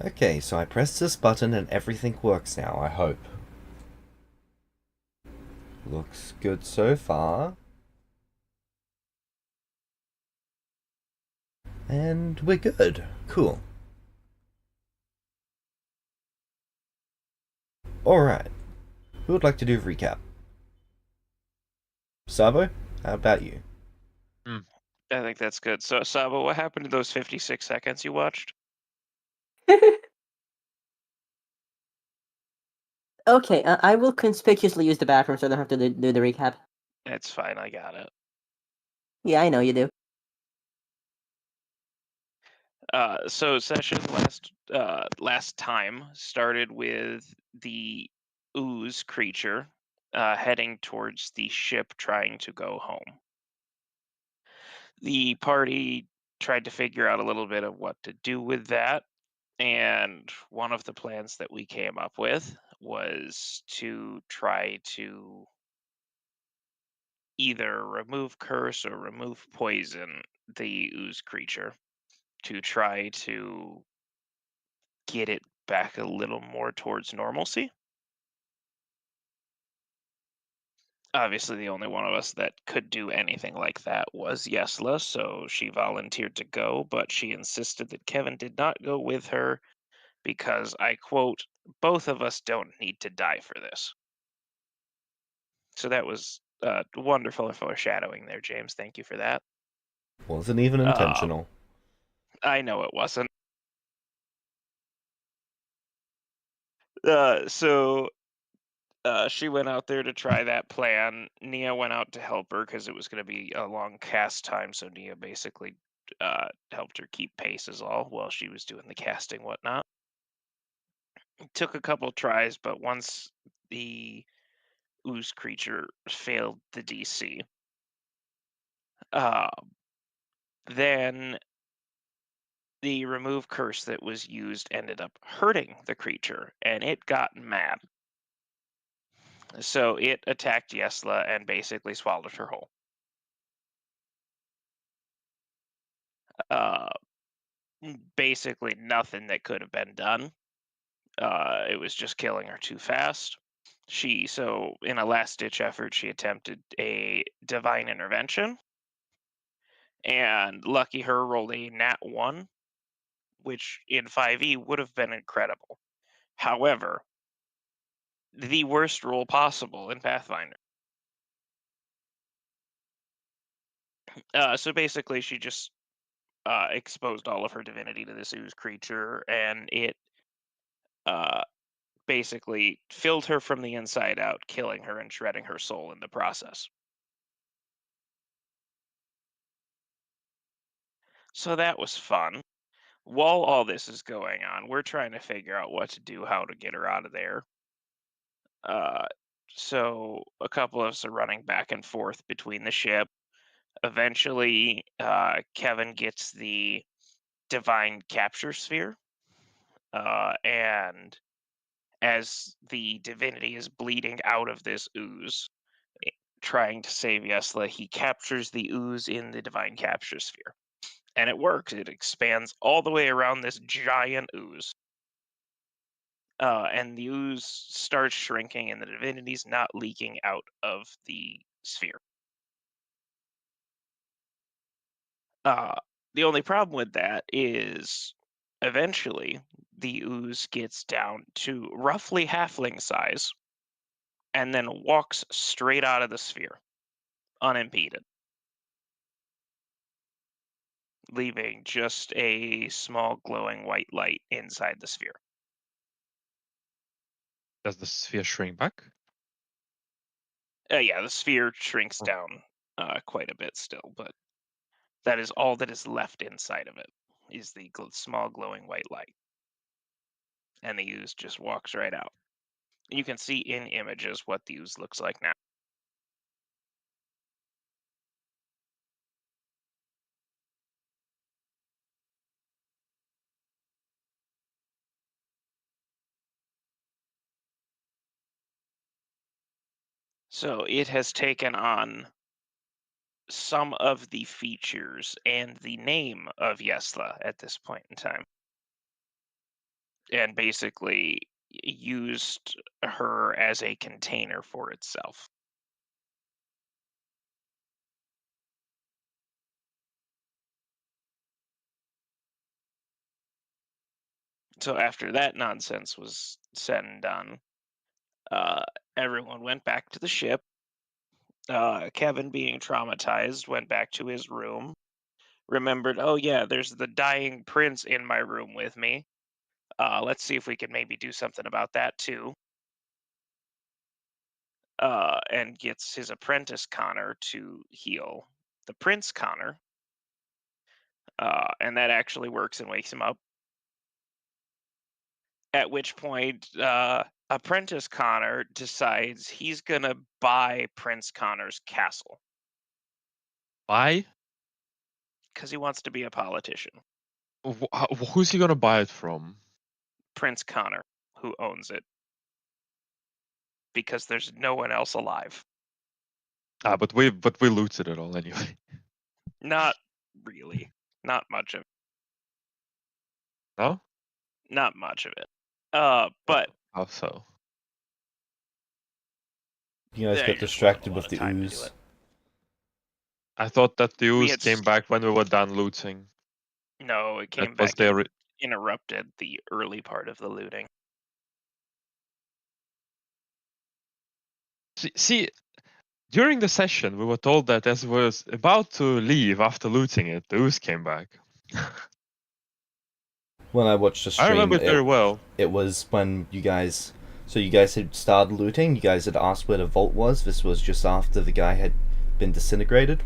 Okay, so I pressed this button and everything works now, I hope. Looks good so far. And we're good. Cool. Alright, who would like to do a recap? Sabo, how about you? Mm. I think that's good. So, Sabo, what happened to those 56 seconds you watched? Okay, I will conspicuously use the bathroom so I don't have to do the recap. It's fine, I got it. Yeah, I know you do. So session last time started with the ooze creature heading towards the ship trying to go home. The party tried to figure out a little bit of what to do with that, and one of the plans that we came up with was to try to either remove curse or remove poison the ooze creature to try to get it back a little more towards normalcy. Obviously, the only one of us that could do anything like that was Yesla, so she volunteered to go, but she insisted that Kevin did not go with her because, I quote, both of us don't need to die for this. So that was wonderful foreshadowing there, James. Thank you for that. Wasn't even Uh, intentional. I know it wasn't. So she went out there to try that plan. Nia went out to help her because it was going to be a long cast time. So Nia basically helped her keep pace, is all, while she was doing the casting whatnot. It took a couple tries, but once the ooze creature failed the DC, uh, then the remove curse that was used ended up hurting the creature, and it got mad. So it attacked Yesla and basically swallowed her whole. Uh, Basically nothing that could have been done. It was just killing her too fast. So in a last ditch effort, she attempted a divine intervention, and lucky her rolled a nat 1, which in 5e would have been incredible. However, the worst roll possible in Pathfinder. So basically, she just exposed all of her divinity to this ooze creature, and it uh, basically filled her from the inside out, killing her and shredding her soul in the process. So that was fun. While all this is going on, we're trying to figure out what to do, how to get her out of there. Uh, so a couple of us are running back and forth between the ship. Eventually, Kevin gets the divine capture sphere, and as the divinity is bleeding out of this ooze, trying to save Yesla, he captures the ooze in the divine capture sphere. And it works. It expands all the way around this giant ooze. And the ooze starts shrinking, and the divinity's not leaking out of the sphere. Uh, the only problem with that is eventually the ooze gets down to roughly halfling size and then walks straight out of the sphere unimpeded, leaving just a small glowing white light inside the sphere. Does the sphere shrink back? Yeah, the sphere shrinks Oh, down quite a bit still, but that is all that is left inside of it is the small glowing white light, and the ooze just walks right out. You can see in images what the ooze looks like now. So it has taken on some of the features and the name of Yesla at this point in time. and basically used her as a container for itself. So after that nonsense was said and done, uh, everyone went back to the ship. Kevin, being traumatized, went back to his room. Remembered, oh yeah, there's the dying prince in my room with me. Let's see if we can maybe do something about that too. And gets his apprentice Connor to heal the prince Connor. And that actually works and wakes him up. At which point, apprentice Connor decides he's gonna buy Prince Connor's castle Buy? because he wants to be a politician. Who's he gonna buy it from? Prince Connor, who owns it, because there's no one else alive. But we looted it all anyway. Not really. Not much of No? not much of it. But How so? You guys there got just wasn't a distracted lot with of the time to do ooze. it. I thought that the We ooze had came back when we were done looting. No, it came That was back their. and interrupted the early part of the looting. See, during the session, we were told that as we was about to leave after looting it, the ooze came back. When I watched the I stream, remember it very well. it was when you guys... So you guys had started looting, you guys had asked where the vault was. This was just after the guy had been disintegrated.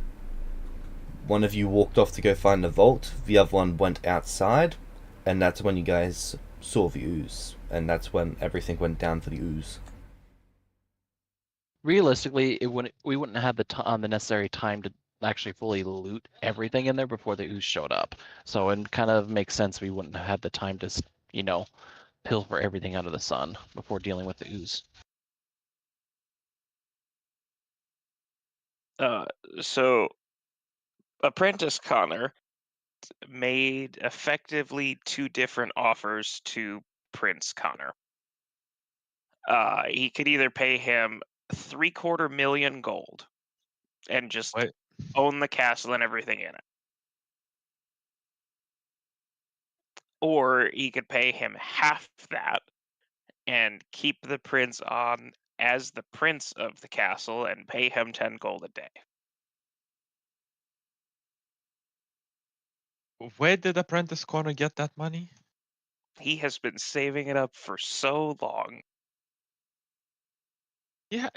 One of you walked off to go find the vault, the other one went outside, and that's when you guys saw the ooze. And that's when everything went down for the ooze. Realistically, we wouldn't have the necessary time to actually fully loot everything in there before the ooze showed up. So it kind of makes sense we wouldn't have had the time to, pilfer everything under the sun before dealing with the ooze. So Apprentice Connor made effectively two different offers to Prince Connor. He could either pay him 750,000 gold and just Wait. own the castle and everything in it, or he could pay him half that and keep the prince on as the prince of the castle and pay him 10 gold a day. Where did Apprentice Connor get that money? He has been saving it up for so long. Yeah,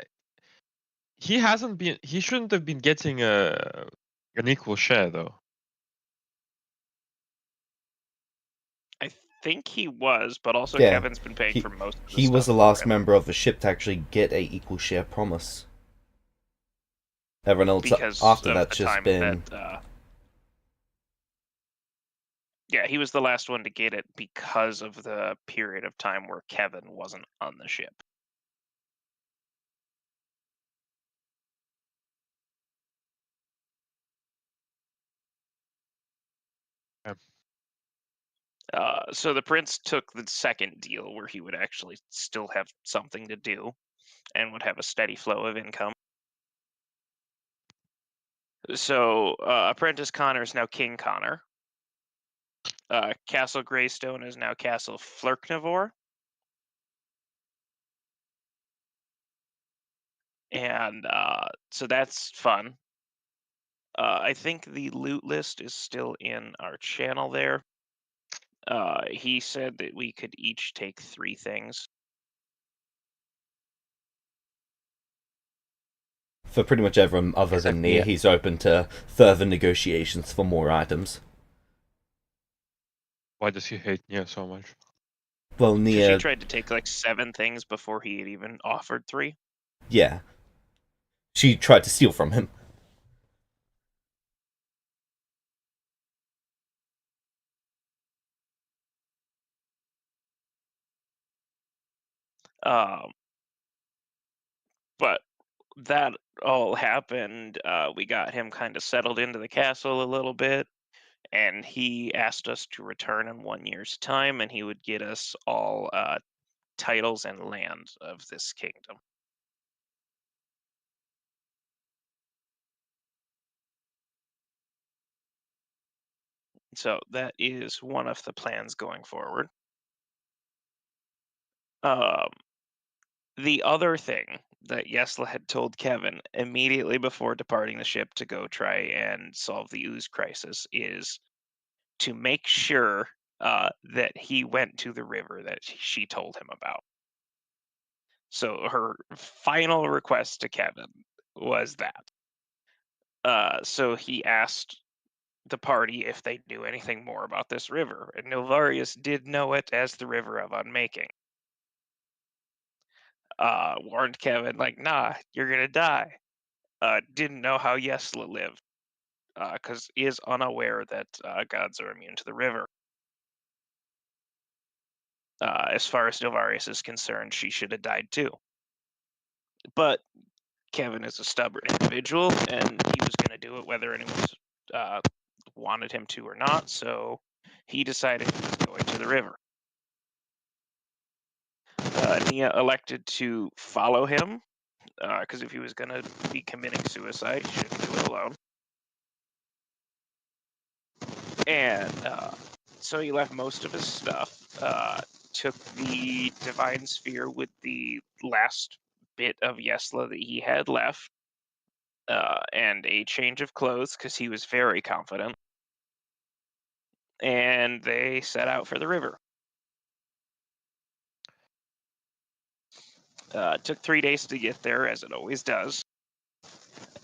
he hasn't been. He shouldn't have been getting an equal share though. I think he was, but also Yeah, Kevin's been paying for most of the He was stuff the for last him. member of the ship to actually get a equal share promise. Everyone else Because after of that's the just time been... yeah, he was the last one to get it because of the period of time where Kevin wasn't on the ship. Yeah. So the prince took the second deal where he would actually still have something to do and would have a steady flow of income. So Apprentice Connor is now King Connor. Castle Greystone is now Castle Flirknivore. And so that's fun. I think the loot list is still in our channel there. He said that we could each take 3 things. For pretty much everyone other than Nia, Yeah. he's open to further negotiations for more items. Why does he hate Nia so much? Well, Because she Nia... tried to take like 7 things before he had even offered 3. Yeah. She tried to steal from him. But that all happened. We got him kind of settled into the castle a little bit. and he asked us to return in 1 year's time, and he would get us all titles and land of this kingdom. So that is one of the plans going forward. Um, the other thing that Yesla had told Kevin immediately before departing the ship to go try and solve the ooze crisis is to make sure that he went to the river that she told him about. So her final request to Kevin was that. So he asked the party if they knew anything more about this river, and Novarius did know it as the River of Unmaking. Warned Kevin, like, nah, you're gonna die. Didn't know how Yesla lived, because is unaware that gods are immune to the river. As far as Novarius is concerned, she should have died too. But Kevin is a stubborn individual, and he was going to do it whether anyone wanted him to or not, so he decided he was going to the river. Nia elected to follow him, because if he was going to be committing suicide, he shouldn't do it alone. And so he left most of his stuff, took the Divine Sphere with the last bit of Yesla that he had left, and a change of clothes because he was very confident. And they set out for the river. It took 3 days to get there, as it always does.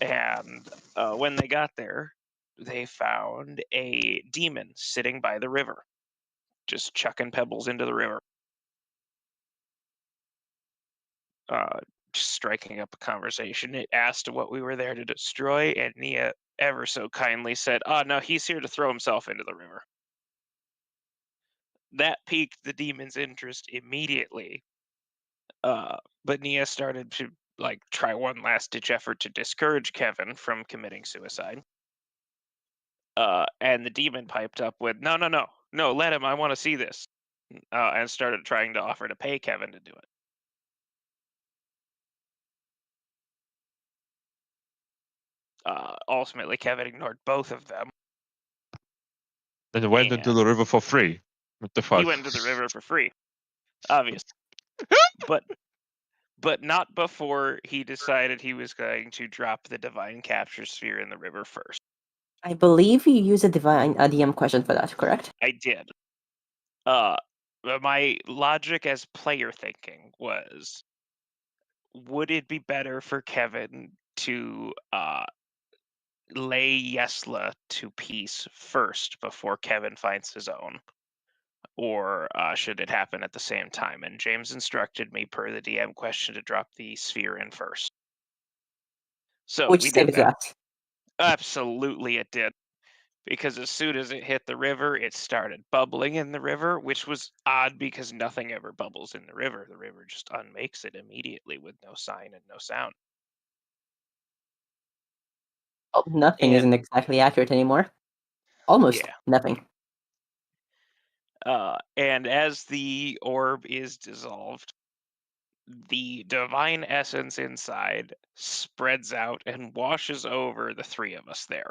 And when they got there, they found a demon sitting by the river, just chucking pebbles into the river. Just striking up a conversation. It asked what we were there to destroy, and Nia ever so kindly said, "Oh, no, he's here to throw himself into the river." That piqued the demon's interest immediately. But Nia started to try one last ditch effort to discourage Kevin from committing suicide. And the demon piped up with, "No, no, no, no, let him. I want to see this," and started trying to offer to pay Kevin to do it. Ultimately, Kevin ignored both of them. Then he went into the river for free. What the fuck? He went into the river for free, obviously, but not before he decided he was going to drop the divine capture sphere in the river first. I believe you use a DM question for that, correct? I did. My logic as player thinking was, would it be better for Kevin to lay Yesla to peace first before Kevin finds his own? Or should it happen at the same time? And James instructed me per the DM question to drop the sphere in first. So Which we did saved that. that. Absolutely it did. Because as soon as it hit the river, it started bubbling in the river, which was odd because nothing ever bubbles in the river. The river just unmakes it immediately with no sign and no sound. Oh, nothing And- isn't exactly accurate anymore. Almost Yeah. nothing. And as the orb is dissolved, the divine essence inside spreads out and washes over the three of us there.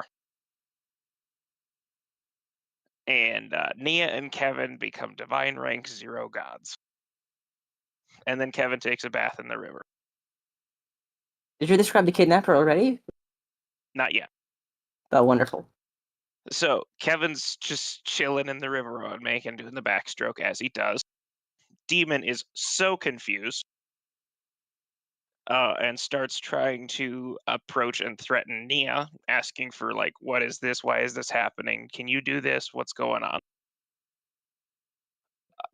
And Nia and Kevin become divine rank 0 gods. And then Kevin takes a bath in the river. Did you describe the kidnapper already? Not yet. Oh, wonderful. So Kevin's just chilling in the river on Macon doing the backstroke as he does. Demon is so confused and starts trying to approach and threaten Nia, asking for what is this? Why is this happening? Can you do this? What's going on?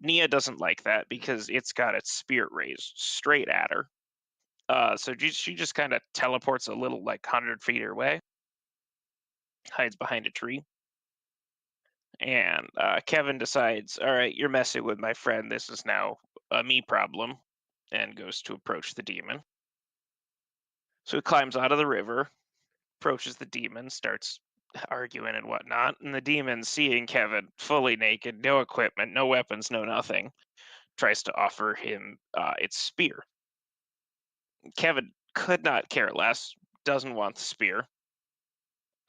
Nia doesn't like that because it's got its spear raised straight at her. So she just kind of teleports a little 100 feet away, hides behind a tree. And Kevin decides, all right, you're messing with my friend. This is now a me problem, and goes to approach the demon. So he climbs out of the river, approaches the demon, starts arguing and whatnot, and the demon, seeing Kevin fully naked, no equipment, no weapons, no nothing, tries to offer him its spear. Kevin could not care less, doesn't want the spear.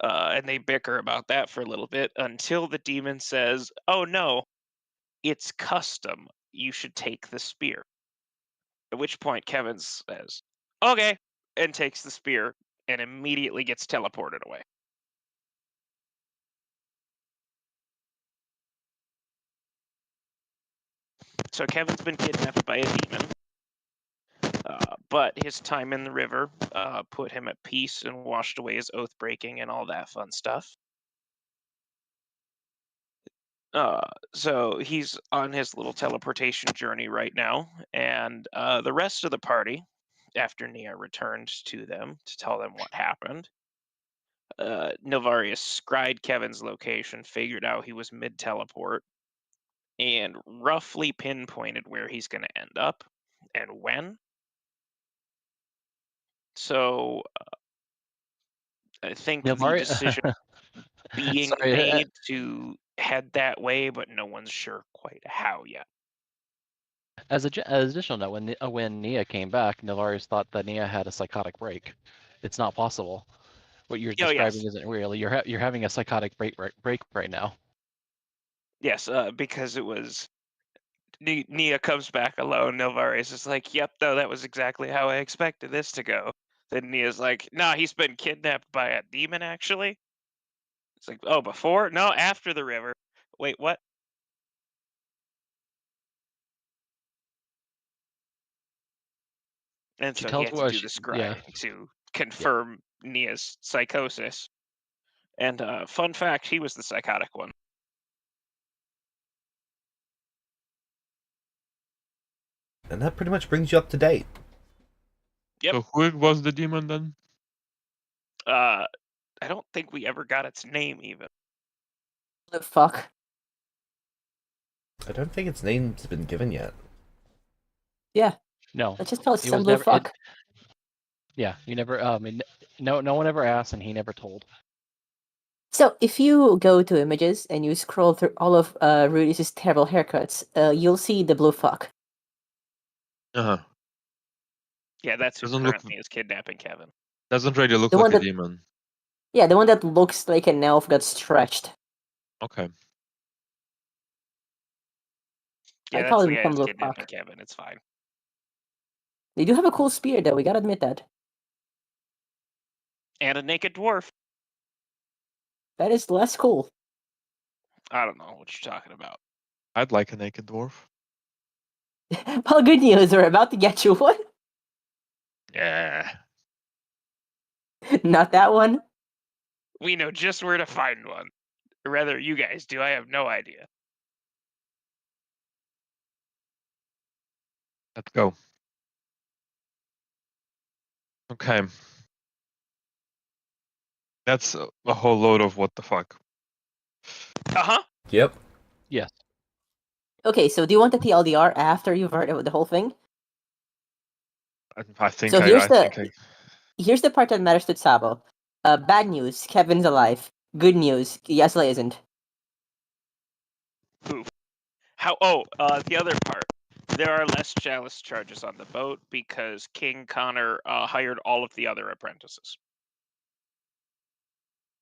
And they bicker about that for a little bit until the demon says, "Oh no, it's custom. You should take the spear." At which point Kevin says, "Okay," and takes the spear and immediately gets teleported away. So Kevin's been kidnapped by a demon, but his time in the river put him at peace and washed away his oath breaking and all that fun stuff. So he's on his little teleportation journey right now, and the rest of the party, after Nia returned to them to tell them what happened, Nilvarius scried Kevin's location, figured out he was mid teleport, and roughly pinpointed where he's going to end up and when. So I think the Nilvari- decision being Sorry, made to head that way, but no one's sure quite how yet. as as additional note, when Nia came back, Nilarius thought that Nia had a psychotic break. It's not possible. What you're Oh, describing yes. isn't real. You're having a psychotic break right now. Yes, because it was Nia comes back alone. Nilvarius is like, "Yep, though that was exactly how I expected this to go." Then Nia's like, "Nah, he's been kidnapped by a demon, actually." It's like, "Oh, before? No, after the river." Wait, what? And She so he tells had to what do the yeah. scribing to confirm Nia's psychosis. And fun fact, he was the psychotic one. And that pretty much brings you up to date. Yep. So who was the demon then? I don't think we ever got its name even. The fuck? I don't think its name's been given yet. Yeah, No, let's just call it it some was blue never. fuck. Yeah, you never. No one ever asked, and he never told. So if you go to images and you scroll through all of Rudy's terrible haircuts, you'll see the blue fuck. Uh-huh. Yeah, that's who Doesn't look- currently is kidnapping Kevin. Doesn't really look The like one a that- demon. Yeah, the one that looks like an elf got stretched. Okay. Yeah, I that's call the him guy some who's blue kidnapping fuck. Kevin. It's fine. They do have a cool spear, though. We gotta admit that. And a naked dwarf. That is less cool. I don't know what you're talking about. I'd like a naked dwarf. Well, good news. We're about to get you one. Yeah. Not that one. We know just where to find one. Or rather, you guys do. I have no idea. Let's go. Okay. That's a whole load of what the fuck. Uh-huh. Yep. Yes. Okay, so do you want the TLDR after you've heard of the whole thing? I think So here's I think here's the part that matters to Tsabo. Bad news: Kevin's alive. Good news: Yasla isn't. How? Oh, the other part. There are less chalice charges on the boat because King Connor hired all of the other apprentices.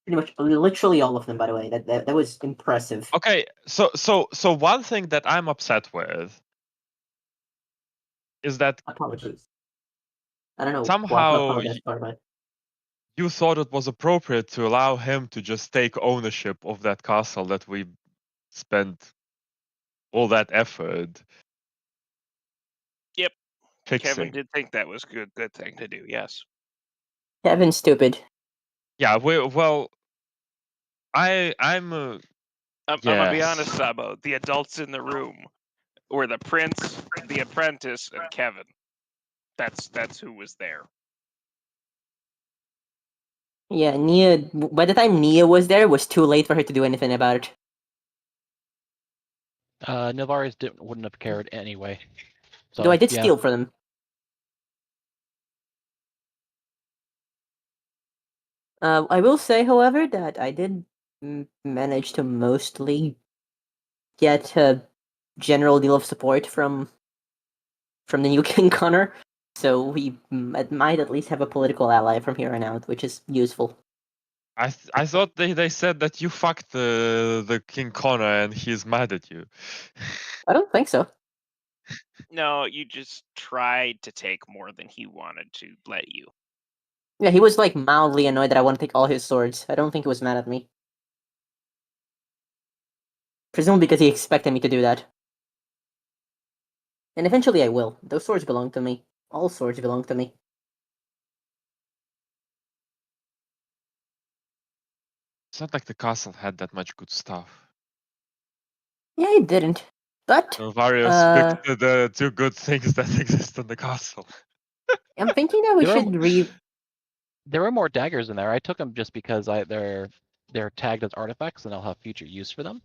Pretty much, literally all of them. By the way, that was impressive. Okay, so one thing that I'm upset with is that Apologies. I don't know Somehow what to apologize for, but you thought it was appropriate to allow him to just take ownership of that castle that we spent all that effort Yep. fixing. Kevin did think that was a good thing to do. Yes. Kevin's stupid. Yeah, well, I'm I'm gonna be Yes. honest, Sabo. The adults in the room were the prince, the apprentice, and Kevin. That's who was there. Yeah, Nia. By the time Nia was there, it was too late for her to do anything about it. Nilarius wouldn't have cared anyway. So, Though I did yeah. steal from them. I will say, however, that I did manage to mostly get a general deal of support from the new King Connor, so we might at least have a political ally from here on out, which is useful. I thought they said that you fucked the King Connor and he's mad at you. I don't think so. No, you just tried to take more than he wanted to let you. Yeah, he was like mildly annoyed that I want to take all his swords. I don't think he was mad at me. Presumably because he expected me to do that. And eventually I will. Those swords belong to me. All swords belong to me. It's not like the castle had that much good stuff. Yeah, it didn't. But Various picked the two good things that exist in the castle. I'm thinking that we There are- should There were more daggers in there. I took them just because they're tagged as artifacts and I'll have future use for them.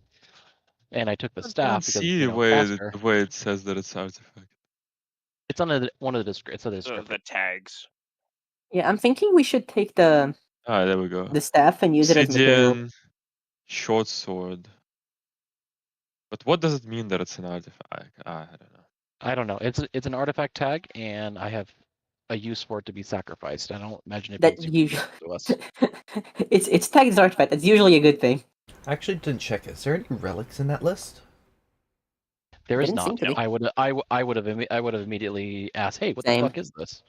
And I took the I don't staff because see faster. the way it says that it's artifact. It's on one of the it's a The description. tags. Yeah, I'm thinking we should take the Ah, there we go. staff and use it as material. Obsidian short sword. But what does it mean that it's an artifact? I don't know. I don't know. It's an artifact tag, and I have a use for it to be sacrificed. I don't imagine it being That super usually useful to us. it's tagged as artifact. That's usually a good thing. I actually didn't check. Is there any relics in that list? There is Didn't seem not. to be. I would have immediately asked, "Hey, what Same. the fuck is this?"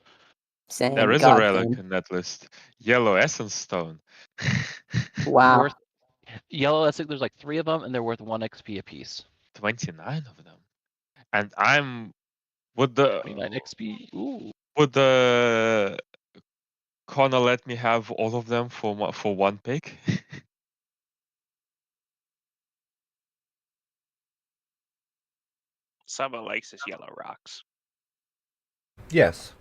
Same. There is a God relic damn. in that list. Yellow essence stone. Wow. Worth yellow. There's like 3 of them, and they're worth 1 XP apiece. 29 of them. And I'm would the 29 XP. Ooh. would the Connor let me have all of them for 1 pick? Saba likes his yellow rocks. Yes.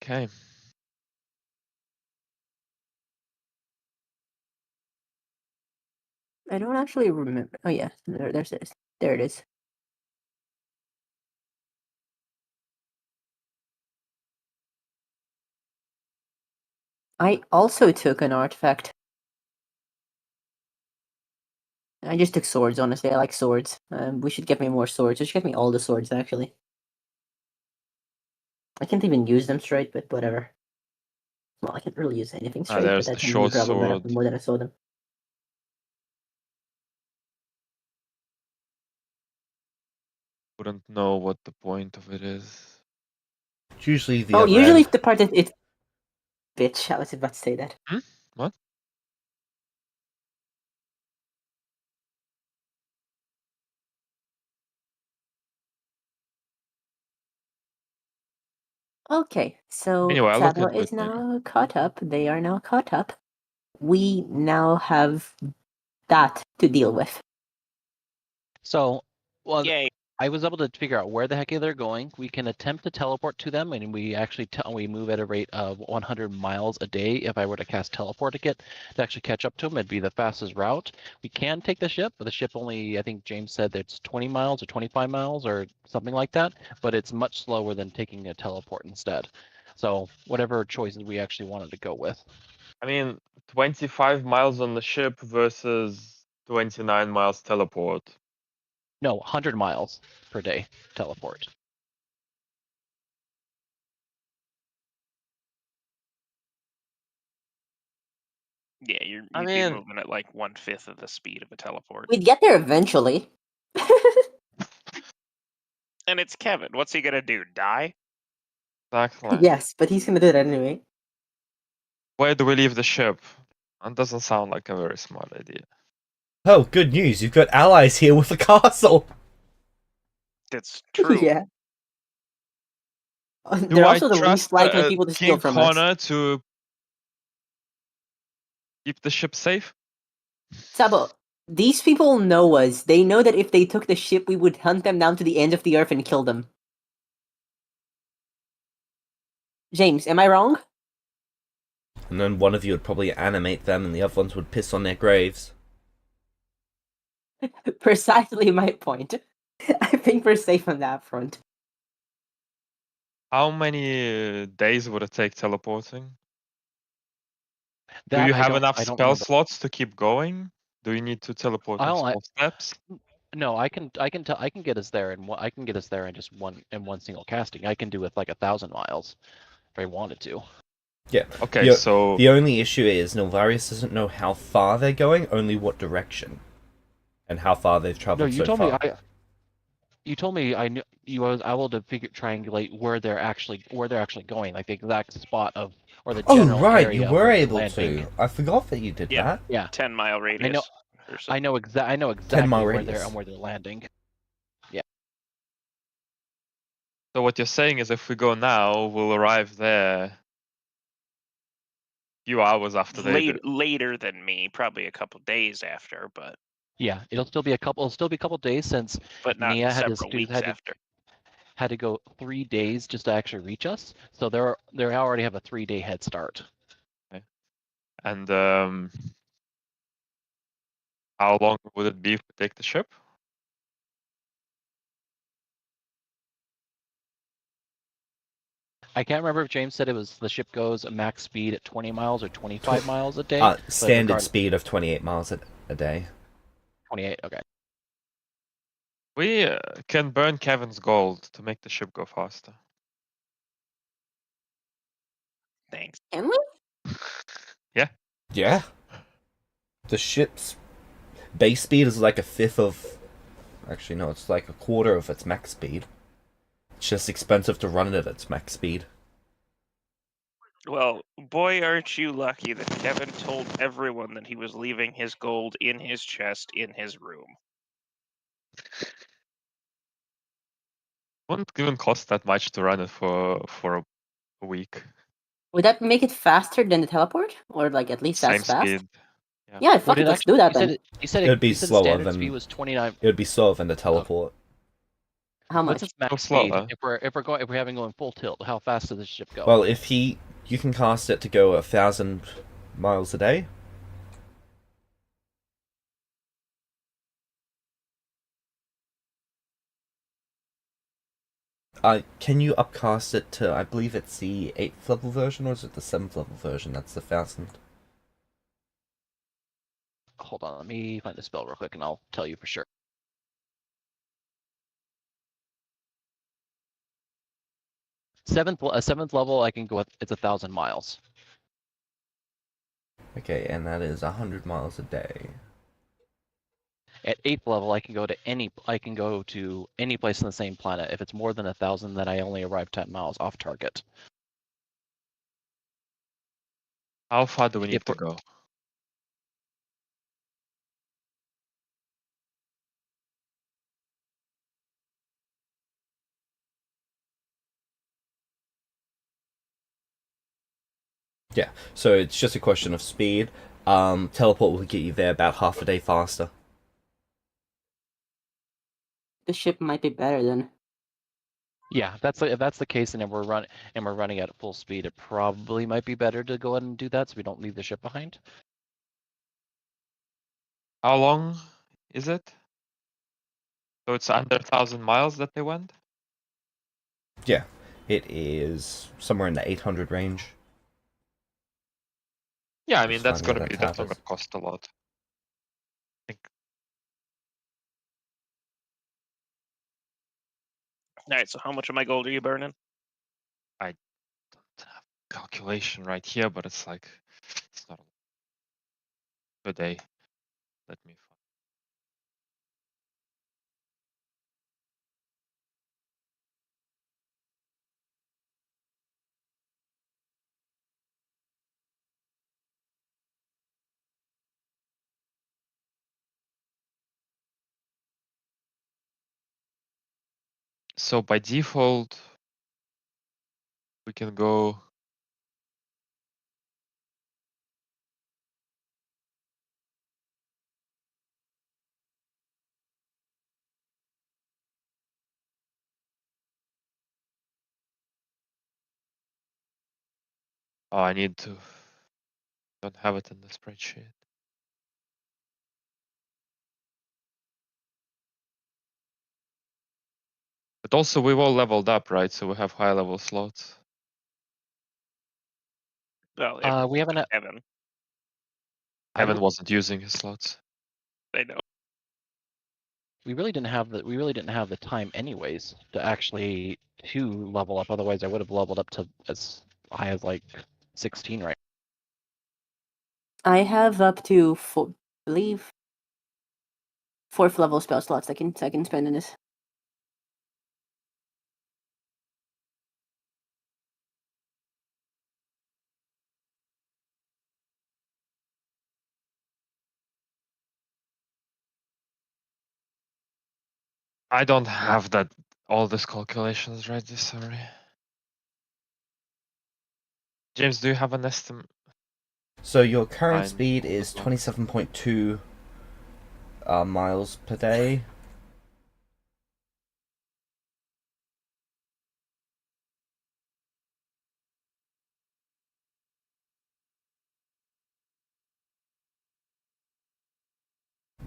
Okay. I don't actually remember. Oh yeah, there's it. There it is. I also took an artifact. I just took swords, honestly. I like swords. We should get me more swords. We should get me all the swords, actually. I can't even use them straight, but whatever. Well, I can't really use anything straight, There's but I the can short grab them sword. more than I saw them. Wouldn't know what the point of it is. It's usually the Oh, other usually end. the part that it's... Bitch, I was about to say that. What? Okay, so Anyway, look Sabo into is it later. now caught up. They are now caught up. We now have that to deal with. So, well, Yay. I was able to figure out where the heck they're going. We can attempt to teleport to them, and we actually we move at a rate of 100 miles a day. If I were to cast teleport to actually catch up to them, it'd be the fastest route. We can take the ship, but the ship only, I think James said that it's 20 miles or 25 miles or something like that, but it's much slower than taking a teleport instead. So whatever choices we actually wanted to go with. I mean, 25 miles on the ship versus 29 miles teleport. No, 100 miles per day teleport. Yeah, you'd I be mean- moving at like 1/5 of the speed of a teleport. We'd get there eventually. And it's Kevin. What's he gonna do? Die? Exactly. Yes, but he's gonna do that anyway. Where do we leave the ship? That doesn't sound like a very smart idea. Oh, good news! You've got allies here with the castle. That's true. Yeah. Do They're I also the trust least likely people to steal King from us. Connor to keep the ship safe? Sabo, these people know us. They know that if they took the ship, we would hunt them down to the end of the earth and kill them. James, am I wrong? And then one of you would probably animate them, and the other ones would piss on their graves. Precisely my point. I think we're safe on that front. How many days would it take teleporting? Do That you I have don't. enough I don't spell remember. slots to keep going? Do you need to teleport I in don't. small steps? No, I can. I can get us there in one. I can get us there in just one single casting. I can do it like 1,000 miles if I wanted to. Yeah. Okay, the, so the only issue is Nilvarius doesn't know how far they're going, only what direction, and how far they've No, traveled you so told me. far. You told me I knew you was able to triangulate where they're actually going, like the exact spot of or the Oh, general right, you area of were where they're able landing. to. I forgot that you did Yeah. that. Yeah, 10-mile radius. Or so. I know 10-mile exactly radius. where they're landing. so what you're saying is if we go now, we'll arrive there a few hours after they do. Later than me, probably a couple days after, but Yeah, it'll still be a couple days since not Nia had several weeks after. had to go 3 days just to actually reach us. So they already have a 3-day head start. And how long would it be if we take the ship? I can't remember if James said it was the ship goes at max speed at 20 miles or 25 miles a day. But Standard regardless, speed of 28 miles a day. 28. Okay. We can burn Kevin's gold to make the ship go faster. Thanks. Can we? Yeah. The ship's base speed is like a fifth of... Actually, no, it's like a quarter of its max speed. It's just expensive to run it at its max speed. Well, boy, aren't you lucky that Kevin told everyone that he was leaving his gold in his chest in his room. Wouldn't even cost that much to run it for a week. Would that make it faster than the teleport, or like at least Same as fast? speed. Yeah, fuck it. Let's do that then. He said It'd be he said the slower standard than- speed was 29. It would be slower than the teleport. How What's much? its max Go speed? slower. If we're having going full tilt, how fast does this ship go? Well, you can cast it to go 1,000 miles a day. Can you upcast it to, I believe it's the 8th level version, or is it the 7th level version? That's the 1,000. Hold on, let me find the spell real quick, and I'll tell you for sure. Seventh level, I can go with it's 1,000 miles. Okay, and that is 100 miles a day. At 8th level, I can go to any place on the same planet. If it's more than 1,000, then I only arrive 10 miles off target. How far do we need If to we're- go? Yeah, so it's just a question of speed. Teleport will get you there about half a day faster. The ship might be better then. Yeah, if that's the case, and we're running at full speed, it probably might be better to go ahead and do that, so we don't leave the ship behind. How long is it? So it's under 1,000 miles that they went? Yeah, it is somewhere in the 800 range. Yeah, I mean Just that's finding gonna that not tab gonna is. cost a lot. I think All right, so how much of my gold are you burning? I don't have calculation right here, but it's like it's not a good day. Let me find. So by default, we can go. Oh, I need to. Don't have it in the spreadsheet. But But also we've all leveled up, right? So we have high level slots. Well, We haven't. Evan, I Evan don't. wasn't using his slots. they know. We really didn't have the. We really didn't have the time, anyways, to actually level up. Otherwise, I would have leveled up to as high as like 16, right? I have up to believe 4th level spell slots I can spend in this. I don't have that all these calculations right this sorry. James, do you have an estimate? So your current Fine. speed is 27.2 miles per day.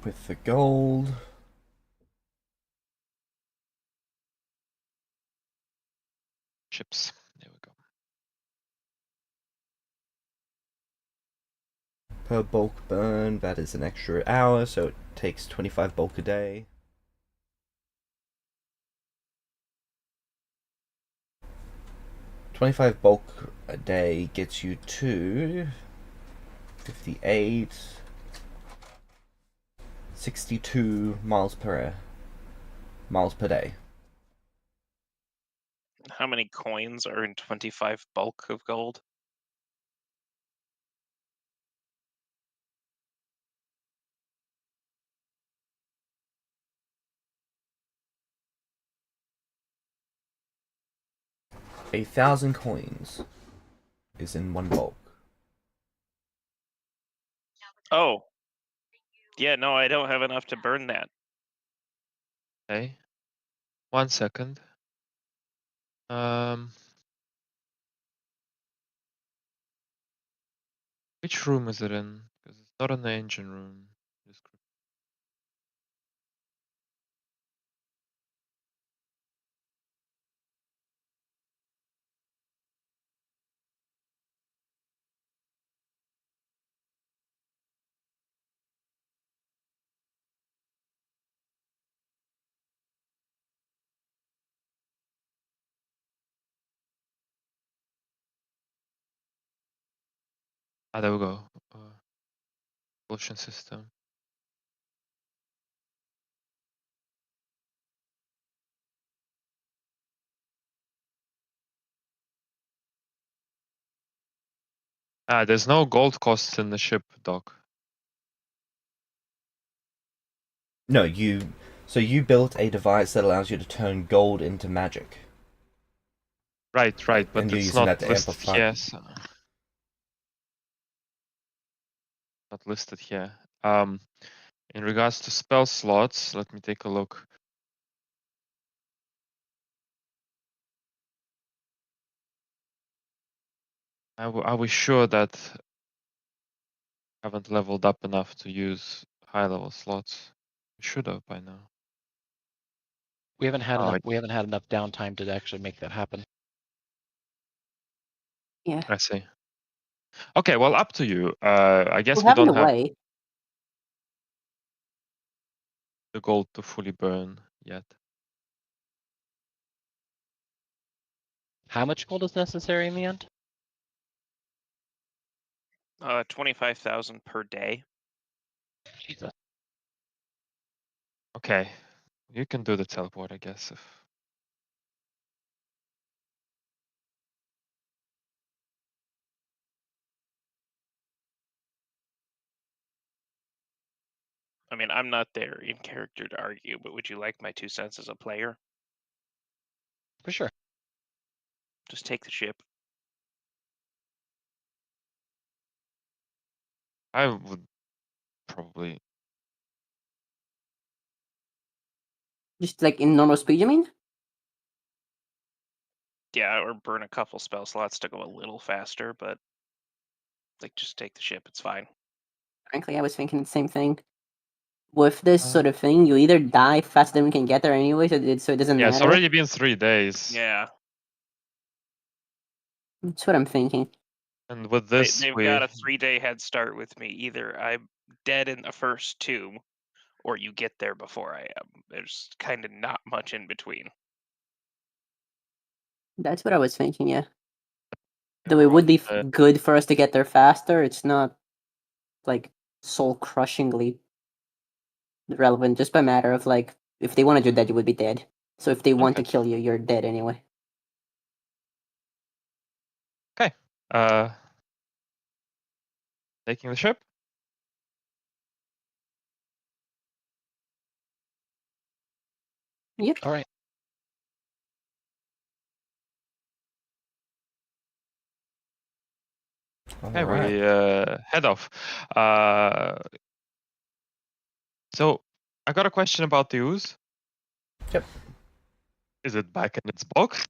With the gold. Chips. There we go. Per bulk burn, that is an extra hour, so it takes 25 bulk a day. $25 bulk a day gets you to 58, 62 miles per day. How many coins are in 25 bulk of gold? A 1,000 coins is in one bulk. Oh. Yeah, no, I don't have enough to burn that. Okay. 1 second. Which room is it in? Because it's not in the engine room. There we go. Propulsion system. There's no gold costs in the ship, Doc. No, so you built a device that allows you to turn gold into magic. Right, but And you're it's using not that to listed amplify. here. So not listed here. In regards to spell slots, let me take a look. Are we sure that I haven't leveled up enough to use high level slots? We should have by now. We haven't had Oh, enough. We haven't had enough downtime to actually make that happen. Yeah. I see. Okay, well, up to you. I guess We'll we have it don't have away. the gold to fully burn yet. How much gold is necessary in the end? 25,000 per day. Jesus. Okay, you can do the teleport, I guess. I mean, I'm not there in character to argue, but would you like my 2 cents as a player? For sure. Just take the ship. I would probably. Just like in normal speed, you mean? Yeah, or burn a couple spell slots to go a little faster, but like just take the ship, it's fine. Frankly, I was thinking the same thing. with this sort of thing, you either die faster than we can get there anyway, so it doesn't Yeah, matter. it's already been 3 days. Yeah, That's what I'm thinking. And with this, they've got a 3-day head start with me. Either I'm dead in the first 2, or you get there before I am. There's kind of not much in between. That's what I was thinking, yeah. Though it would be good for us to get there faster, it's not, like, soul-crushingly relevant, just by matter of, like, if they wanted you dead, you would be dead. So if they want to kill you, you're dead anyway. Okay. Taking the ship? Yep. All right. Okay, Alright. we head off. So, I got a question about the ooze. Yep. Is it back in its box?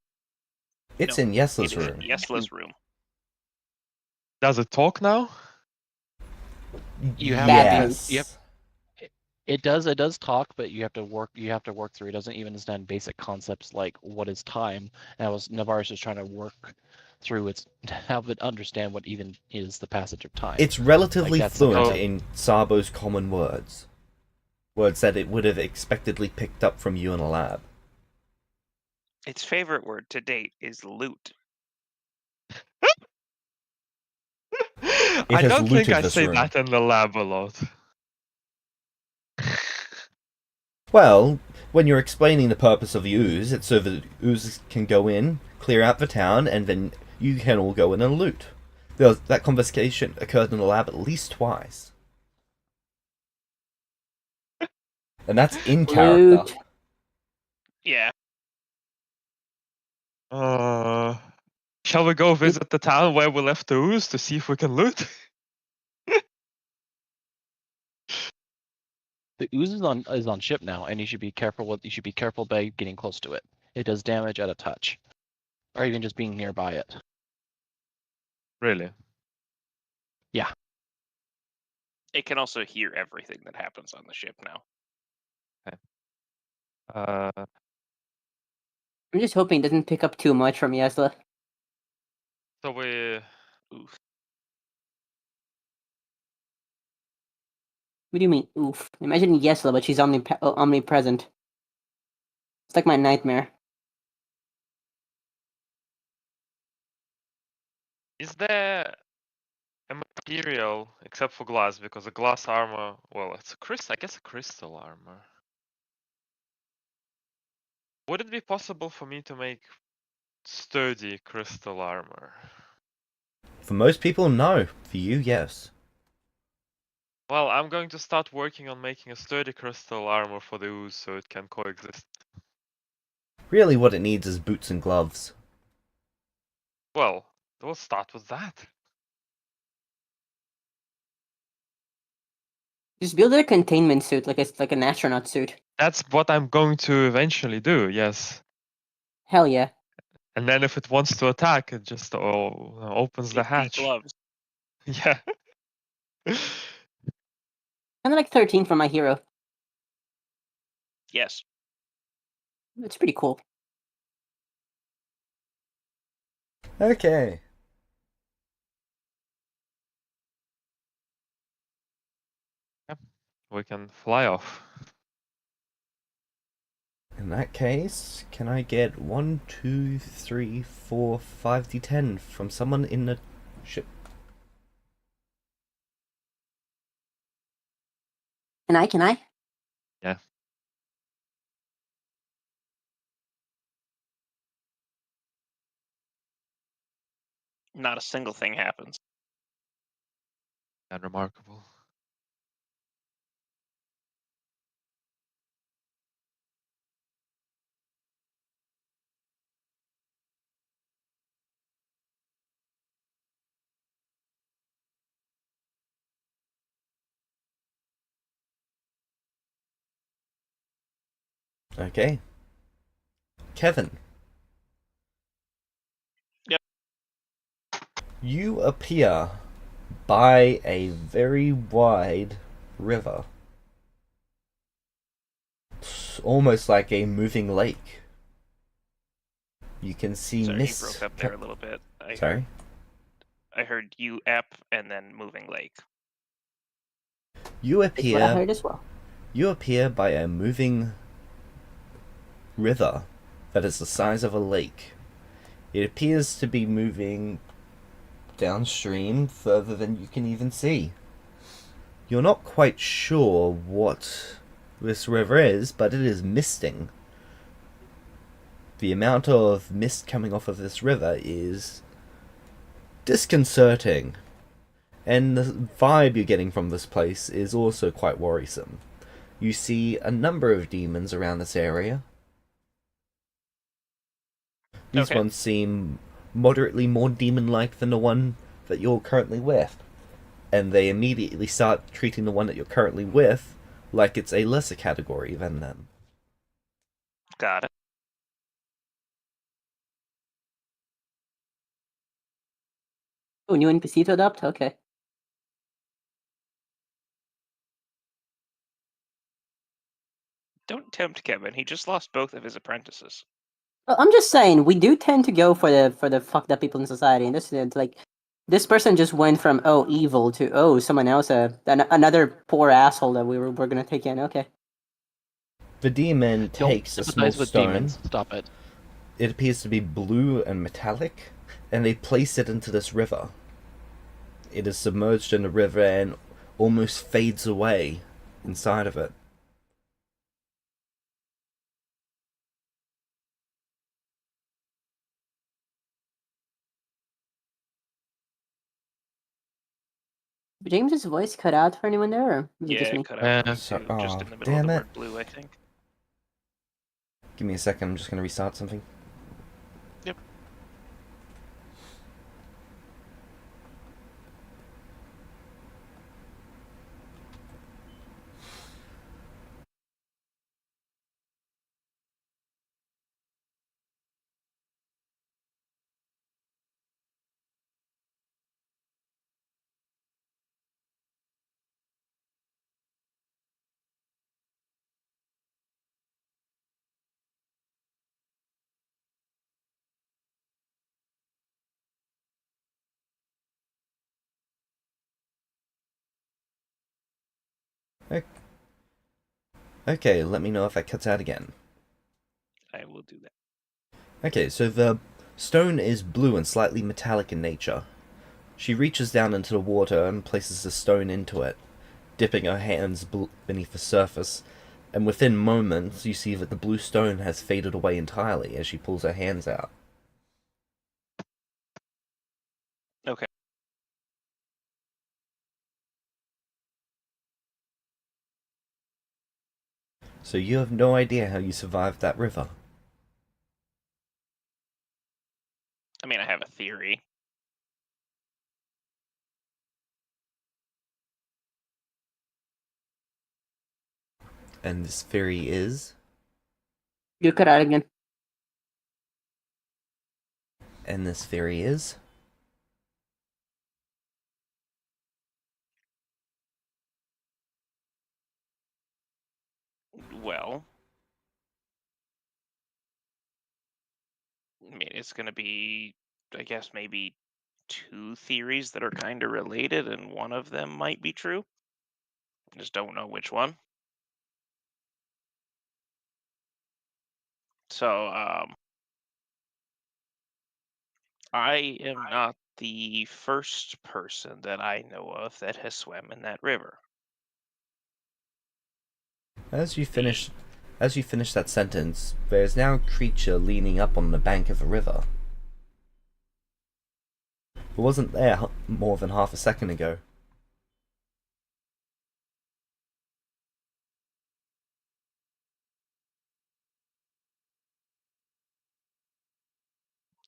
It's No, in Yesla's It is room. in Yesla's room. Does it talk now? You have Yes. It does talk, but you have to work through. It doesn't even understand basic concepts like what is time. And Navarre's just trying to work through its help it understand what even is the passage of time. It's relatively Like, that's fluent okay. in Sabo's common words. Words that it would have expectedly picked up from you in a lab. Its favorite word to date is loot. I has don't think looted I this say room. that in the lab a lot. Well, when you're explaining the purpose of the ooze, it's so that oozes can go in, clear out the town, and then you can all go in and loot. That conversation occurred in the lab at least twice. And that's in character. Loot. Yeah. Shall we go visit the town where we left the ooze to see if we can loot? The ooze is on ship now, and you should be careful by getting close to it. It does damage at a touch, or even just being nearby it. Really? Yeah. It can also hear everything that happens on the ship now. I'm just hoping it doesn't pick up too much from Yesla. So we... Oof. What do you mean, oof? Imagine Yesla, but she's omnipresent. It's like my nightmare. Is there a material, except for glass, because a glass armor... Well, it's a crystal, I guess a crystal armor. Would it be possible for me to make sturdy crystal armor? For most people, no. For you, yes. Well, I'm going to start working on making a sturdy crystal armor for the ooze so it can coexist. Really, what it needs is boots and gloves. Well, we'll start with that. Just build a containment suit, like an astronaut suit. That's what I'm going to eventually do, yes. Hell yeah. And then if it wants to attack, it just opens the It hatch. gloves. Yeah. Kind of like 13 from My Hero. Yes. It's pretty cool. Okay. We can fly off. In that case, can I get 1, 2, 3, 4, 5d10 from someone in the ship? Can I? Yeah. Not a single thing happens. Unremarkable. Okay. Kevin. Yep. You appear by a very wide river. almost like a moving lake. You can see Sorry, mist. you broke up there a little bit. Sorry? I heard you ep and then moving lake. You That's what I heard as well. You appear by a moving river that is the size of a lake. It appears to be moving downstream further than you can even see. You're not quite sure what this river is, but it is misting. The amount of mist coming off of this river is disconcerting. And the vibe you're getting from this place is also quite worrisome. You see a number of demons around this area. These Okay. ones seem moderately more demon-like than the one that you're currently with. And they immediately start treating the one that you're currently with like it's a lesser category than them. Got it. Oh, new NPC to adopt? Okay. Don't tempt Kevin. He just lost both of his apprentices. Well, I'm just saying, we do tend to go for the fucked up people in society, and this is like, this person just went from evil to someone else, another poor asshole that we're gonna take in. Okay. The demon Don't takes a small sympathize with stone. demons. Stop it. It appears to be blue and metallic, and they place it into this river. It is submerged in the river and almost fades away inside of it. James's voice cut out for anyone there, or was it Yeah, just me? it cut out for me So- too, just oh, in the middle of damn the it. word blue, I think. Give me a second, I'm just going to restart something. Yep. Okay, let me know if that cuts out again. I will do that. Okay, so the stone is blue and slightly metallic in nature. She reaches down into the water and places the stone into it, dipping her hands beneath the surface, and within moments you see that the blue stone has faded away entirely as she pulls her hands out. Okay. So you have no idea how you survived that river. I mean, I have a theory. And this theory is... You cut out again. And this theory is... Well, I mean, it's going to be, I guess, maybe two theories that are kind of related, and one of them might be true. I just don't know which one. So, I am not the first person that I know of that has swam in that river. As you finish that sentence, there is now a creature leaning up on the bank of a river. It wasn't there more than half a second ago.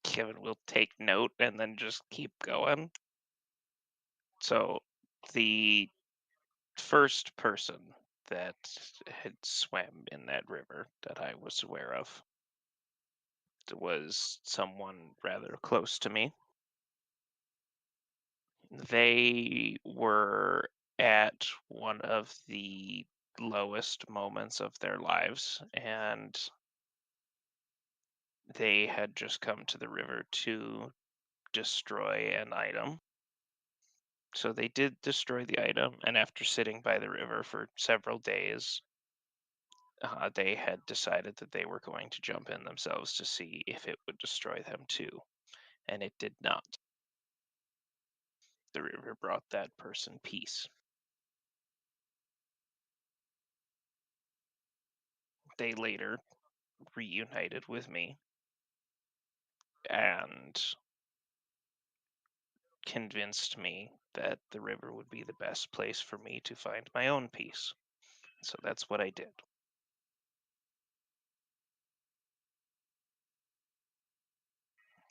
Kevin will take note and then just keep going. So, the first person that had swam in that river that I was aware of was someone rather close to me. They were at one of the lowest moments of their lives, and they had just come to the river to destroy an item. So they did destroy the item, and after sitting by the river for several days, they had decided that they were going to jump in themselves to see if it would destroy them too, and it did not. The river brought that person peace. They later reunited with me and convinced me that the river would be the best place for me to find my own peace. So that's what I did.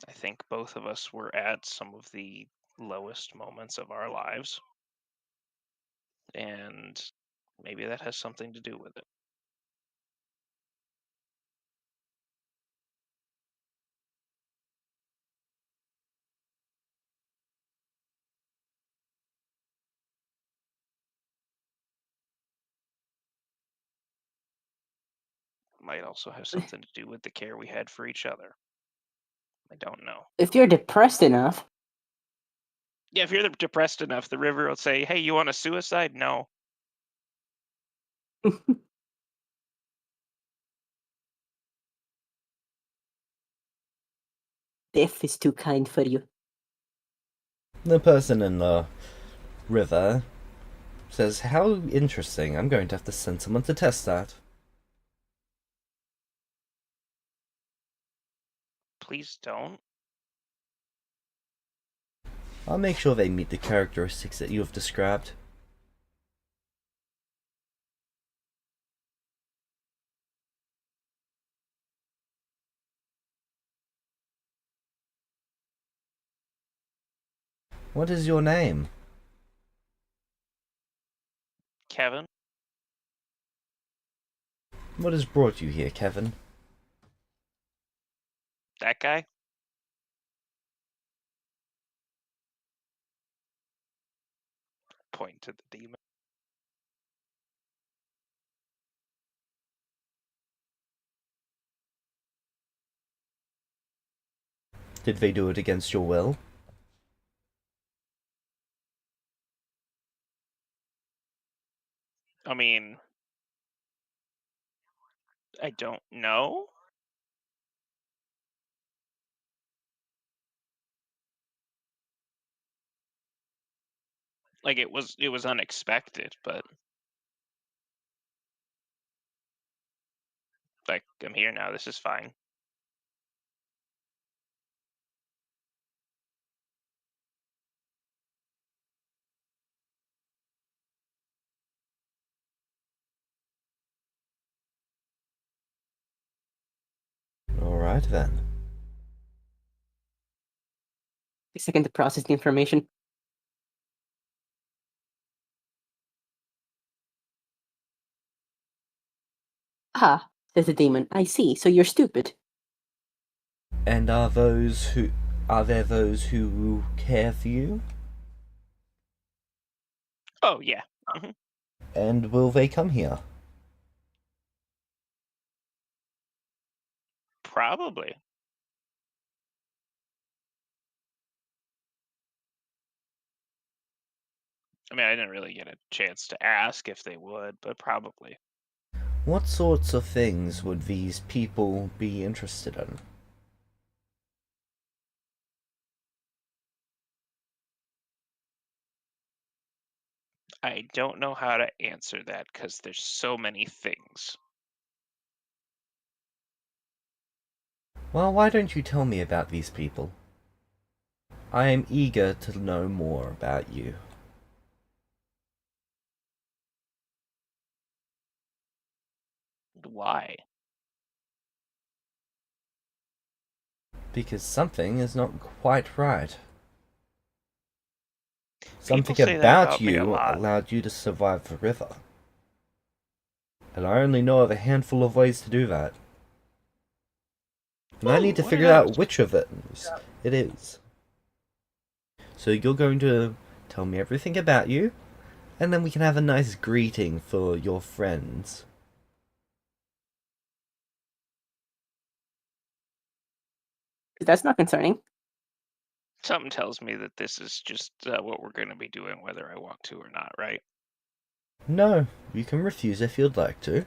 I think both of us were at some of the lowest moments of our lives, and maybe that has something to do with it. Might also have something to do with the care we had for each other. I don't know. If you're depressed enough, Yeah, if you're depressed enough, the river will say, "Hey, you want a suicide?" No. death is too kind for you. The person in the river says, "How interesting. I'm going to have to send someone to test that." Please don't. I'll make sure they meet the characteristics that you have described. What is your name? Kevin? What has brought you here, Kevin? That guy? Point to the demon. Did they do it against your will? I mean, I don't know. Like it was unexpected, but like I'm here now. This is fine. Alright then. Take a second to process the information. Ah, says the demon. I see. So you're stupid. And are there those who care for you? Oh yeah. And will they come here? Probably. I mean, I didn't really get a chance to ask if they would, but probably. What sorts of things would these people be interested in? I don't know how to answer that because there's so many things. Well, why don't you tell me about these people? I am eager to know more about you. Why? Because something is not quite right. Something say that about about me a you lot. allowed you to survive the river. And I only know of a handful of ways to do that. And I need to why figure not? out which of it is. So you're going to tell me everything about you, And then we can have a nice greeting for your friends. That's not concerning. Something tells me that this is just what we're going to be doing, whether I want to or not, right? No, you can refuse if you'd like to.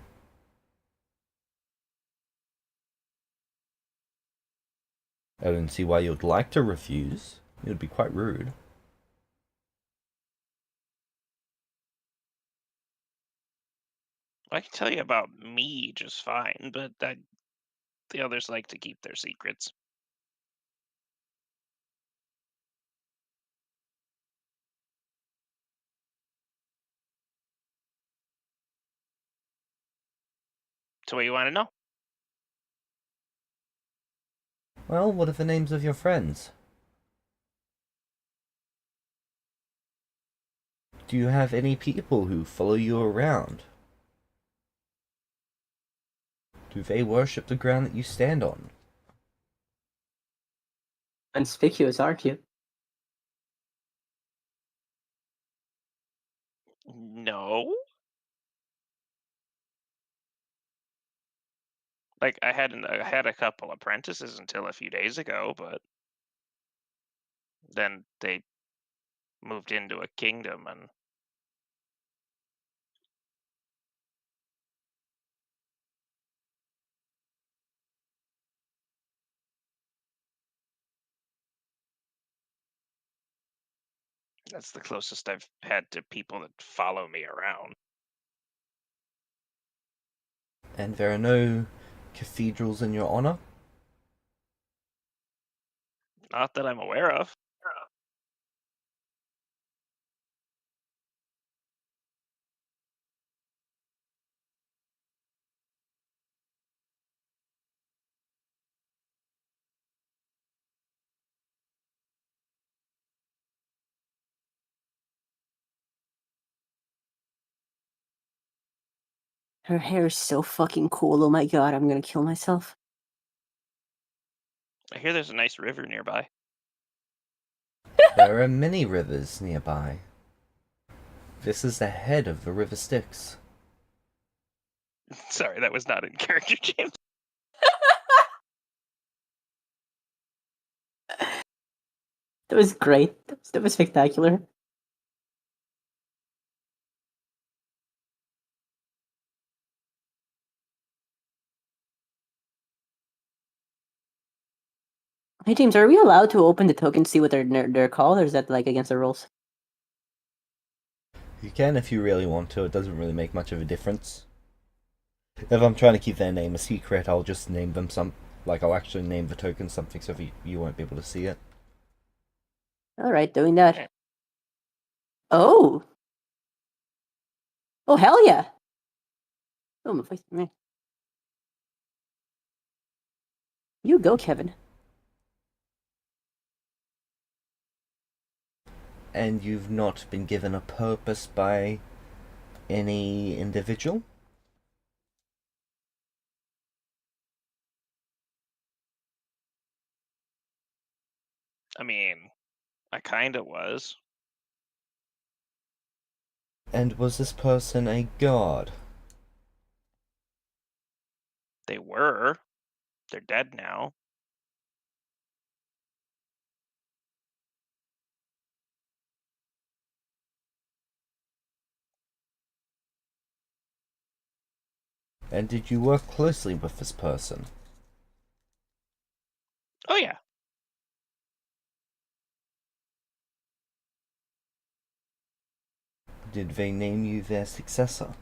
I don't see why you'd like to refuse. It would be quite rude. I can tell you about me just fine, but the others like to keep their secrets. So what you want to know? Well, what are the names of your friends? Do you have any people who follow you around? Do they worship the ground that you stand on? Conspicuous, aren't you? No. Like I had a couple apprentices until a few days ago, but then they moved into a kingdom and that's the closest I've had to people that follow me around. And there are no cathedrals in your honor? Not that I'm aware of. Her hair is so fucking cool. Oh my god, I'm gonna kill myself. I hear there's a nice river nearby. There are many rivers nearby. This is the head of the river Styx. Sorry, that was not in character, James. That was great. That was spectacular. Hey James, are we allowed to open the token to see what they're called, or is that like against the rules? You can if you really want to, it doesn't really make much of a difference. If I'm trying to keep their name a secret, I'll just name them I'll actually name the token something so you won't be able to see it. Alright, doing that. Oh! Oh, hell yeah! Oh, my face, man. You go, Kevin. And you've not been given a purpose by any individual? I mean, I kind of was. And was this person a god? They were. They're dead now. And did you work closely with this person? Oh yeah. Did they name you their successor?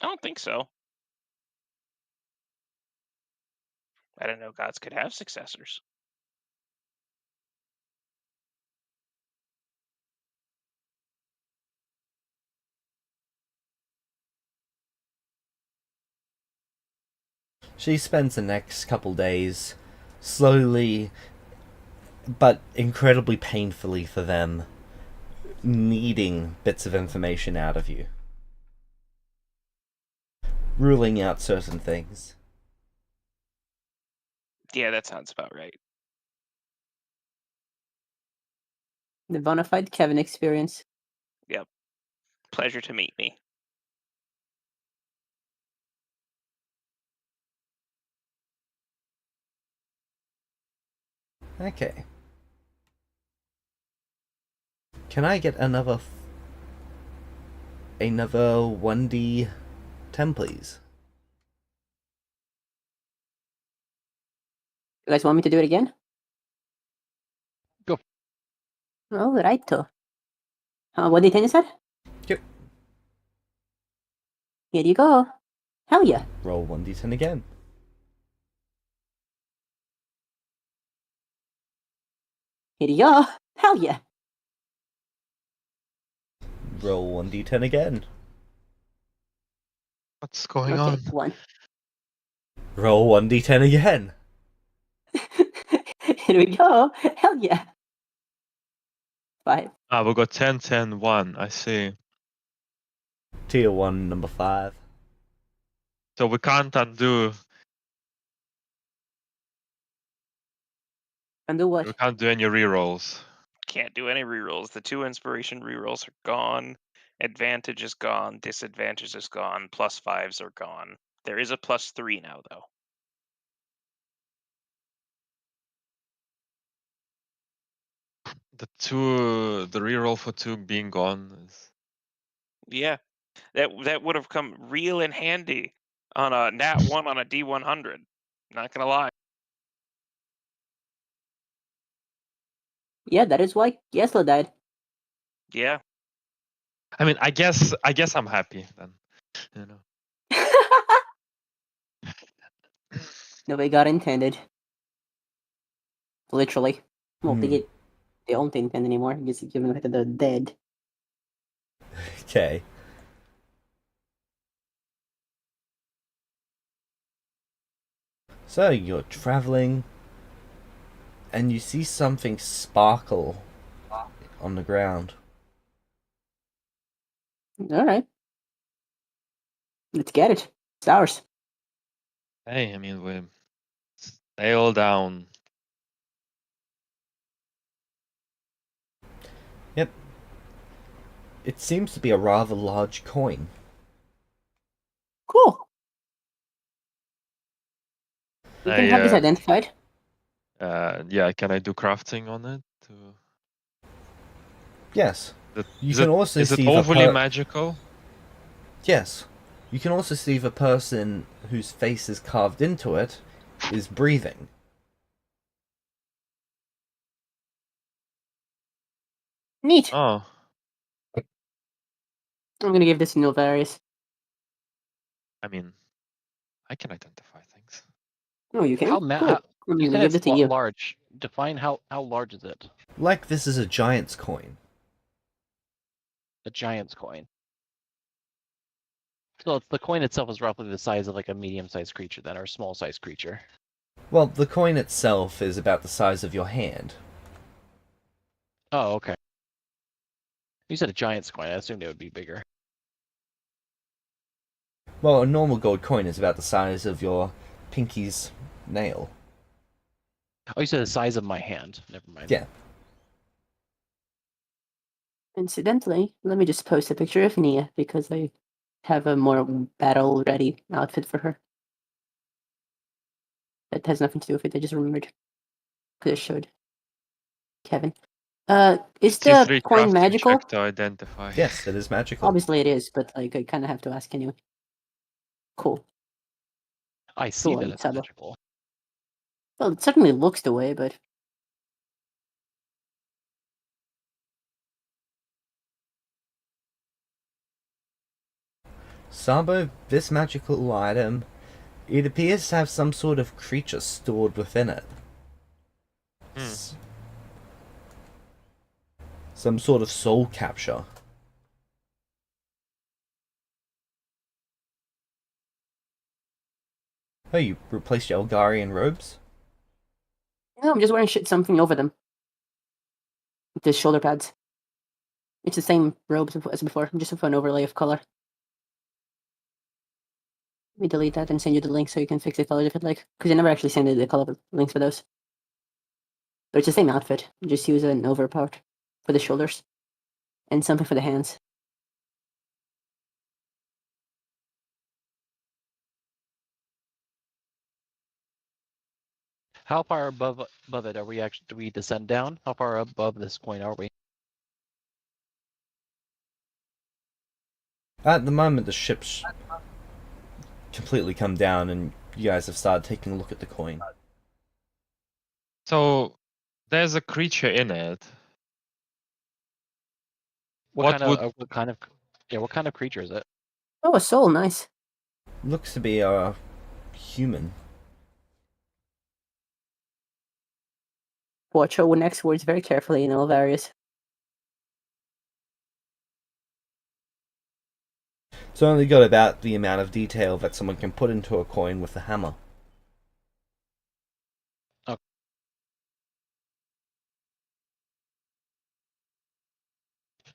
I don't think so. I didn't know gods could have successors. She spends the next couple days slowly, but incredibly painfully for them, needing bits of information out of you. Ruling out certain things. Yeah, that sounds about right. The bona fide Kevin experience. Pleasure to meet me. Okay. Can I get another 1d10, please? You guys want me to do it again? Go. Alright. 1d10 you said? Yep. Here you go. Hell yeah. Roll 1d10 again. Here you go. Hell yeah. Roll 1d10 again. What's going Okay, on? 1. Roll 1d10 again. Here we go. Hell yeah. 5. Ah, we got 10, 10, 1. I see. Tier 1, number 5. So we can't undo. And do what? We can't do any rerolls. Can't do any rerolls. The 2 inspiration rerolls are gone. Advantage is gone. Disadvantage is gone. +5s are gone. There is a +3 now, though. The reroll for 2 being gone is. Yeah, that would have come real in handy on a nat 1 on a D100. Not gonna lie. Yeah, that is why Yesla died. Yeah, I mean, I guess I'm happy then. You know. No way God intended. Literally. Well, they don't intend anymore. Just giving it to the dead. Okay. So you're traveling, and you see something sparkle on the ground. Alright. Let's get it. It's ours. Hey, I mean, we sail down. Yep. It seems to be a rather large coin. Cool. We can have this I, identified. yeah, can I do crafting on it? Yes. You Is can it, also is it see overly magical? Yes. You can also see the person whose face is carved into it is breathing. Neat. Oh, I'm gonna give this to Nilvarius. I mean, I can identify things. Oh, you can? How Cool. how, I'm you gonna said give it's this to you. large. Define how large is it? Like this is a giant's coin. A giant's coin. So the coin itself is roughly the size of like a medium-sized creature then, or a small-sized creature. Well, the coin itself is about the size of your hand. Oh, okay. You said a giant's coin. I assumed it would be bigger. Well, a normal gold coin is about the size of your pinky's nail. Oh, you said the size of my hand. Never mind. Yeah. Incidentally, let me just post a picture of Nia because I have a more battle-ready outfit for her. That has nothing to do with it. I just remembered because I showed Kevin. Is the T3 coin crafting magical? check to identify. Yes, it is magical. Obviously it is, but like I kind of have to ask anyway. Cool. I see Cool, that it's it's Sabo. magical. Well, it certainly looks the way, but Sabo, this magical item, it appears to have some sort of creature stored within it. Some sort of soul capture. Oh, you replaced your Elgarian robes? no, I'm just wearing something over them. The shoulder pads. It's the same robes as before, just with an overlay of color. Let me delete that and send you the link so you can fix the colors if you'd like. Because I never actually sent you the color links for those. But it's the same outfit. Just use an overpart. for the shoulders, and something for the hands. How far above it are we actually? Do we descend down? How far above this coin are we? At the moment, the ship's completely come down, and you guys have started taking a look at the coin. So there's a creature in it. What What kind of creature is it? Oh, a soul, nice. Looks to be a human. Watch your next words very carefully in all areas. It's only got about the amount of detail that someone can put into a coin with a hammer.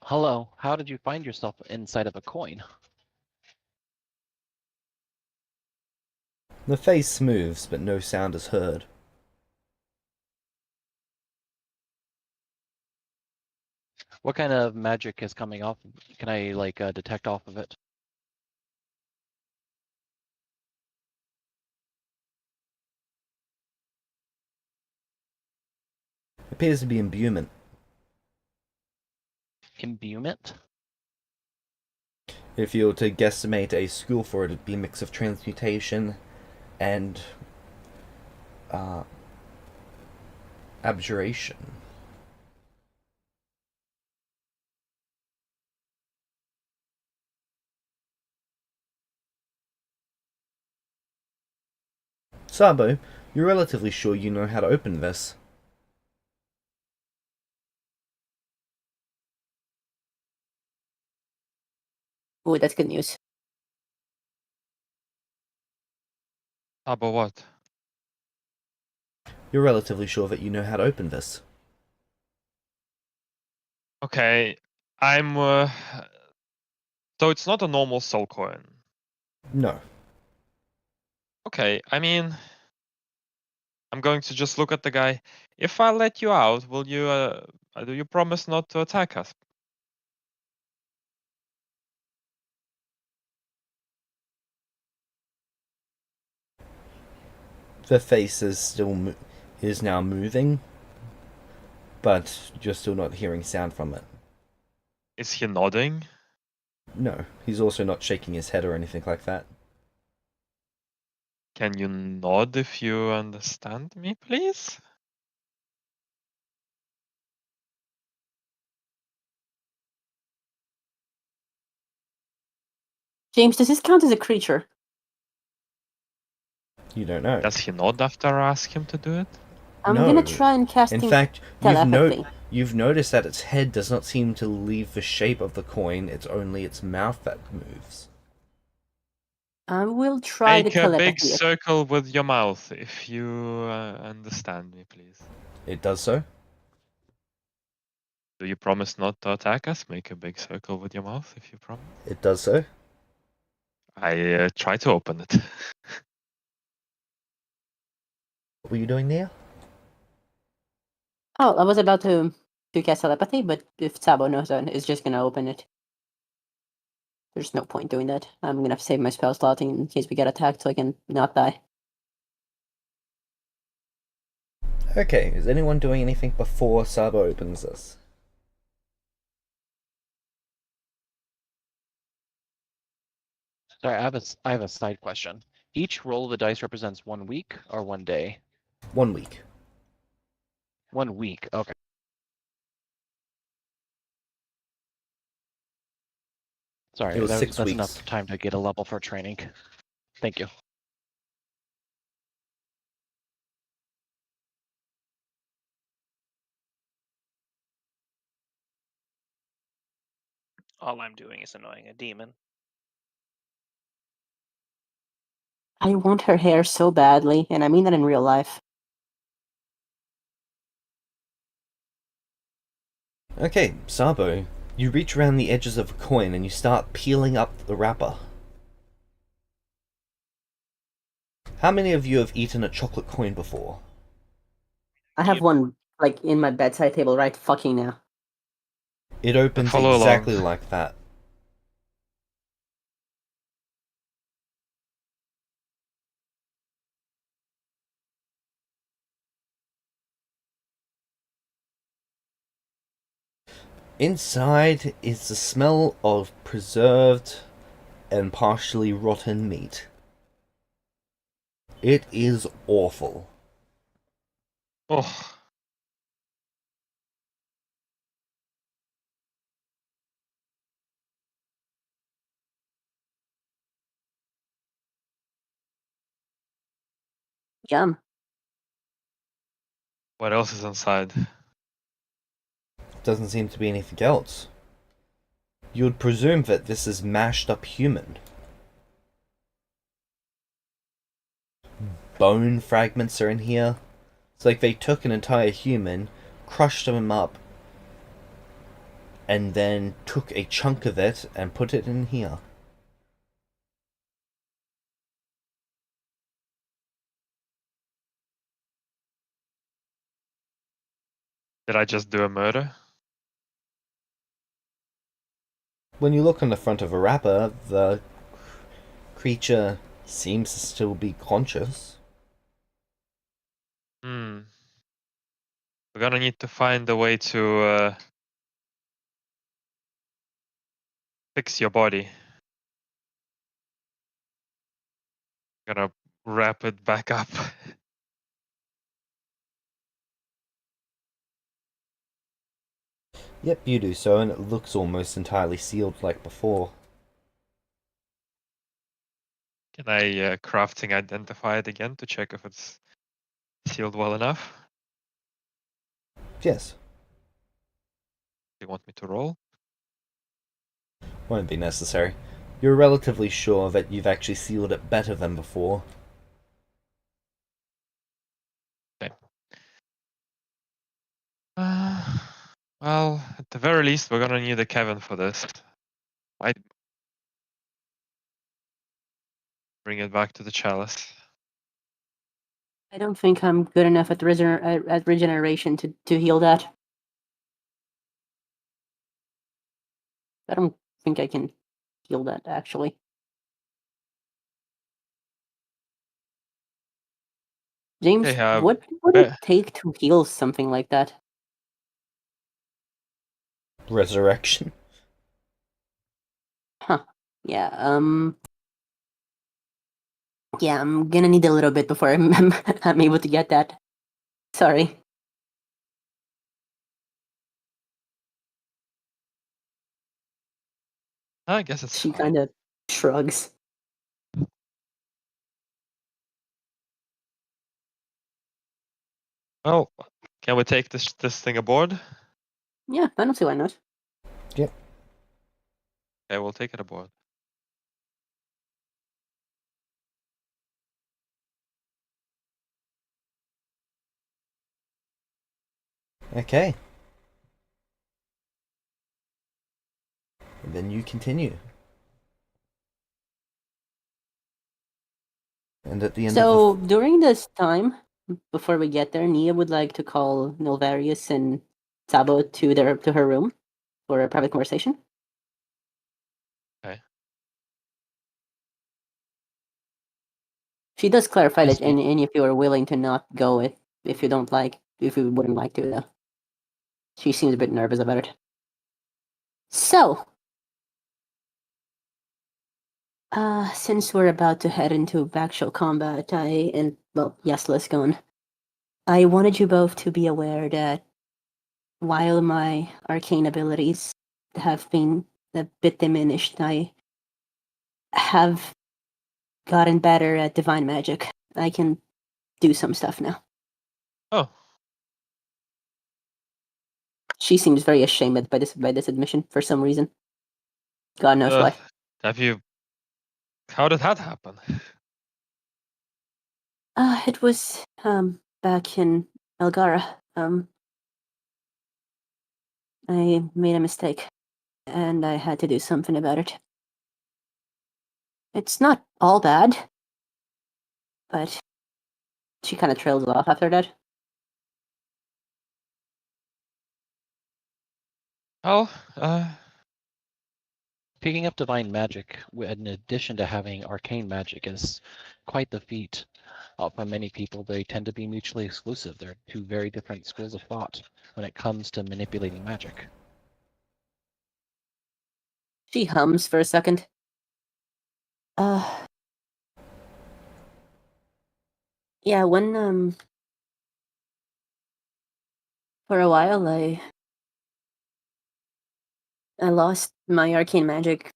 Hello, how did you find yourself inside of a coin? The face moves, but no sound is heard. What kind of magic is coming off? Can I detect off of it? Appears to be imbuement. Imbuement? If you were to guesstimate a school for it, it'd be a mix of transmutation and abjuration. Sabo, you're relatively sure you know how to open this. Ooh, that's good news. About what? You're relatively sure that you know how to open this. Okay, I'm. So it's not a normal soul coin. No. Okay, I mean, I'm going to just look at the guy. If I let you out, will you? Do you promise not to attack us? The face is now moving, but you're still not hearing sound from it. Is he nodding? No, he's also not shaking his head or anything like that. Can you nod if you understand me, please? James, does this count as a creature? You don't know. Does he nod after I ask him to do it? I'm No. gonna try and casting In fact, telepathy. you've noticed that its head does not seem to leave the shape of the coin, it's only its mouth that moves. I will try Make the a big telepathy. circle with your mouth if you understand me, please. It does so? Do you promise not to attack us? Make a big circle with your mouth if you promise. It does so? I try to open it. What were you doing there? Oh, I was about to cast telepathy, but if Sabo knows that, it's just gonna open it. There's no point doing that. I'm gonna save my spell slot in case we get attacked so I can not die. Okay, is anyone doing anything before Sabo opens this? Sorry, I have a side question. Each roll of the dice represents 1 week or 1 day? 1 week. 1 week, okay. Sorry, It was 6 that's weeks. enough time to get a level for training. Thank you. All I'm doing is annoying a demon. I want her hair so badly, and I mean that in real life. Okay, Sabo, you reach around the edges of a coin and you start peeling up the wrapper. How many of you have eaten a chocolate coin before? I have Yep. one, like, in my bedside table right fucking now. It opens follow exactly along. like that. Inside is the smell of preserved and partially rotten meat. It is awful. Oh, Yum. what else is inside? Doesn't seem to be anything else. You would presume that this is mashed up human. Bone fragments are in here. It's like they took an entire human, crushed him up, and then took a chunk of it and put it in here. Did I just do a murder? When you look on the front of a wrapper, the creature seems to still be conscious. Hmm. We're gonna need to find a way to fix your body. Gonna wrap it back up. Yep, you do so, and it looks almost entirely sealed like before. Can I crafting identify it again to check if it's sealed well enough? Yes, Do you want me to roll? won't be necessary. You're relatively sure that you've actually sealed it better than before. Okay. Well, at the very least, we're gonna need a Kevin for this. Might bring it back to the chalice. I don't think I'm good enough at regeneration to heal that. I don't think I can heal that, actually. James, Okay, what would it take to heal something like that? Resurrection. Huh. Yeah, yeah, I'm gonna need a little bit before I'm able to get that. Sorry. I guess it's She fine. kind of shrugs. Well, can we take this thing aboard? Yeah, I don't see why not. Yep. Okay, we'll take it aboard. Okay. And then you continue. And at the end So of during this time, before we get there, Nia would like to call Nilvarius and Sabo to her room for a private conversation. Okay. She does clarify Yes, that, and if you are willing to not go if you don't like, if you wouldn't like to, though. She seems a bit nervous about it. So, since we're about to head into actual combat, yes, let's go on. I wanted you both to be aware that while my arcane abilities have been a bit diminished, I have gotten better at divine magic. I can do some stuff now. Oh, She seems very ashamed by this admission for some reason. God knows why. have you? How did that happen? It was back in Elgara. I made a mistake, and I had to do something about it. It's not all bad, but she kind of trails off after that. Well, Picking up divine magic, in addition to having arcane magic, is quite the feat. For many people, they tend to be mutually exclusive. They're two very different schools of thought when it comes to manipulating magic. She hums for a second. Uh, yeah, when for a while I lost my arcane magic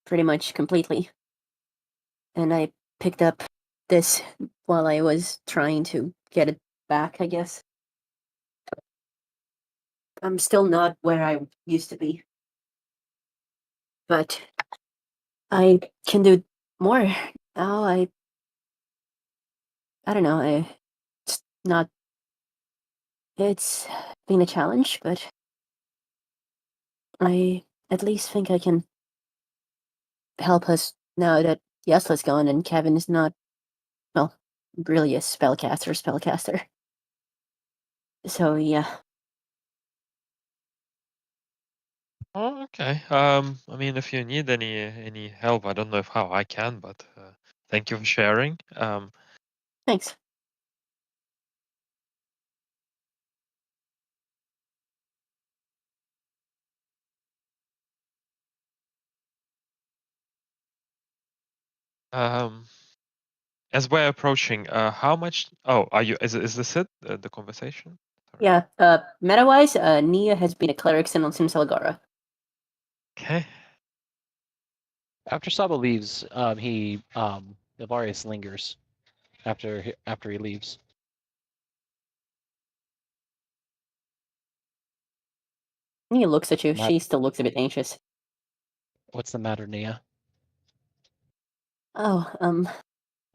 pretty much completely. And I picked up this while I was trying to get it back, I guess. I'm still not where I used to be. But I can do more now. I don't know, it's not it's been a challenge, but I at least think I can help us now that Yesla's gone and Kevin is not, well, really a spellcaster. So yeah. oh, okay. I mean, if you need any help, I don't know how I can, but thank you for sharing. Thanks. As we're approaching, how much? Oh, are you? Is this it? The conversation? Sorry. Yeah, meta-wise, Nia has been a cleric since Elgara. Okay. After Saba leaves, Navarius lingers after he leaves. Nia looks at you. Matt, She still looks a bit anxious. what's the matter, Nia? Oh,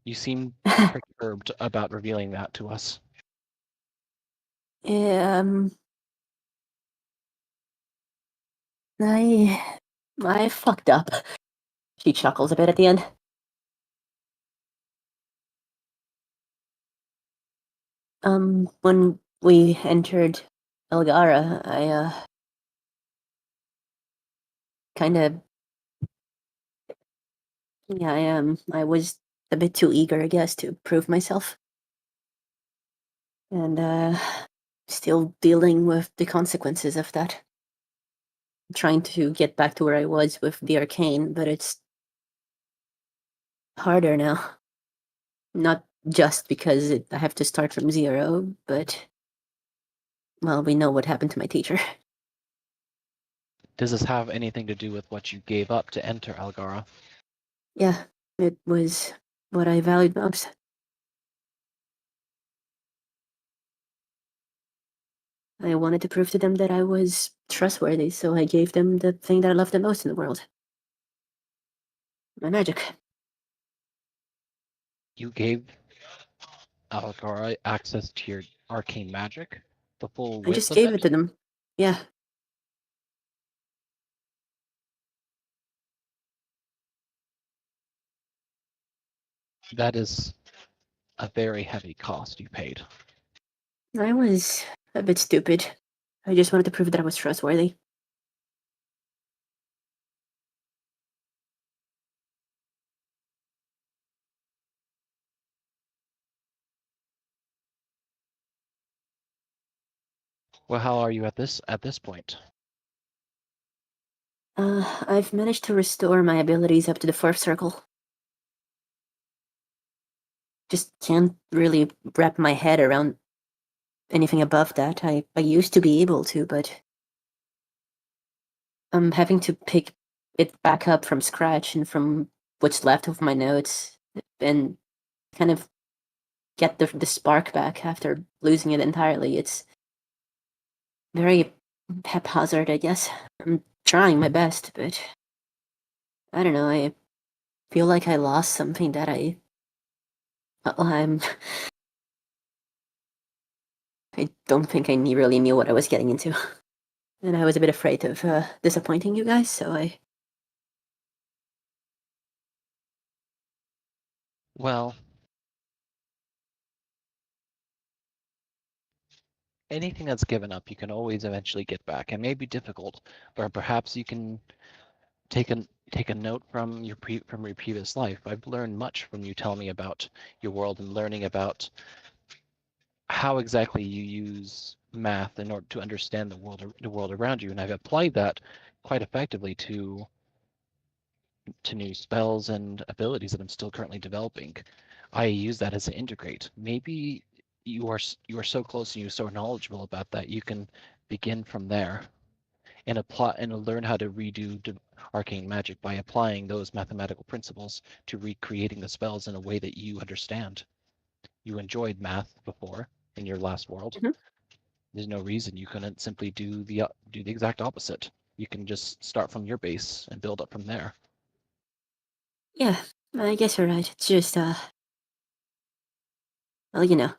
You seem perturbed about revealing that to us. um, I fucked up. She chuckles a bit at the end. When we entered Elgara, I, kind of, yeah, I was a bit too eager, I guess, to prove myself. And, still dealing with the consequences of that. Trying to get back to where I was with the arcane, but it's harder now. Not just because I have to start from zero, but, well, we know what happened to my teacher. Does this have anything to do with what you gave up to enter Algara? Yeah, it was what I valued most. I wanted to prove to them that I was trustworthy, so I gave them the thing that I loved the most in the world. My magic. You gave Algara access to your arcane magic? The full I width just of gave it? it to them. Yeah. That is a very heavy cost you paid. I was a bit stupid. I just wanted to prove that I was trustworthy. Well, how are you at this point? I've managed to restore my abilities up to the fourth circle. Just can't really wrap my head around anything above that. I used to be able to, but I'm having to pick it back up from scratch and from what's left of my notes and kind of get the spark back after losing it entirely. It's very haphazard, I guess. I'm trying my best, but I don't know. I feel like I lost something that I'm. I don't think I really knew what I was getting into, and I was a bit afraid of disappointing you guys. So I. Well, anything that's given up, you can always eventually get back. It may be difficult, but perhaps you can take a note from your previous life. I've learned much from you telling me about your world and learning about how exactly you use math in order to understand the world around you, and I've applied that quite effectively to new spells and abilities that I'm still currently developing. I use that as an integrate. Maybe you are so close and you're so knowledgeable about that you can begin from there and apply and learn how to redo arcane magic by applying those mathematical principles to recreating the spells in a way that you understand. You enjoyed math before in your last world. Mhm. There's no reason you couldn't simply do the exact opposite. You can just start from your base and build up from there. Yeah, I guess you're right. It's just, well, you know.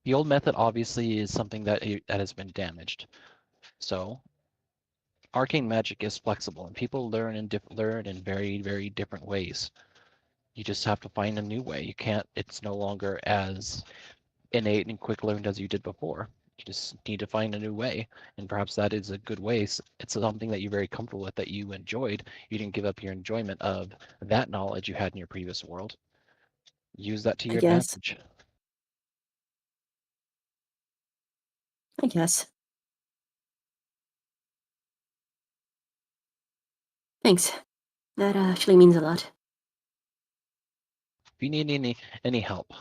The old method obviously is something that has been damaged. So arcane magic is flexible, and people learn in very, very different ways. You just have to find a new way. You can't. It's no longer as innate and quick learned as you did before. You just need to find a new way, and perhaps that is a good way. It's something that you're very comfortable with, that you enjoyed. You didn't give up your enjoyment of that knowledge you had in your previous world. Use that to I your guess. advantage. I guess. Thanks. That actually means a lot. If you need any help,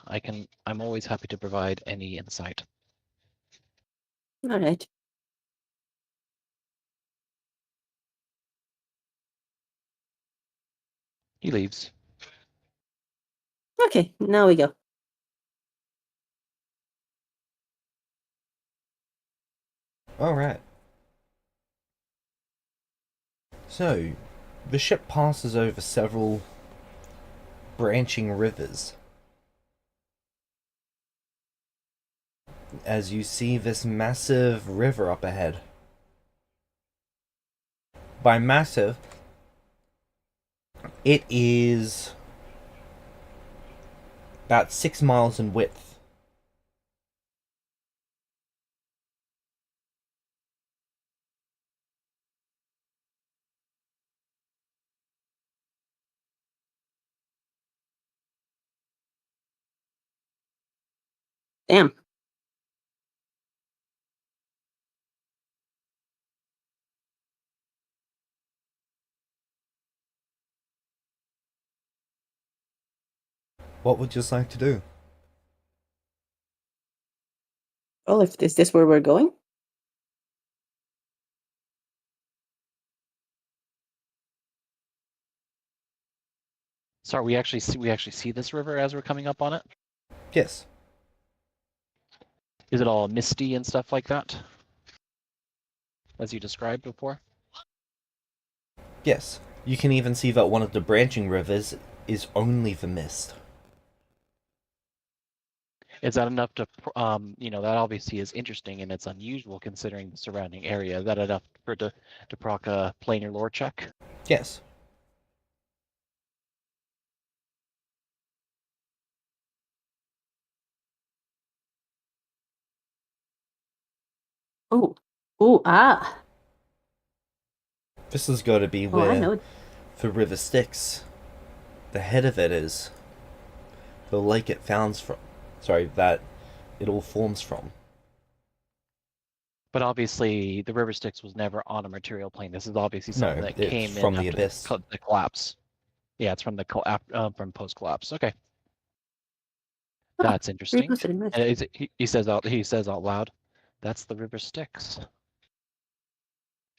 I'm always happy to provide any insight. All right. He leaves. Okay, now we go. Alright. So, the ship passes over several branching rivers. As you see this massive river up ahead. By massive, it is about 6 miles in width. Damn. What would you like to do? Well, if is this where we're going? Sorry, we actually see this river as we're coming up on it. Yes. Is it all misty and stuff like that, as you described before? Yes. You can even see that one of the branching rivers is only the mist. Is that enough to, that obviously is interesting and it's unusual considering the surrounding area. Is that enough to proc a planar lore check? Yes. Oh. Oh, ah. This has got to be Oh, I where know. the river Styx, the head of it is. The lake it founds from. Sorry, that it all forms from. But obviously, the river Styx was never on a material plane. This is obviously No, something that it's came from in the after abyss. the collapse. Yeah, it's from the from post collapse. Okay, Ah, that's very interesting. close to the mist. And he says out loud, "That's the river Styx."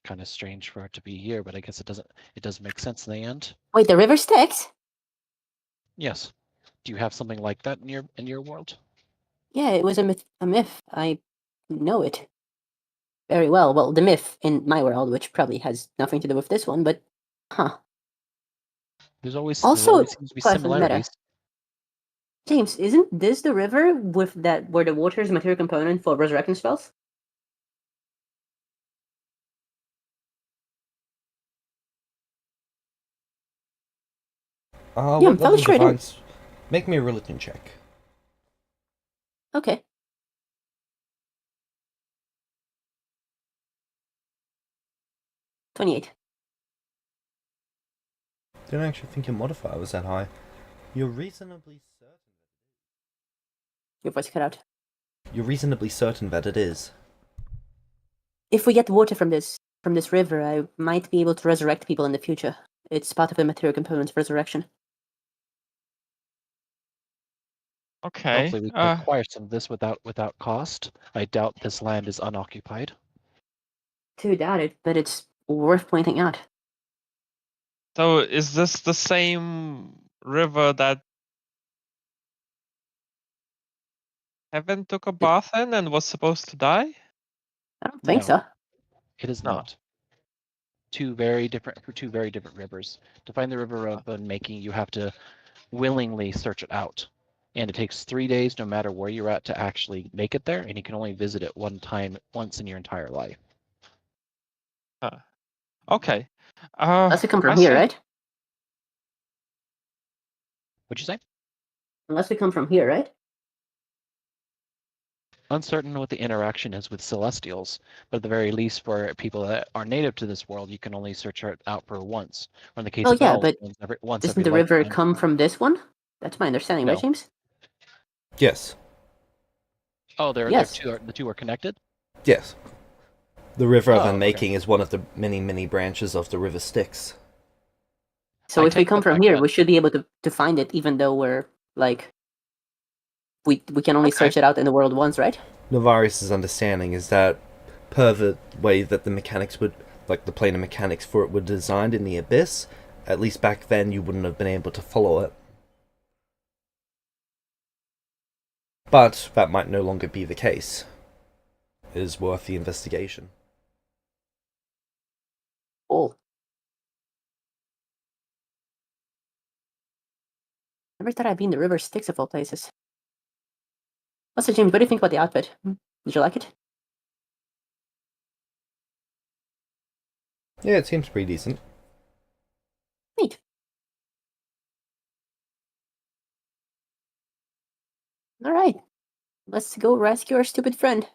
Kind of strange for it to be here, but I guess it doesn't make sense in the end. Wait, the river Styx? Yes. Do you have something like that in your world? Yeah, it was a myth. A myth. I know it very well. Well, the myth in my world, which probably has nothing to do with this one, but huh. There Also, always seems to be class of meta. similarities. James, isn't this the river with that where the water is a material component for resurrection spells? Yeah, I'm What fairly level sure it is. divines? Make me a religion check. Okay. 28. Didn't actually think your modifier was that high. You're reasonably certain. Your voice cut out. You're reasonably certain that it is. If we get water from this river, I might be able to resurrect people in the future. It's part of the material component of resurrection. Okay. Hopefully we can acquire some of this without cost. I doubt this land is unoccupied. Too doubt it, but it's worth pointing out. So is this the same river that Heaven took a bath in and was supposed to die? I don't think No. so. It is No. not. Two very different rivers. To find the river of unmaking, you have to willingly search it out. And it takes 3 days, no matter where you're at, to actually make it there, and you can only visit it once in your entire life. Okay. Unless we come I from here, see. right? What'd you say? Unless we come from here, right? Uncertain what the interaction is with Celestials, but at the very least, for people that are native to this world, you can only search it out for once. Or in the case Oh of yeah, elves, but once doesn't every the river lifetime. come from this one? That's my understanding, right, No. James? Yes. Oh, Yes. the two are connected? Yes. The River of Oh, Unmaking is one of the many branches of the River Styx. So I if we take come that from back here, then. we should be able to find it, even though we're like we can only Okay. search it out in the world once, right? Novarius' understanding is that per the way that the mechanics would, like the plane of mechanics for it were designed in the Abyss, at least back then you wouldn't have been able to follow it. But that might no longer be the case. It is worth the investigation. Oh. Never thought I'd be in the river Styx of all places. Also, James, what do you think about the outfit? Did you like it? Yeah, it seems pretty decent. Neat. All right. Let's go rescue our stupid friend.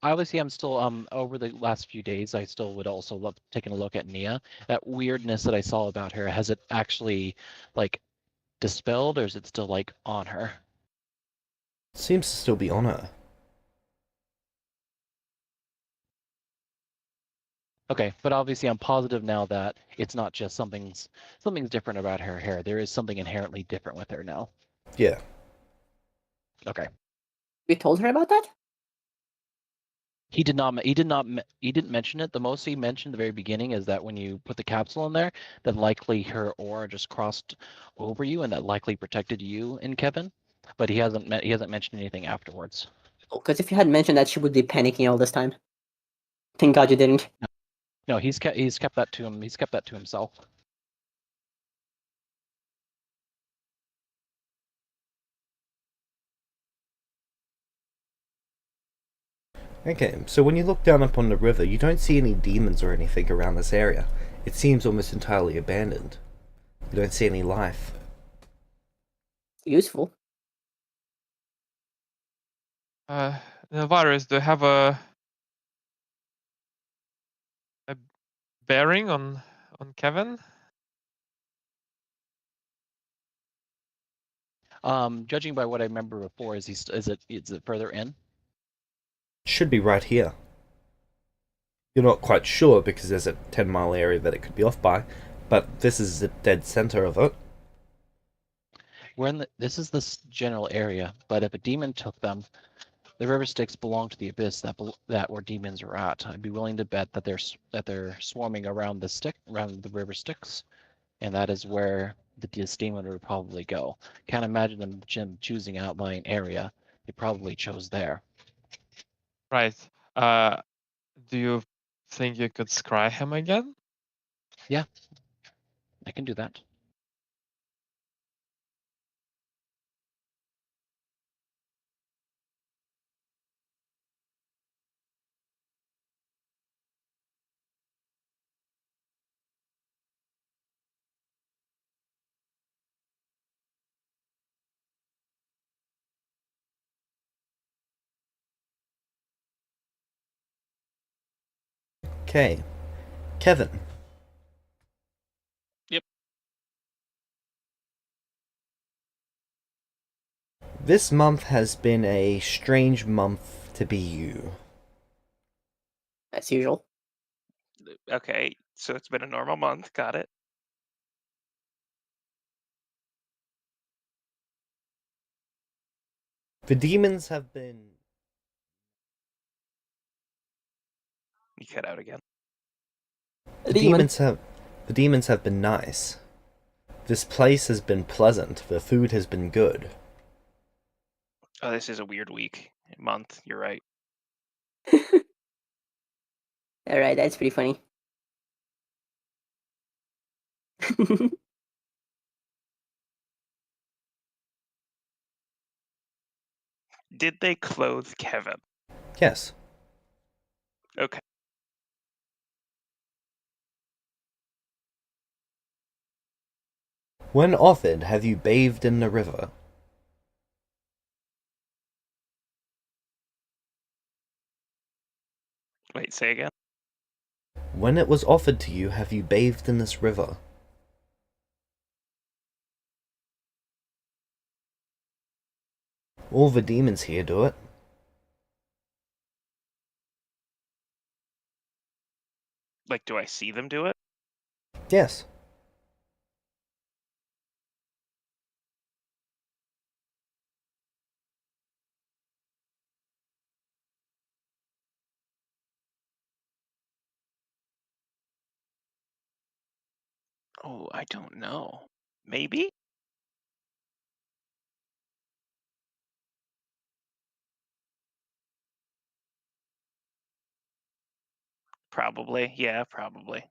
Obviously, I'm still over the last few days. I still would also love taking a look at Nia. That weirdness that I saw about her, has it actually like dispelled, or is it still like on her? It seems to still be on her. Okay, but obviously, I'm positive now that it's not just something's different about her hair. There is something inherently different with her now. Yeah. Okay. You told her about that? He did not. He did not. He didn't mention it. The most he mentioned at the very beginning is that when you put the capsule in there, then likely her aura just crossed over you, and that likely protected you and Kevin. But he hasn't. He hasn't mentioned anything afterwards. Because if you had mentioned that, she would be panicking all this time. Thank God you didn't. No, he's kept that to him. He's kept that to himself. Okay, so when you look down upon the river, you don't see any demons or anything around this area. It seems almost entirely abandoned. You don't see any life. Useful. Navarez, do you have a bearing on Kevin? Judging by what I remember before, is it further in? It should be right here. You're not quite sure because there's a 10-mile area that it could be off by, but this is the dead center of it. This is this general area, but if a demon took them, the river Styx belong to the abyss that where demons are at. I'd be willing to bet that they're swarming around the river Styx, and that is where this demon would probably go. Can't imagine them choosing an outlying area. They probably chose there. Right. Do you think you could scry him again? Yeah, I can do that. Okay. Kevin. Yep. This month has been a strange month to be you. As usual. Okay, so it's been a normal month. Got it. The demons have been... You cut out again. The Demon. demons have been nice. This place has been pleasant. The food has been good. Oh, this is a weird month. You're right. Alright, that's pretty funny. Did they clothe Kevin? Yes. Okay. When offered, have you bathed in the river? Wait, say again. When it was offered to you, have you bathed in this river? All the demons here do it. Like, do I see them do it? Yes. Oh, I don't know. Maybe? Probably. Yeah, probably.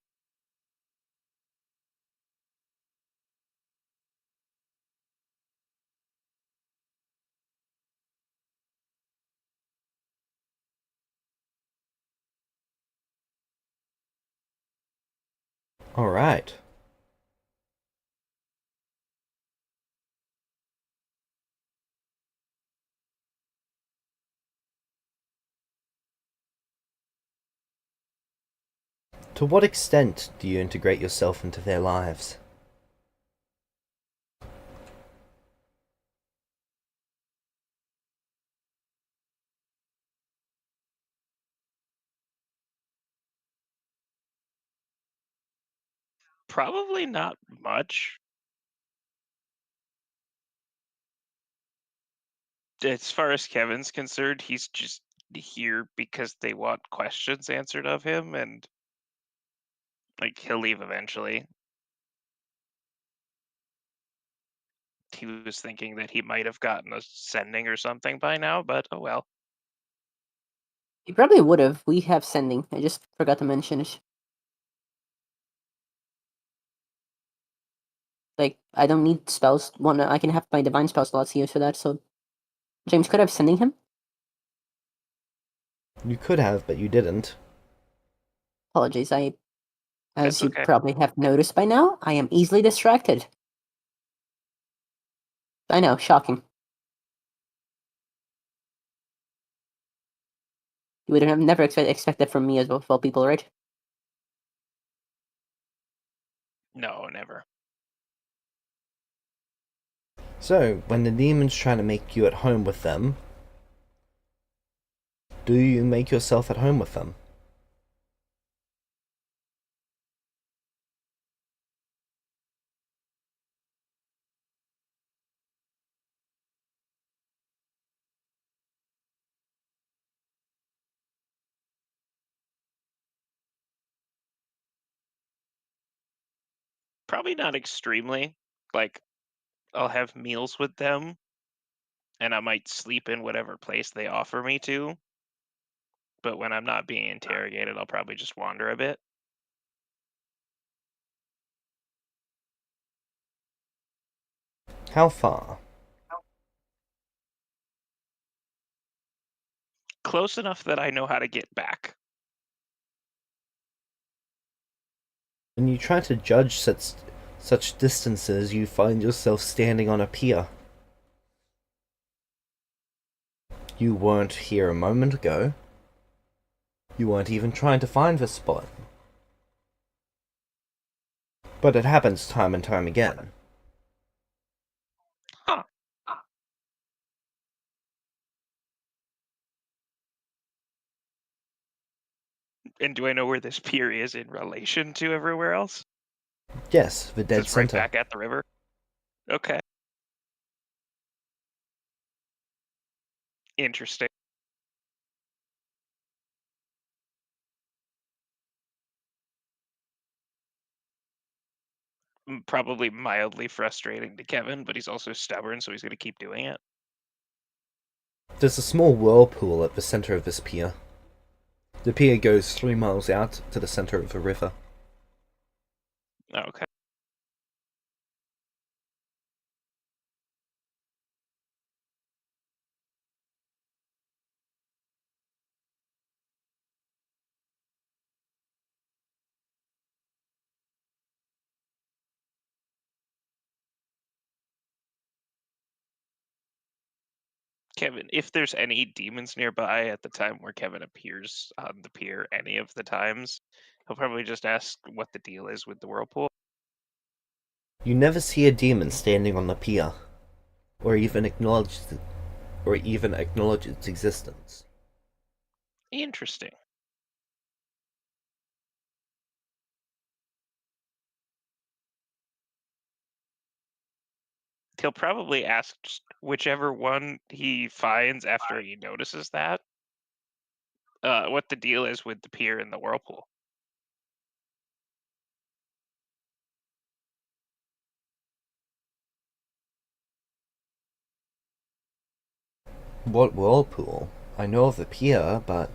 Alright. To what extent do you integrate yourself into their lives? Probably not much. As far as Kevin's concerned, he's just here because they want questions answered of him, and like he'll leave eventually. He was thinking that he might have gotten a sending or something by now, but oh well. You probably would have. We have sending. I just forgot to mention it. Like, I don't need spells. I can have my divine spell slots used for that, so... James, could I have sending him? You could have, but you didn't. Apologies, as That's you okay. probably have noticed by now, I am easily distracted. I know, shocking. You would have never expect that from me as well, people, right? No, never. So, when the demons try to make you at home with them, do you make yourself at home with them? Probably not extremely. Like, I'll have meals with them, and I might sleep in whatever place they offer me to. But when I'm not being interrogated, I'll probably just wander a bit. How far? Close enough that I know how to get back. When you try to judge such distances, you find yourself standing on a pier. You weren't here a moment ago. You weren't even trying to find this spot. But it happens time and time again. Huh. And do I know where this pier is in relation to everywhere else? Yes, the dead It's right center. back at the river. Okay. Interesting. Probably mildly frustrating to Kevin, but he's also stubborn, so he's going to keep doing it. There's a small whirlpool at the center of this pier. The pier goes 3 miles out to the center of the river. Okay. Kevin, if there's any demons nearby at the time where Kevin appears on the pier any of the times, he'll probably just ask what the deal is with the whirlpool. You never see a demon standing on the pier, or even acknowledge its existence. Interesting. He'll probably ask just whichever one he finds after he notices that, what the deal is with the pier and the whirlpool. What whirlpool? I know of the pier, but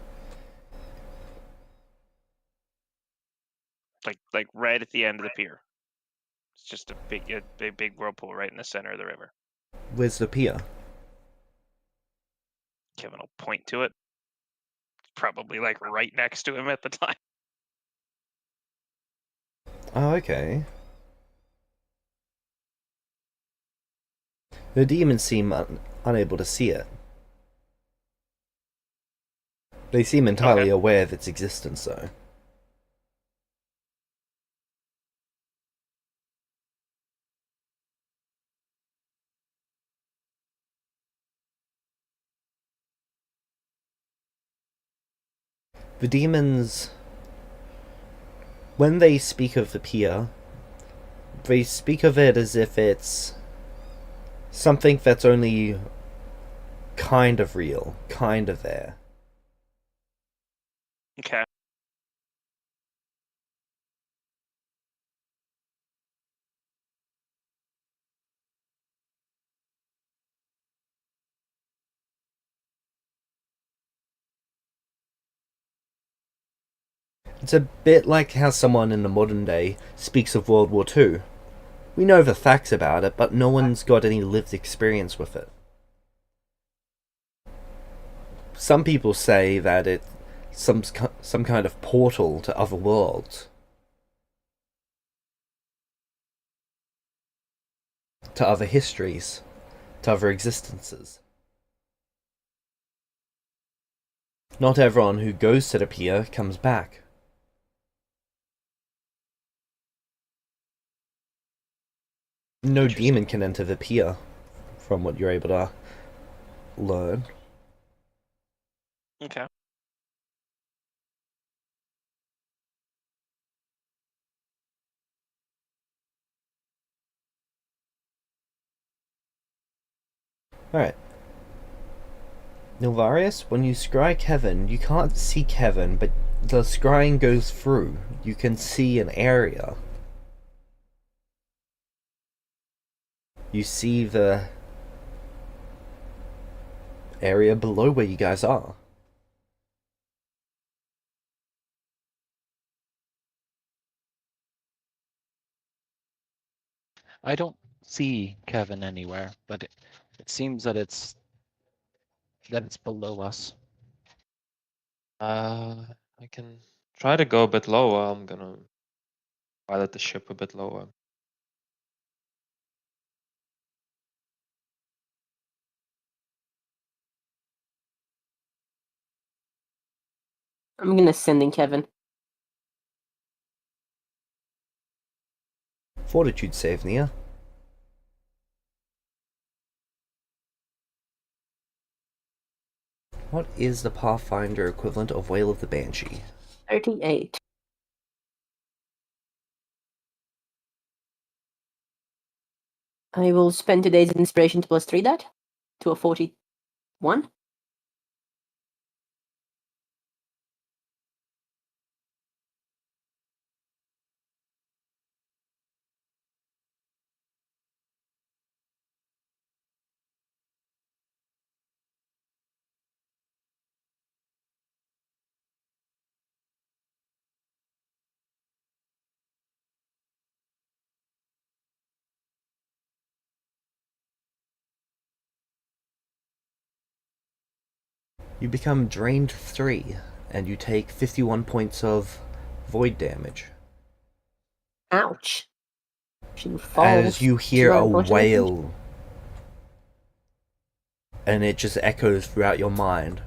Like right at the end of the pier. It's just a big whirlpool right in the center of the river. where's the pier? Kevin will point to it. It's probably like right next to him at the time. Oh, okay. The demons seem unable to see it. They seem entirely Okay. aware of its existence, though. The demons, when they speak of the pier, they speak of it as if it's something that's only kind of real, kind of there. Okay. It's a bit like how someone in the modern day speaks of World War II. We know the facts about it, but no one's got any lived experience with it. Some people say that it's some kind of portal to other worlds, to other histories, to other existences. Not everyone who goes to the pier comes back. No Interesting. demon can enter the pier, from what you're able to learn. Okay. Alright. Nilvarius, when you scry Kevin, you can't see Kevin, but the scrying goes through. You can see an area. You see the area below where you guys are. I don't see Kevin anywhere, but it seems that it's below us. I can try to go a bit lower. I'm gonna pilot the ship a bit lower. I'm gonna send in Kevin. Fortitude save, Nia. What is the Pathfinder equivalent of Wail of the Banshee? 38. I will spend today's inspiration to plus 3 that to a 41. You become drained 3, and you take 51 points of void damage. Ouch. She falls. As you hear to a unfortunate damage. wail, and it just echoes throughout your mind.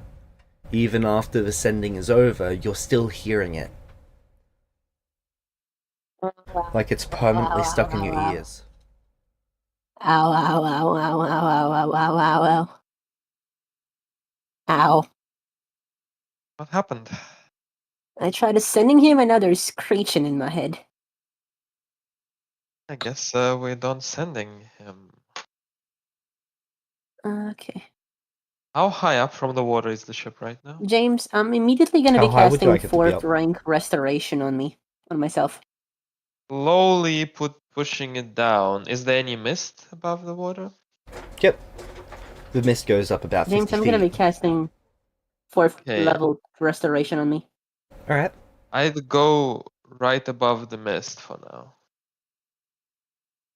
Even after the sending is over, you're still hearing it. Like it's permanently stuck in your ears. Ow, ow, ow, ow, ow, ow, ow, ow, ow, ow. Ow. What happened? I tried sending him, and now there's screeching in my head. I guess we're done sending him. Okay. How high up from the water is the ship right now? James, I'm immediately gonna How be high would you casting like it to be 4th up? rank restoration on myself. Slowly pushing it down. Is there any mist above the water? Yep. The mist goes up about 50 James, I'm feet. gonna be casting 4th Okay. level restoration on me. Alright. I'd go right above the mist for now.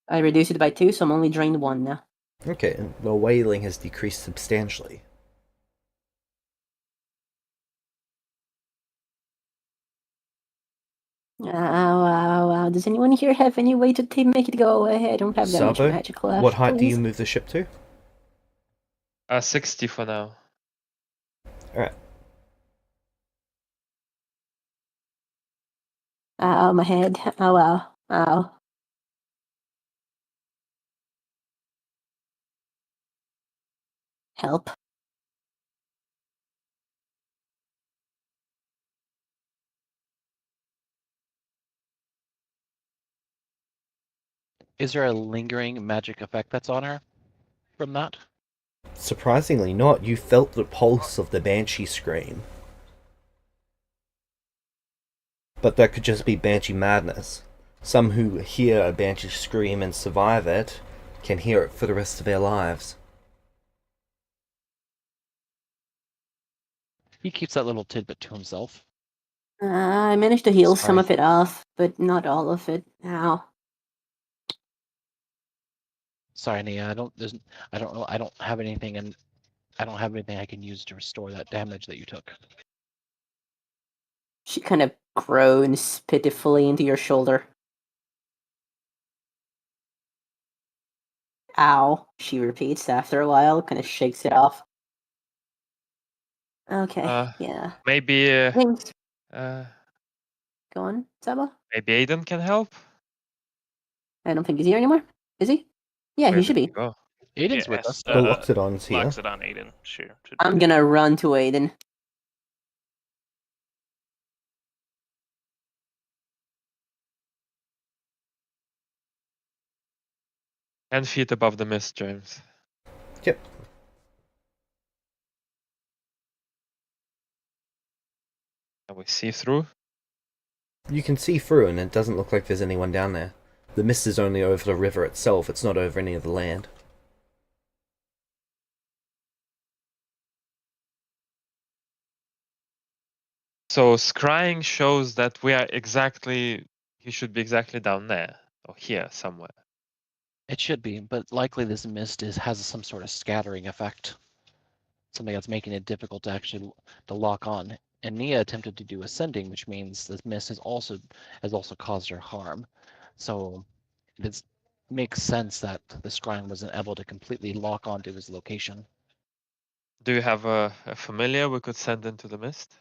I reduced it by 2, so I'm only drained 1 now. Okay, the wailing has decreased substantially. Ow, ow, ow. Does anyone here have any way to make it go away? I don't have that much Sabo, magic left. what height do please. you move the ship to? 60 for now. Alright. Ow, my head. Ow, ow, ow. Help. Is there a lingering magic effect that's on her from that? Surprisingly not, you felt the pulse of the Banshee scream. But that could just be Banshee madness. Some who hear a Banshee scream and survive it can hear it for the rest of their lives. He keeps that little tidbit to himself. I managed to heal some Sorry. of it off, but not all of it. Ow. Sorry, Nia. I don't know. I don't have anything, and I don't have anything I can use to restore that damage that you took. She kind of groans pitifully into your shoulder. Ow, she repeats after a while, kind of shakes it off. Okay, yeah. Maybe Thanks. uh, Go on, Saba. maybe Aiden can help. I don't think he's here anymore. Is he? Yeah, Where he did should be. go? Aiden's with us. The Loxodon's here. Loxodon Aiden, sure. I'm gonna run to Aiden. And feet above the mist, James. Yep. Can we see through? You can see through and it doesn't look like there's anyone down there. The mist is only over the river itself, it's not over any of the land. So scrying shows that he should be exactly down there, or here somewhere. It should be, but likely this mist has some sort of scattering effect. Something that's making it difficult to actually to lock on. And Nia attempted to do ascending, which means this mist has also caused her harm. So it makes sense that the scrying wasn't able to completely lock onto his location. Do you have a familiar we could send into the mist?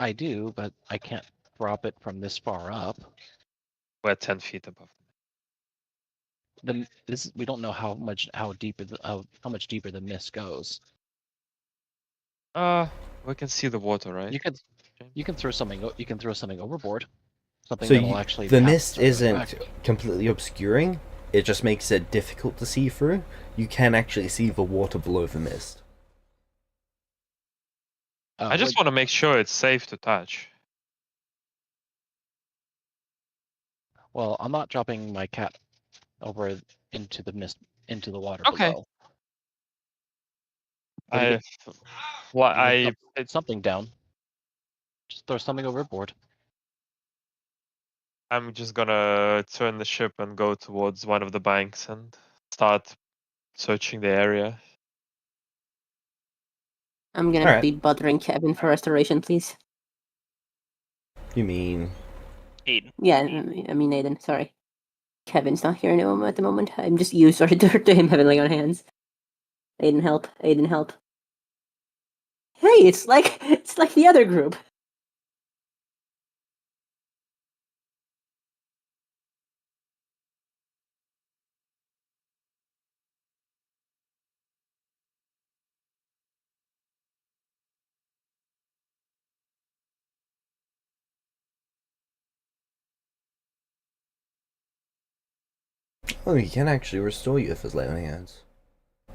I do, but I can't drop it from this far up. We're 10 feet above. We don't know how much how much deeper the mist goes. We can see the water, right? You can James? throw something overboard. Something So that'll actually the have mist some isn't effect. completely obscuring. It just makes it difficult to see through. You can actually see the water below the mist. I just want to make sure it's safe to touch. Well, I'm not dropping my cat over into the mist, into the water Okay. below. When you get something down, just throw something overboard. I'm just gonna turn the ship and go towards one of the banks and start searching the area. I'm gonna Alright. be bothering Kevin for restoration, please. You mean... Aiden. Yeah, I mean Aiden, sorry. Kevin's not here anymore at the moment. I'm just used to him having on hands. Aiden, help. Aiden, help. Hey, it's like the other group. Oh, he can actually restore you if his lay on hands.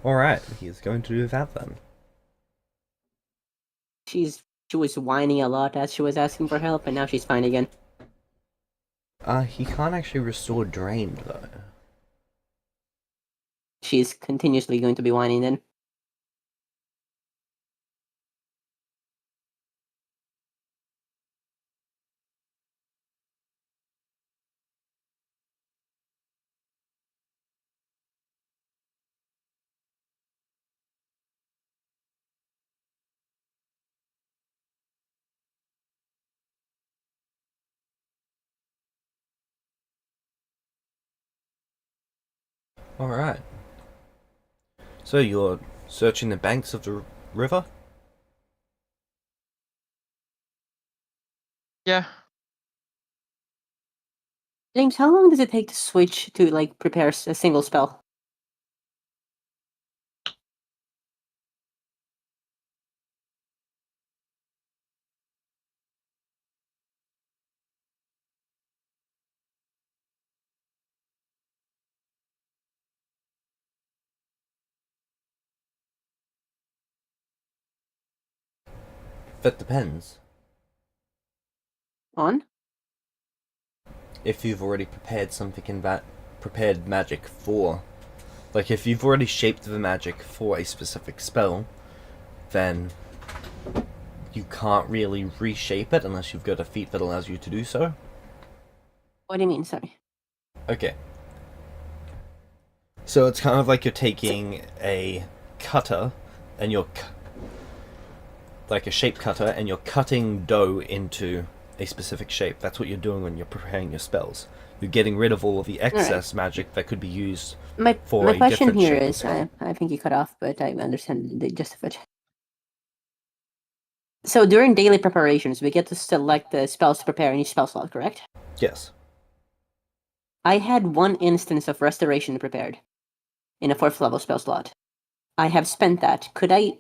Alright, he's going to do that then. She was whining a lot as she was asking for help, and now she's fine again. He can't actually restore drained though. She's continuously going to be whining then. Alright. So you're searching the banks of the river? Yeah. James, how long does it take to switch to prepare a single spell? That depends. On? If you've already prepared something in that prepared magic for, like if you've already shaped the magic for a specific spell, then you can't really reshape it unless you've got a feat that allows you to do so. What do you mean? Sorry. Okay. So it's kind of like you're taking a cutter and you're like a shape cutter and you're cutting dough into a specific shape. That's what you're doing when you're preparing your spells. You're getting rid of all of the excess magic that could be used for My a question different here shape of is, spell. I think you cut off, but I understand the gist of it. So during daily preparations, we get to select the spells to prepare in each spell slot, correct? Yes. I had one instance of restoration prepared in a 4th level spell slot. I have spent that. Could I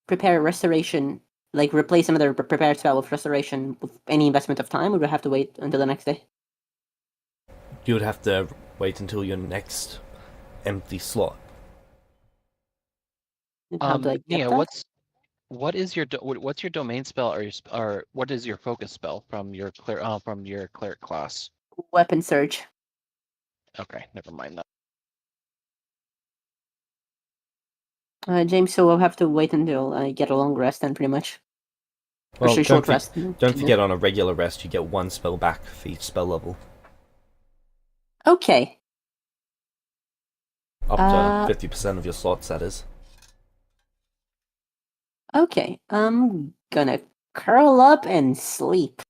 prepare restoration, replace another prepared spell with restoration with any investment of time, or do I have to wait until the next day? You would have to wait until your next empty slot. How do I get Nia, that? what's your domain spell or what is your focus spell from your cleric class? Weapon surge. Okay, never mind that. James, so we'll have to wait until I get a long rest then, pretty much. Well, Or short rest. don't forget on a regular rest you get one spell back for each spell level. Okay. Up to 50% of your slots, that is. Okay, I'm gonna curl up and sleep.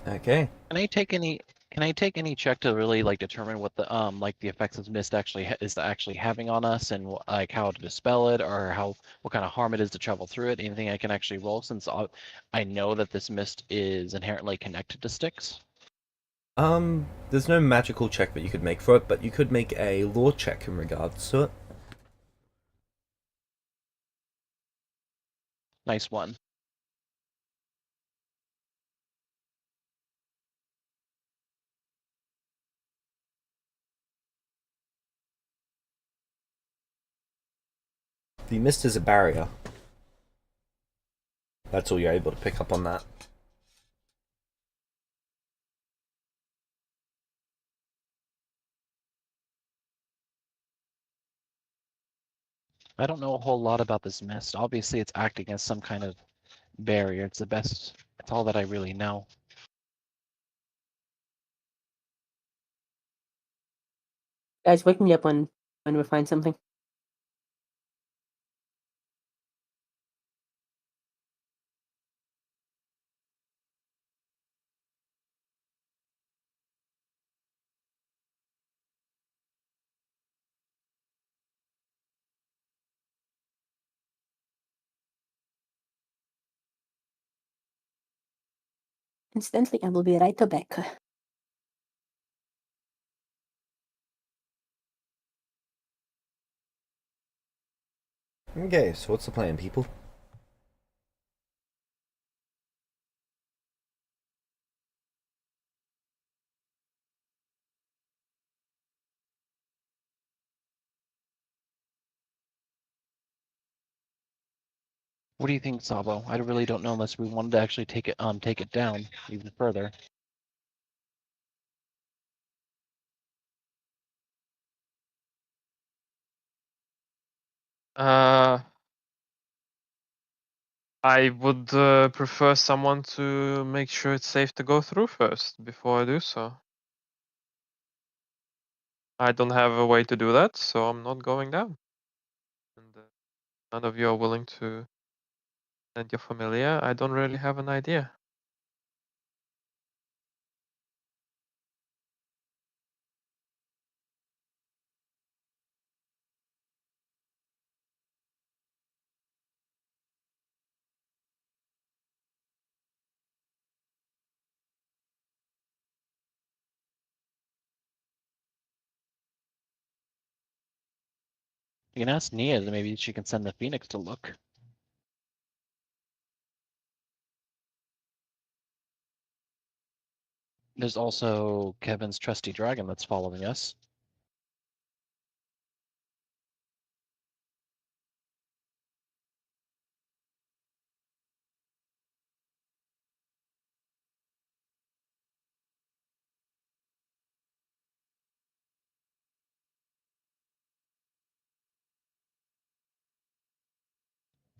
Okay. Can I take any Can I take any check to really like determine what the like the effects of mist actually is actually having on us, and like how to dispel it, or what kind of harm it is to travel through it? Anything I can actually roll, since I know that this mist is inherently connected to Styx. There's no magical check that you could make for it, but you could make a lore check in regards to it. Nice one. The mist is a barrier. That's all you're able to pick up on that. I don't know a whole lot about this mist. Obviously, it's acting as some kind of barrier. It's the best. It's all that I really know. Guys, wake me up when we find something. Instantly, I will be right back. Okay, so what's the plan, people? What do you think, Sabo? I really don't know unless we wanted to actually take it down even further. I would prefer someone to make sure it's safe to go through first before I do so. I don't have a way to do that, so I'm not going down. And none of you are willing to send your familiar. I don't really have an idea. You can ask Nia, maybe she can send the Phoenix to look. There's also Kevin's trusty dragon that's following us.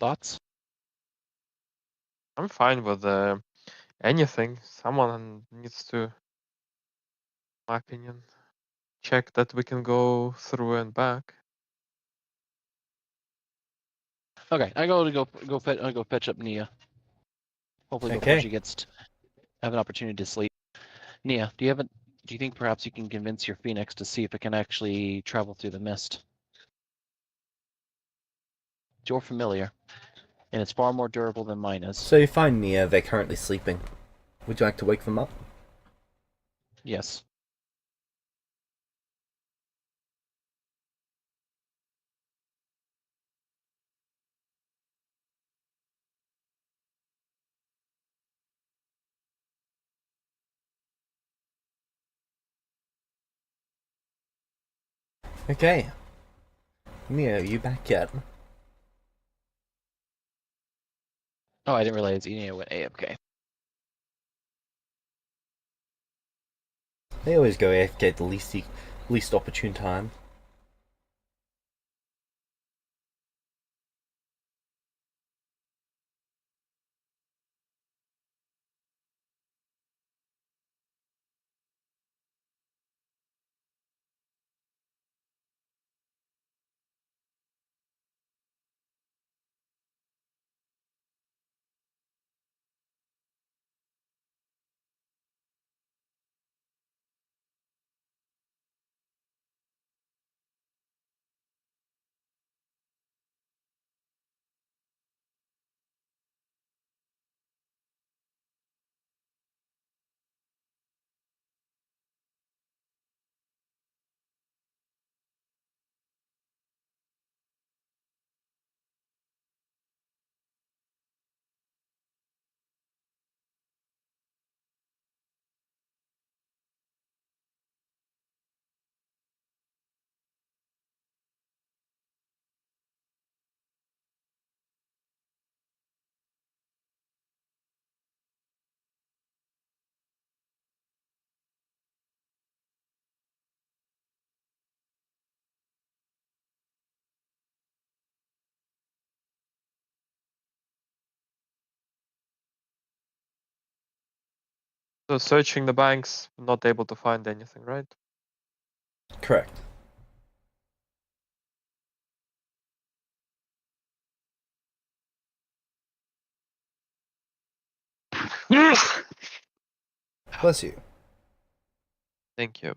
Thoughts? I'm fine with anything. Someone needs to, in my opinion, check that we can go through and back. Okay, I go fetch up Nia. Hopefully before Okay. she gets have an opportunity to sleep. Nia, do you think perhaps you can convince your Phoenix to see if it can actually travel through the mist? It's your familiar, and it's far more durable than mine is. So you find Nia, they're currently sleeping. Would you like to wake them up? Yes. Okay. Nia, are you back yet? Oh, I didn't realize Nia went AFK. They always go AFK at the least opportune time. So searching the banks, not able to find anything, right? Correct. Bless you. Thank you.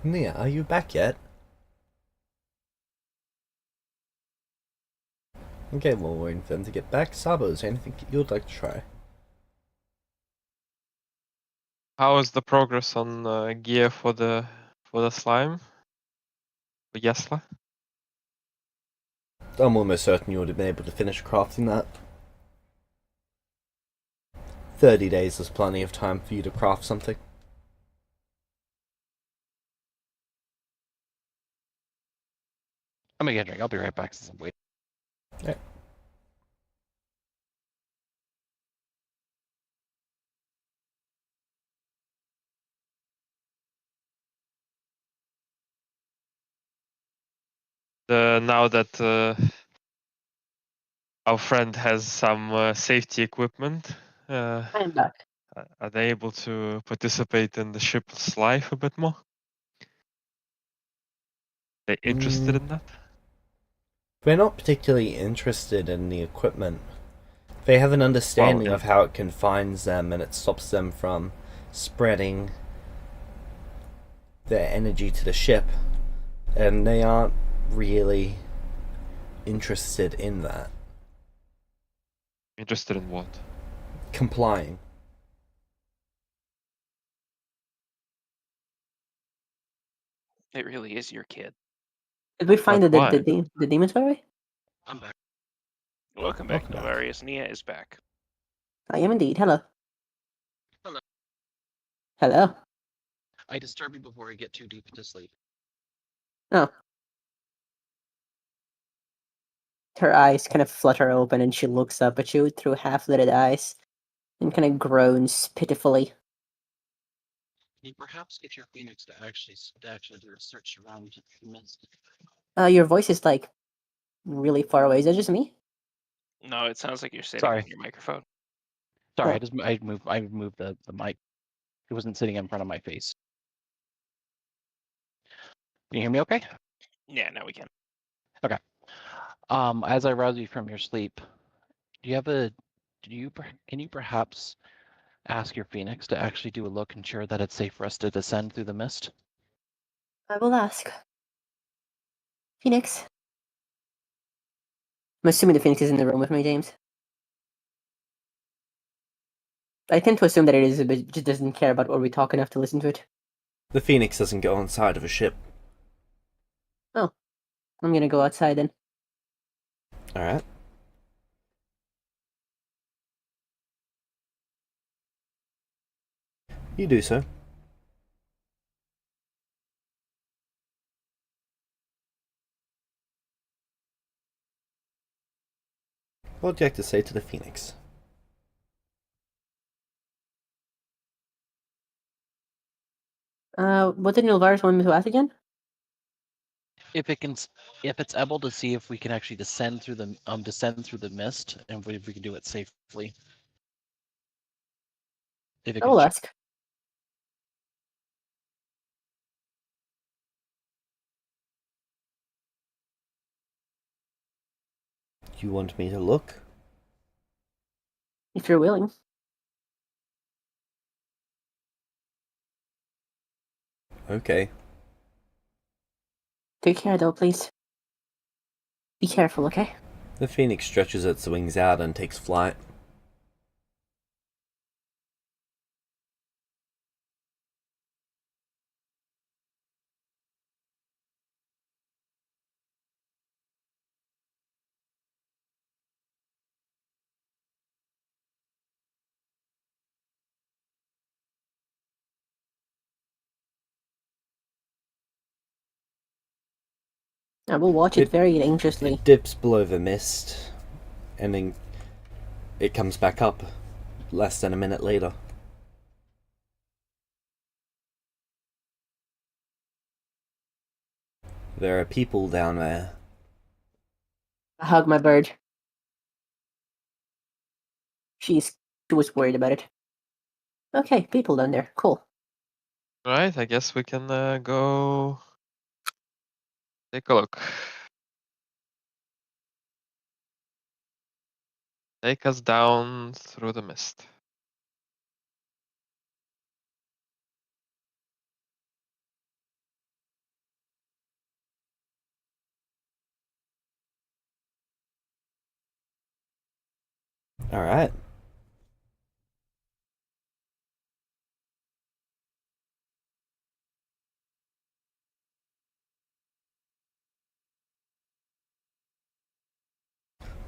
Nia, are you back yet? Okay, well, we're waiting for them to get back. Sabo, is there anything you'd like to try? How is the progress on gear for the slime? For Yesla? I'm almost certain you would have been able to finish crafting that. 30 days is plenty of time for you to craft something. I'm gonna get a drink. I'll be right back since I'm waiting. Okay. Now that our friend has some safety equipment, I'm back. are they able to participate in the ship's life a bit more? They interested in that? They're not particularly interested in the equipment. They have an understanding of how it confines them and it stops them from spreading their energy to the ship. And they aren't really interested in that. Interested in what? Complying. It really is your kid. Did we find But the, why? the demons, by the way? I'm back. Welcome back, Welcome back. Novarius. Nia is back. I am indeed. Hello. Hello. Hello. I disturb you before I get too deep into sleep. Oh. Her eyes kind of flutter open and she looks up at you through half-lidded eyes and kind of groans pitifully. you perhaps get your Phoenix to actually do a search around the mist? Your voice is like really far away. Is that just me? No, it sounds like you're sitting Sorry. on your microphone. Sorry, Oh. I moved the mic. It wasn't sitting in front of my face. Can you hear me okay? Yeah, now we can. Okay. As I rouse you from your sleep, can you perhaps ask your Phoenix to actually do a look, ensure that it's safe for us to descend through the mist? I will ask. Phoenix. I'm assuming the Phoenix is in the room with me, James. I tend to assume that it is, but it just doesn't care about what we talk enough to listen to it. The Phoenix doesn't go inside of a ship. Oh. I'm gonna go outside then. Alright. You do so. What would you like to say to the Phoenix? What did Nilvaris want me to ask again? If it's able to see if we can actually descend through the mist, and if we can do it safely. If it I can will ask. You want me to look? If you're willing. Okay. Take care though, please. Be careful, okay? The Phoenix stretches its wings out and takes flight. I will watch it very anxiously. It dips below the mist, and then it comes back up less than a minute later. There are people down there. I hug my bird. She was worried about it. Okay, people down there. Cool. Right, I guess we can go take a look. Take us down through the mist. Alright.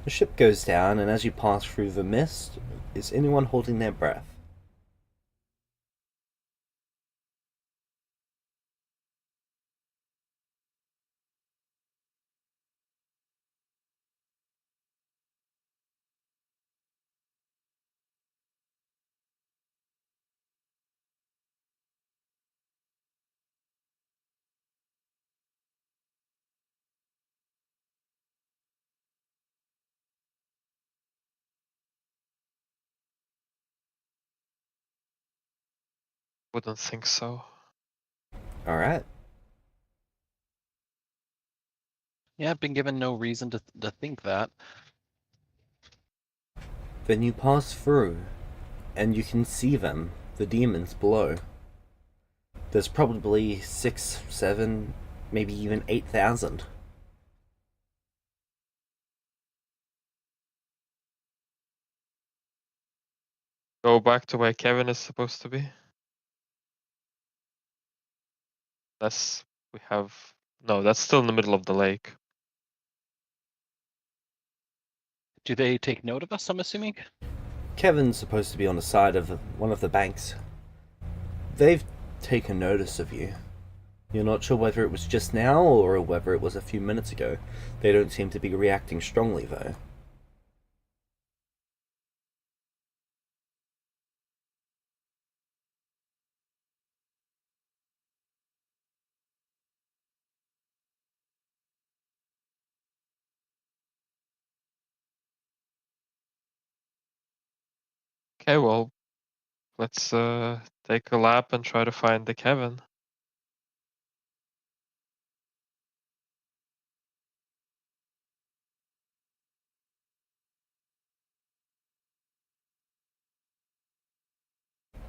The ship goes down, and as you pass through the mist, is anyone holding their breath? Wouldn't think so. Alright. Yeah, I've been given no reason to think that. Then you pass through, and you can see them, the demons below. There's probably 6, 7, maybe even 8,000. Go back to where Kevin is supposed to be. That's we have no, that's still in the middle of the lake. Do they take note of us, I'm assuming? Kevin's supposed to be on the side of one of the banks. They've taken notice of you. You're not sure whether it was just now or whether it was a few minutes ago. They don't seem to be reacting strongly, though. Okay, well, let's take a lap and try to find the Kevin.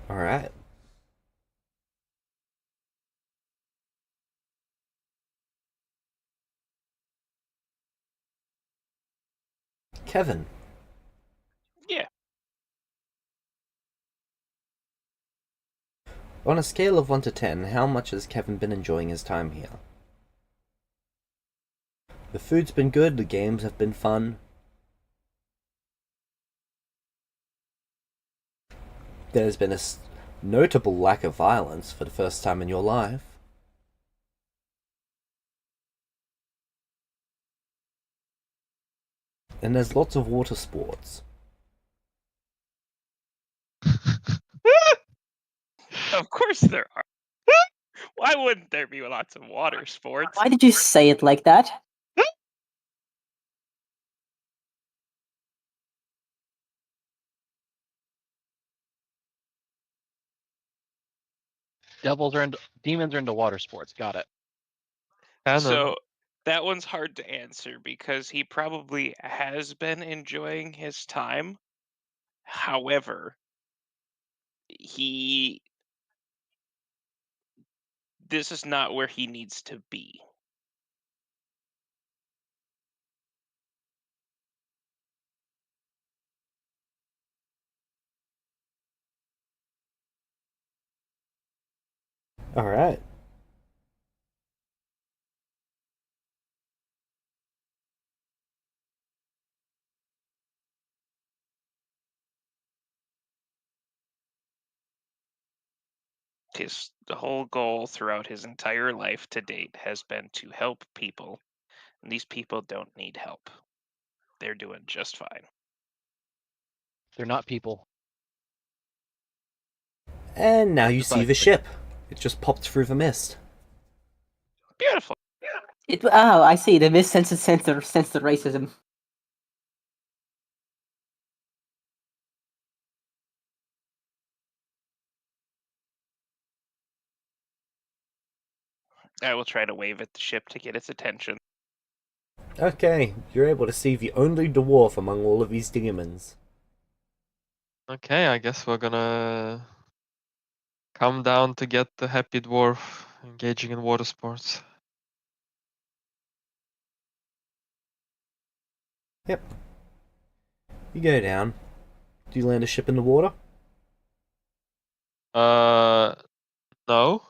All right. Kevin. Yeah. On a scale of 1 to 10, how much has Kevin been enjoying his time here? The food's been good, the games have been fun. There's been a notable lack of violence for the first time in your life. And there's lots of water sports. Of course there are. Why wouldn't there be lots of water sports? Why did you say it like that? Demons are into water sports. Got it. Canon. So that one's hard to answer because he probably has been enjoying his time. However, this is not where he needs to be. Alright. The whole goal throughout his entire life to date has been to help people. And these people don't need help. They're doing just fine. They're not people. And now you see the Precisely. ship. It just popped through the mist. Beautiful. Oh, I see. The mist sense the racism. I will try to wave at the ship to get its attention. Okay, you're able to see the only dwarf among all of these demons. Okay, I guess we're gonna come down to get the happy dwarf engaging in water sports. Yep. You go down. Do you land a ship in the water? No.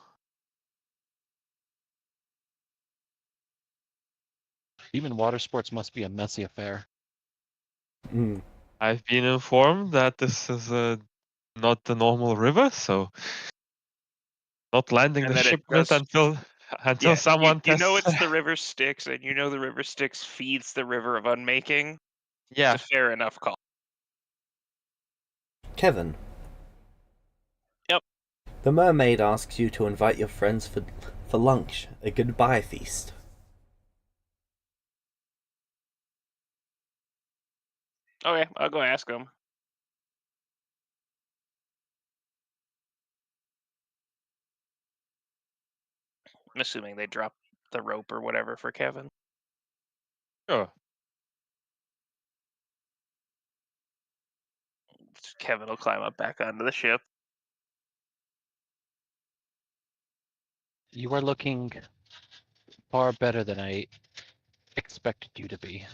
Demon water sports must be a messy affair. Hmm. I've been informed that this is not the normal river, so not landing And the that it ship in it does- until someone you know tests. it's the river Styx, and you know the river Styx feeds the river of Unmaking. Yeah. It's a fair enough call. Kevin. Yep. The mermaid asks you to invite your friends for lunch, a goodbye feast. Okay, I'll go ask him. I'm assuming they dropped the rope or whatever for Kevin. Sure. Kevin will climb up back onto the ship. You are looking far better than I expected you to be.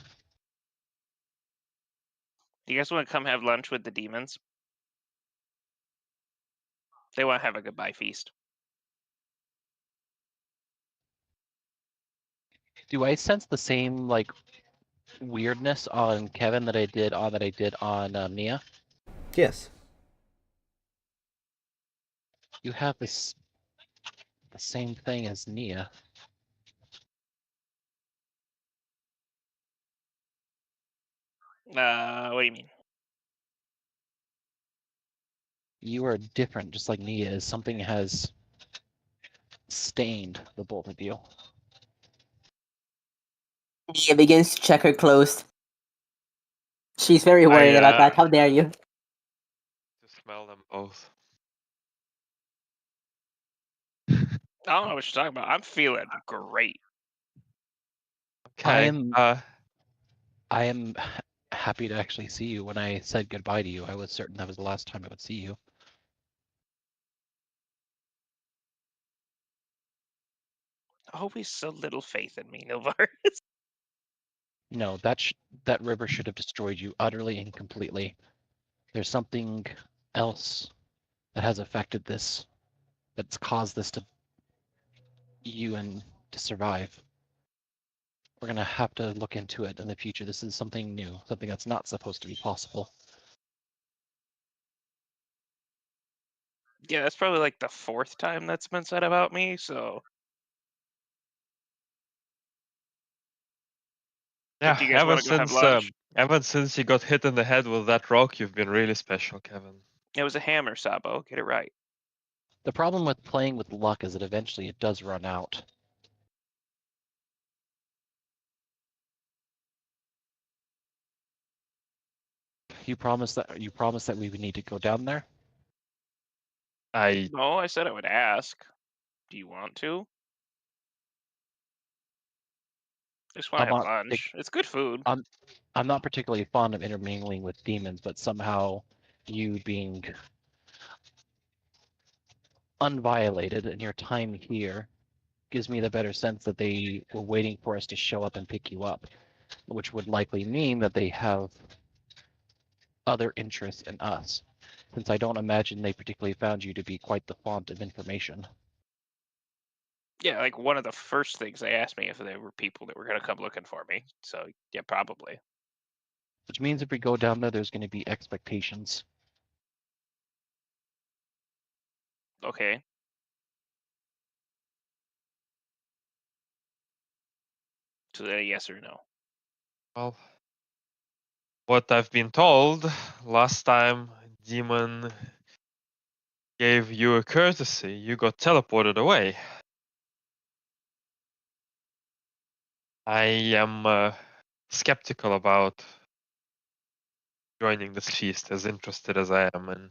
Do you guys want to come have lunch with the demons? They want to have a goodbye feast. Do I sense the same like weirdness on Kevin that I did on Mia? Yes. You have the same thing as Nia. What do you mean? You are different, just like Nia is. Something has stained the both of you. Mia begins to check her clothes. She's very worried about that. How dare you? To both. I don't know what you're talking about. I'm feeling great. Okay. I am happy to actually see you. When I said goodbye to you, I was certain that was the last time I would see you. Always so little faith in me, Novartis. No, that river should have destroyed you utterly and completely. There's something else that has affected this, that's caused this to you and to survive. We're gonna have to look into it in the future. This is something new, something that's not supposed to be possible. Yeah, that's probably like the 4th time that's been said about me, so. But Yeah, do you guys want to go have lunch? ever since you got hit in the head with that rock, you've been really special, Kevin. It was a hammer, Sabo. Get it right. The problem with playing with luck is that eventually it does run out. You promised that we would need to go down there? No, I said I would ask. Do you want to? I just want I'm to have not lunch. It's good food. I'm not particularly fond of intermingling with demons, but somehow you being unviolated and your time here gives me the better sense that they were waiting for us to show up and pick you up, which would likely mean that they have other interests in us, since I don't imagine they particularly found you to be quite the font of information. Yeah, like one of the first things they asked me if there were people that were going to come looking for me. So, yeah, probably. Which means if we go down there, there's going to be expectations. Okay. So, yes or no? Well, what I've been told, last time Demon gave you a courtesy, you got teleported away. I am skeptical about joining this feast, as interested as I am in.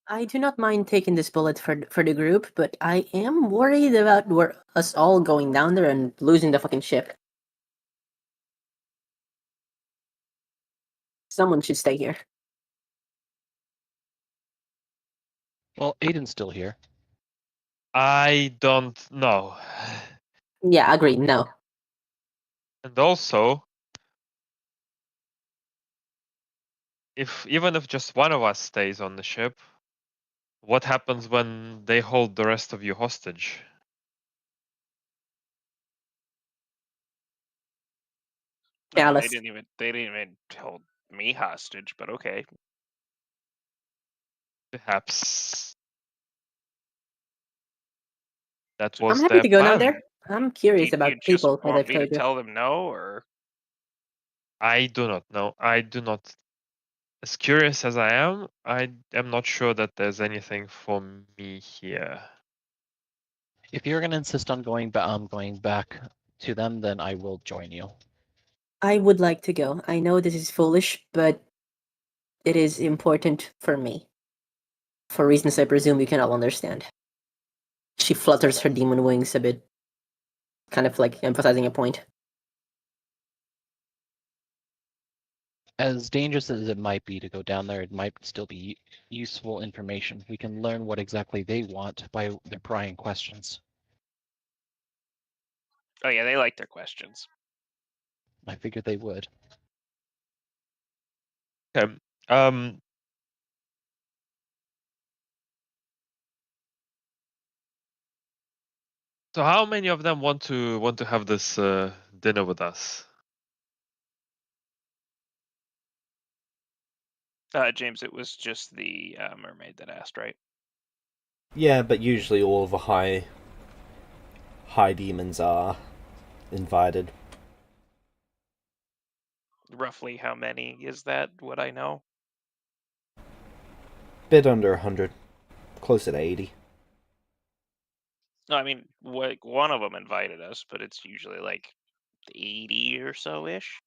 I do not mind taking this bullet for the group, but I am worried about us all going down there and losing the fucking ship. Someone should stay here. Well, Aiden's still here. I don't know. Yeah, agreed. No. And also, even if just one of us stays on the ship, what happens when they hold the rest of you hostage? No, Chalice. they didn't even hold me hostage, but okay. Perhaps that I'm was happy their to go down plan. there. I'm Do curious you about just people, as want I've me to told you. tell them no, or? I do not know. I do not. As curious as I am not sure that there's anything for me here. If you're going to insist on going back to them, then I will join you. I would like to go. I know this is foolish, but it is important for me. For reasons I presume you cannot understand. She flutters her demon wings a bit, kind of like emphasizing a point. As dangerous as it might be to go down there, it might still be useful information. We can learn what exactly they want by their prying questions. Oh yeah, they like their questions. I figured they would. Okay. So how many of them want to have this dinner with us? James, it was just the mermaid that asked, right? Yeah, but usually all of the high demons are invited. Roughly how many is that? Would I know? Bit under 100, closer to 80. No, I mean, one of them invited us, but it's usually like 80 or so ish.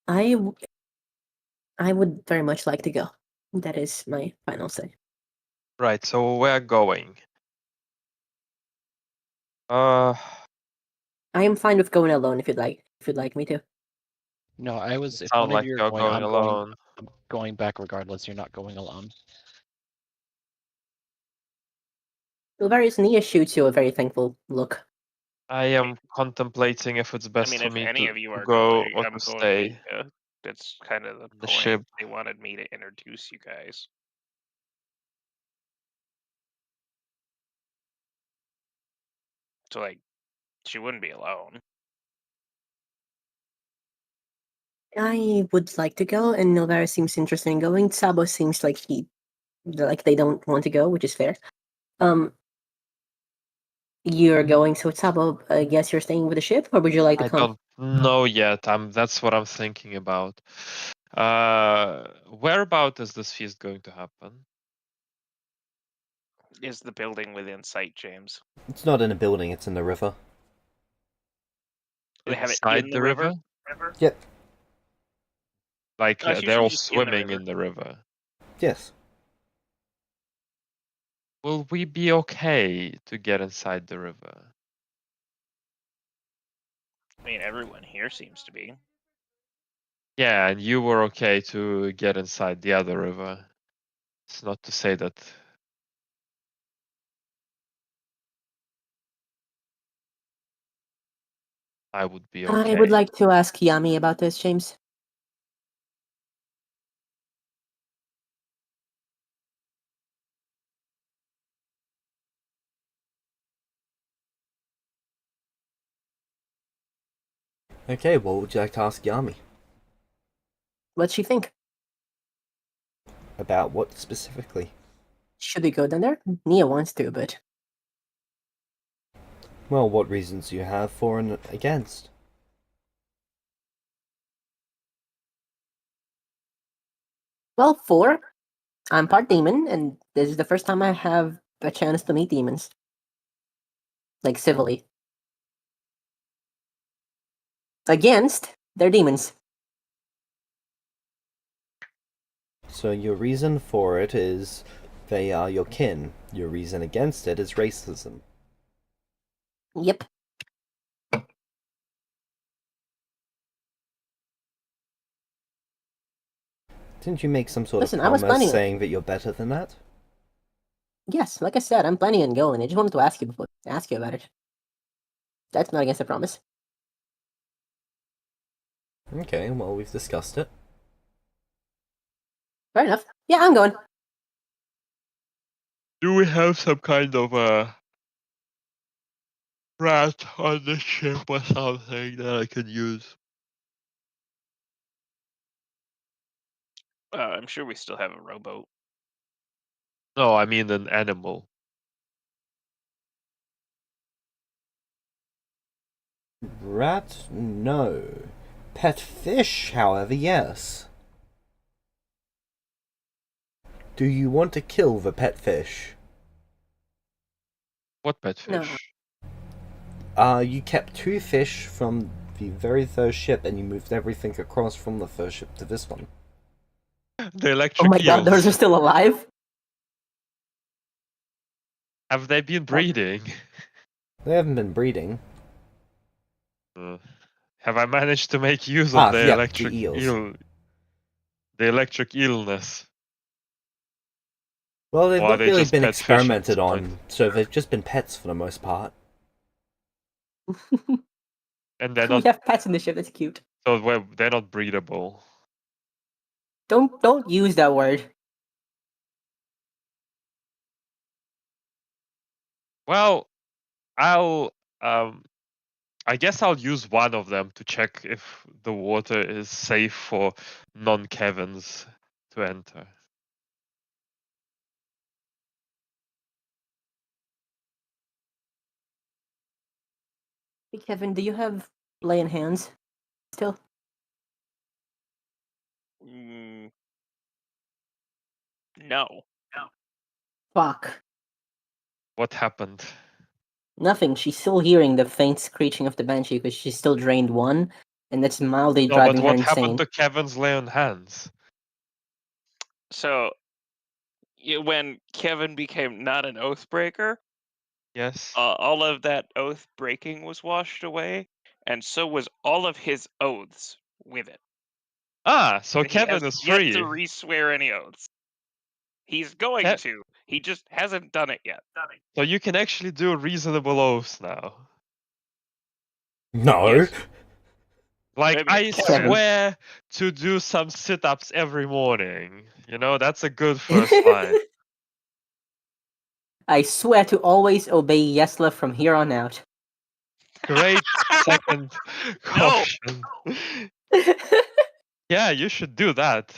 I would very much like to go. That is my final say. Right, so we're going. I am fine with going alone if you'd like me to. No, I was. If sound one of like you are you're going, going I'm alone. going back regardless. You're not going alone. Silvarius Nia shoots you a very thankful look. I am contemplating if it's I best mean, for if me any to of you are go going, or I'm to going stay. with you. That's kind of the The point. ship. They wanted me to introduce you guys. So, like, she wouldn't be alone. I would like to go, and Nilvara seems interested in going. Sabo seems like they don't want to go, which is fair. You're going, so Sabo, I guess you're staying with the ship, or would you like to I come? don't know yet. That's what I'm thinking about. Whereabout is this feast going to happen? Is the building within sight, James? It's not in a building, it's in the river. They have it Inside in the river? Yep. Like Oh, it's they're usually all just in the swimming river. in the river. Yes. Will we be okay to get inside the river? I mean, everyone here seems to be. Yeah, and you were okay to get inside the other river. It's not to say that I would be okay. I would like to ask Yami about this, James. Okay, what would you like to ask Yami? What's she think? About what specifically? Should we go down there? Nia wants to, but Well, what reasons do you have for and against? well, 4. I'm part demon, and this is the first time I have a chance to meet demons, like civilly. Against, they're demons. So your reason for it is they are your kin. Your reason against it is racism. Yep. Didn't you make some sort Listen, of I was promise planning on- saying that you're better than that? Yes, like I said, I'm planning on going. I just wanted to ask you about it. That's not against the promise. Okay, well, we've discussed it. Fair enough. Yeah, I'm going. Do we have some kind of a rat on the ship or something that I could use? I'm sure we still have a rowboat. No, I mean an animal. Rat? No. Pet fish, however, yes. Do you want to kill the pet fish? What pet No. fish? You kept 2 fish from the very first ship and you moved everything across from the first ship to this one. The Oh electric my god, those are eels. still alive? Have they been breeding? They haven't been breeding. Have I managed to make use of the yeah, electric the eels. eel? The electric eelness. Well, they've Or are not they really just been pet fish at experimented this point? on, so they've just been pets for the most part. And they're We not. have pets in the ship. That's cute. So they're not breedable. Don't use that word. Well, I'll I guess I'll use one of them to check if the water is safe for non-Kevins to enter. Hey, Kevin, do you have laying hands still? Mm, no. Fuck. What Happened? Nothing. She's still hearing the faint screeching of the banshee because she's still drained 1, and that's mildly No, but driving her what happened insane. to Kevin's lay on hands? So when Kevin became not an oath breaker, Yes. all of that oath breaking was washed away, and so was all of his oaths with it. So And he Kevin has is yet free. to re-swear any oaths. He's going Ke- to. He just hasn't done it yet. So you can actually do reasonable oaths now. No. Yes. Like, Maybe I it's Kevin. swear to do some sit-ups every morning. You know, that's a good first line. I swear to always obey Yesla from here on out. Great second caution. Yeah, you should do that.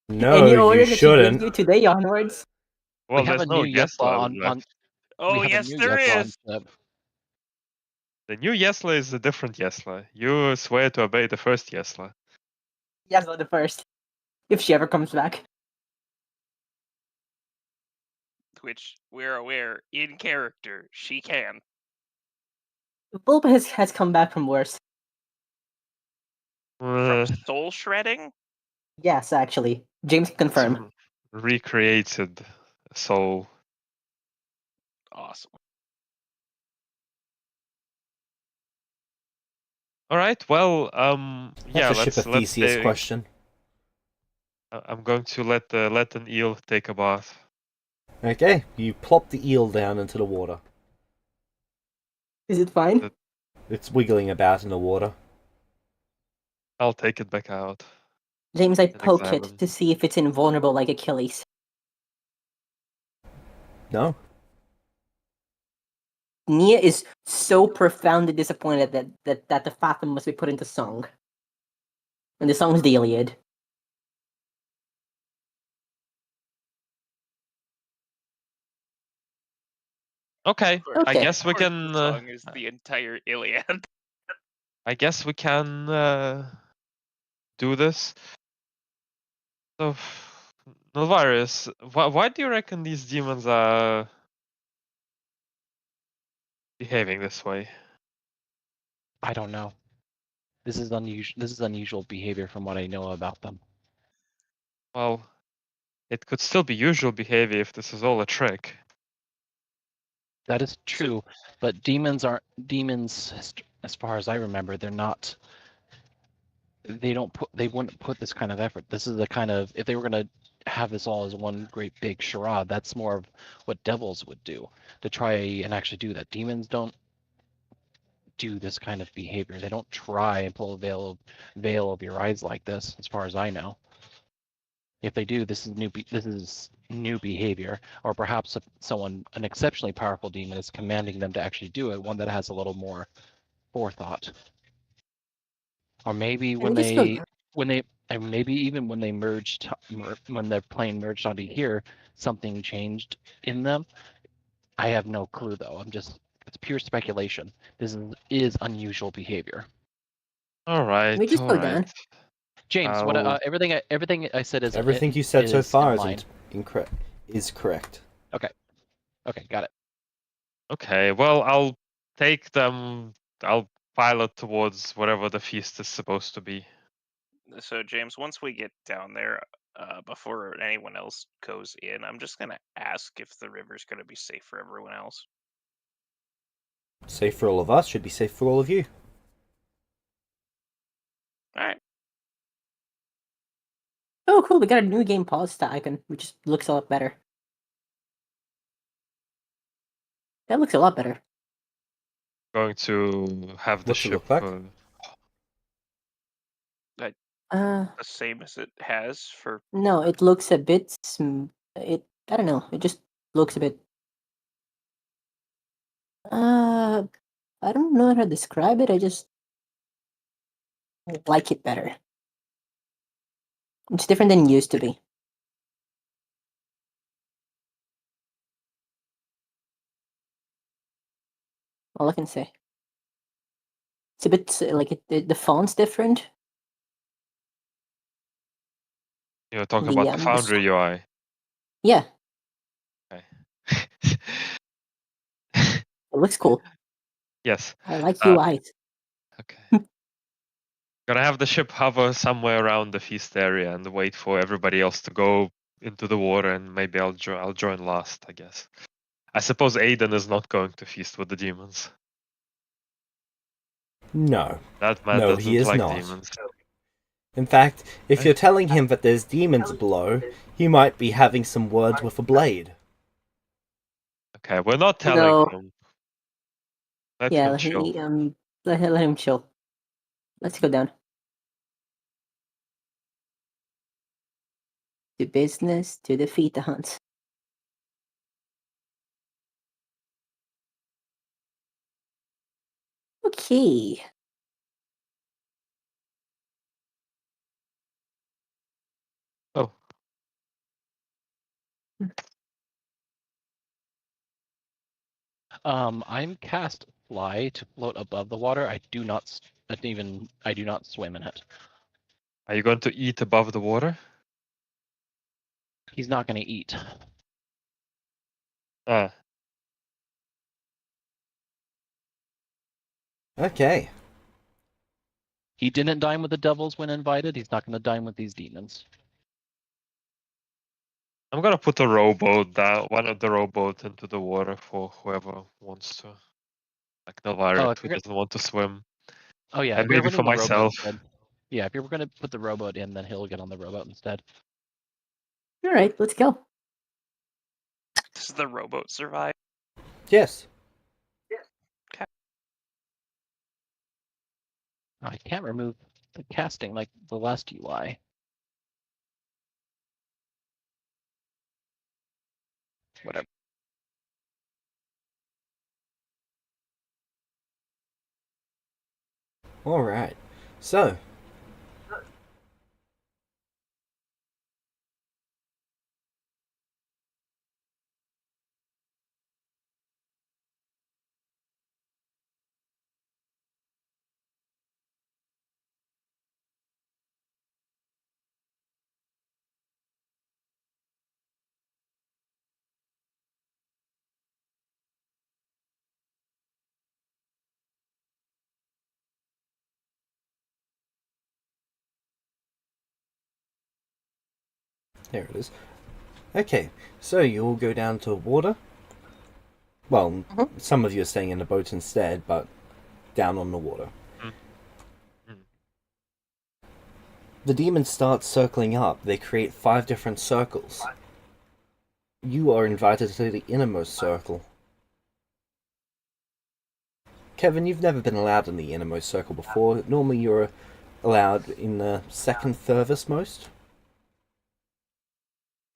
No, Any order you that she gives shouldn't. you today onwards? Well, we have there's a no new Yesla Yesla on. left. Oh, We have yes, a new there Yesla on is. ship. The new Yesla is a different Yesla. You swear to obey the first Yesla. Yesla the first. If she ever comes back. Which we're aware, in character, she can. Bulba has come back from worse. From Uh, soul shredding? Yes, actually. James can it's confirm. recreated soul. Awesome. All right. Well, yeah. That's a Shipper Let's Theseus take. question. I'm going to let an eel take a bath. Okay, you plop the eel down into the water. Is it fine? The- It's wiggling about in the water. I'll take it back out. James, I and poke it examine. to see if it's invulnerable like Achilles. No? Nia is so profoundly disappointed that the Fathom must be put into song. And the song is the Iliad. Okay. I Okay. guess we Of course can. the song is the entire Iliad. I guess we can do this. So, Nulvarius, why do you reckon these demons are behaving this way? I don't know. This is unusual. This is unusual behavior from what I know about them. Well, it could still be usual behavior if this is all a trick. That is true, but demons aren't demons. As far as I remember, they're not. They don't put. They wouldn't put this kind of effort. This is the kind of if they were gonna have this all as one great big charade. That's more of what devils would do to try and actually do that. Demons don't do this kind of behavior. They don't try and pull a veil over your eyes like this, as far as I know. If they do, this is new behavior, or perhaps if an exceptionally powerful demon is commanding them to actually do it, one that has a little more forethought. Or maybe And just go. and maybe even when they when their plane merged onto here, something changed in them. I have no clue though. It's pure speculation. This is unusual behavior. All Let me right, just all go right. down. James, what I'll- everything I said is Everything you said so is far in line. is correct. Okay, got it. Okay, well, I'll take them. I'll pilot towards whatever the feast is supposed to be. So, James, once we get down there, before anyone else goes in, I'm just going to ask if the river's going to be safe for everyone else. Safe for all of us, should be safe for all of you. All right. Oh, cool. We got a new game pause icon, which looks a lot better. That looks a lot better. Going to have the What's it ship. look like? The same as it has for. No, it looks a bit. I don't know. It just looks a bit. I don't know how to describe it. I just like it better. It's different than it used to be. All I can say. It's a bit like the font's different. You're talking The, about the um, the Foundry UI. Yeah, Okay. it looks cool. Yes. I like Uh, UIs. Okay. Gonna have the ship hover somewhere around the feast area and wait for everybody else to go into the water, and maybe I'll join last, I guess. I suppose Aiden is not going to feast with the demons. No. That man No, doesn't he is like not. demons. In fact, if Right. you're telling him that there's demons below, he might be having some words with a blade. Okay, we're not telling No. him. Let Yeah, him chill. let him chill. Let's go down. To business, to defeat the hunt. Okay. Oh. I'm cast fly to float above the water. I do not swim in it. Are you going to eat above the water? He's not going to eat. Ah, Okay. He didn't dine with the devils when invited. He's not going to dine with these demons. I'm gonna put a rowboat down, one of the rowboat into the water for whoever wants to. Like Nalvarian, if who you're doesn't want to swim. Oh yeah, And if you're maybe for putting the rowboat myself. instead. Yeah, if you're going to put the rowboat in, then he'll get on the rowboat instead. All right, let's go. Does the rowboat survive? Yes. I can't remove the casting like the last UI. Whatever. Alright. So. There it is. Okay, so you all go down to water. Well, some of you are staying in the boat instead, but down on the water. Mm. The demons start circling up. They create 5 different circles. You are invited to the innermost circle. Kevin, you've never been allowed in the innermost circle before. Normally you're allowed in the second furthest most.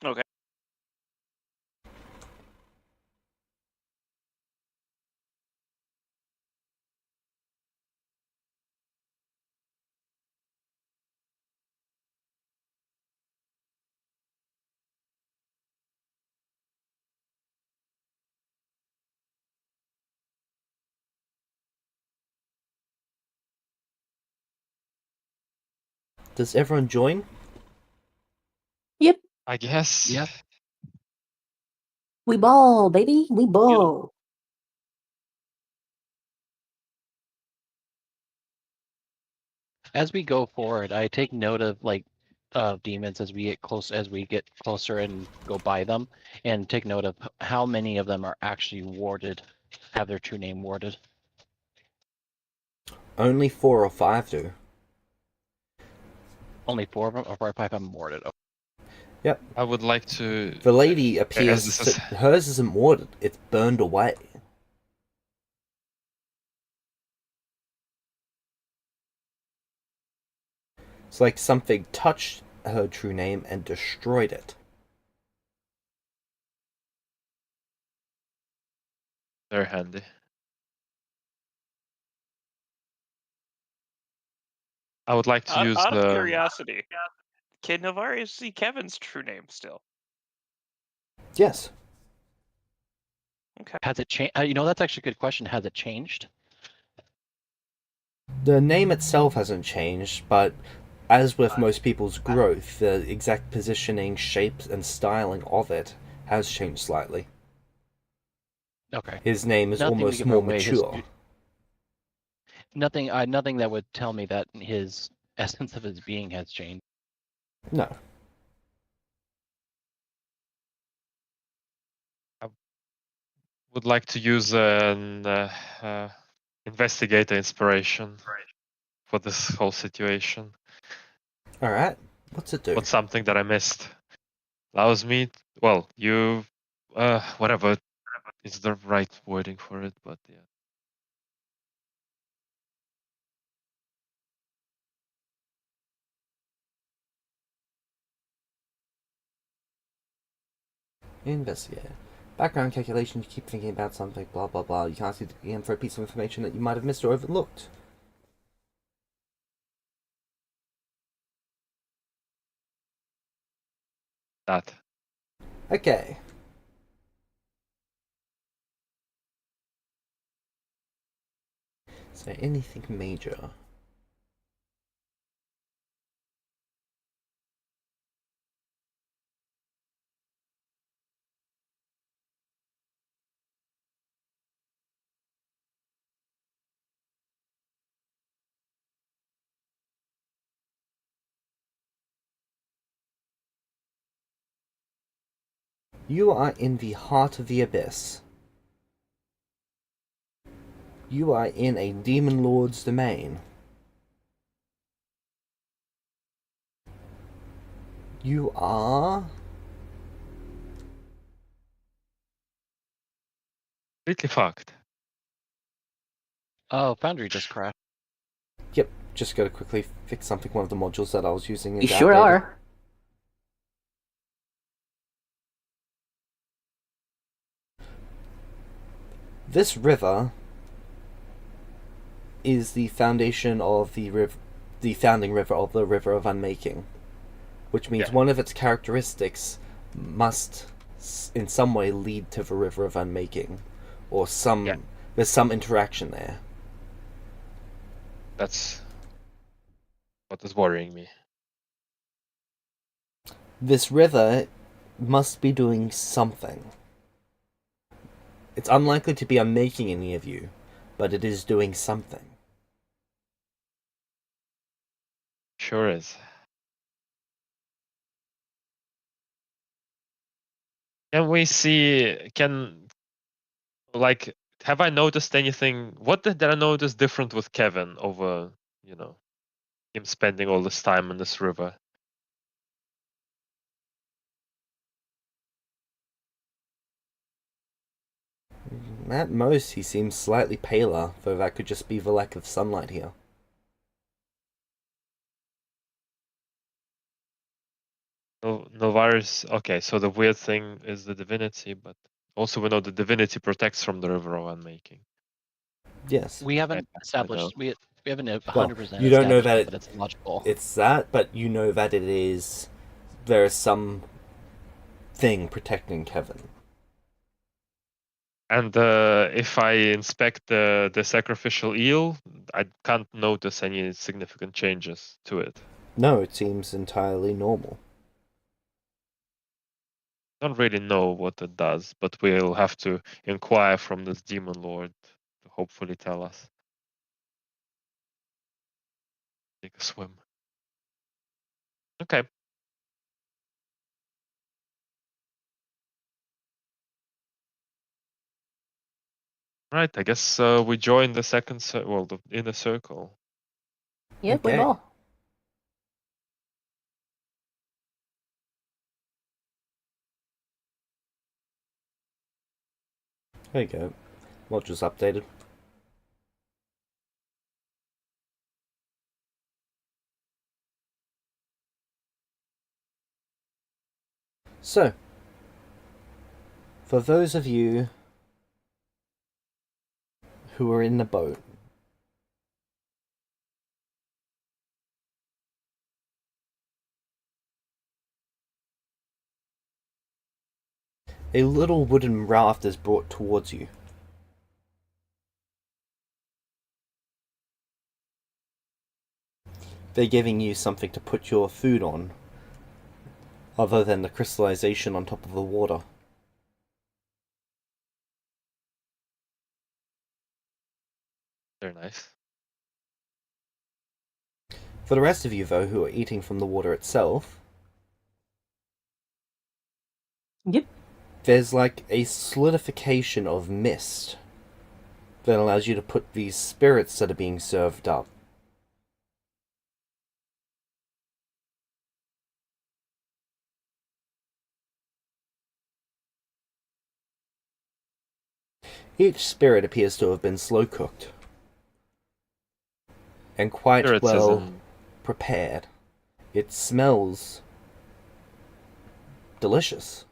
Okay. Does everyone join? Yep, I guess. Yep. we ball, baby. We ball. As we go forward, I take note of demons as we get closer and go by them, and take note of how many of them are actually warded, have their true name warded. Only 4 or 5 do. Only 4 of them, or 4 or 5 of them warded. Oh, Yep. I would like to. The lady as appears. this is- Hers isn't warded. It's burned away. It's like something touched her true name and destroyed it. Very handy. I would like to use Out of the. curiosity, can Navarius see Kevin's true name still? Yes. Okay. has it changed? That's actually a good question. Has it changed? The name itself hasn't changed, but as with most people's growth, the exact positioning, shape, and styling of it has changed slightly. Okay. His name is Nothing to almost give more away his- mature. Nothing that would tell me that his essence of his being has changed. No. Would like to use an investigator inspiration for this whole situation. Alright. What's it do? What's something that I missed? Allows me. Well, you. Whatever is the right wording for it, but yeah. Investigate. Background calculation, you keep thinking about something, blah blah blah. You can't see the DM for a piece of information that you might have missed or overlooked. That. Okay. So anything major? You are in the heart of the abyss. You are in a demon lord's domain. You are... Completely fucked. Oh, Foundry just crashed. Yep, just gotta quickly fix something. One of the modules that I was using You is sure outdated. are. This river is the foundation of the founding river of the River of Unmaking, which means Yeah. one of its characteristics must in some way lead to the River of Unmaking, or there's some interaction there. That's what is worrying me. This river must be doing something. It's unlikely to be unmaking any of you, but it is doing something. Sure is. Can we see? Have I noticed anything? What did I notice different with Kevin over, him spending all this time in this river? At most, he seems slightly paler, though that could just be the lack of sunlight here. Nilvaris. Okay, so the weird thing is the divinity, but also we know the divinity protects from the river of unmaking. Yes. We haven't I know. established. We haven't 100% Well, you don't know established that that it's logical. it's that, but you know that it is... There is some thing protecting Kevin. And if I inspect the sacrificial eel, I can't notice any significant changes to it. No, it seems entirely normal. Don't really know what it does, but we'll have to inquire from this demon lord to hopefully tell us. Take a swim. Okay. Right, I guess we join the the inner circle. Yeah, play Okay. ball. There you go. Module's updated. So, for those of you who are in the boat, a little wooden raft is brought towards you. They're giving you something to put your food on, other than the crystallization on top of the water. Very nice. For the rest of you, though, who are eating from the water itself, Yep. there's like a solidification of mist that allows you to put these spirits that are being served up. Each spirit appears to have been slow cooked and quite Spirits as well in prepared. It smells delicious.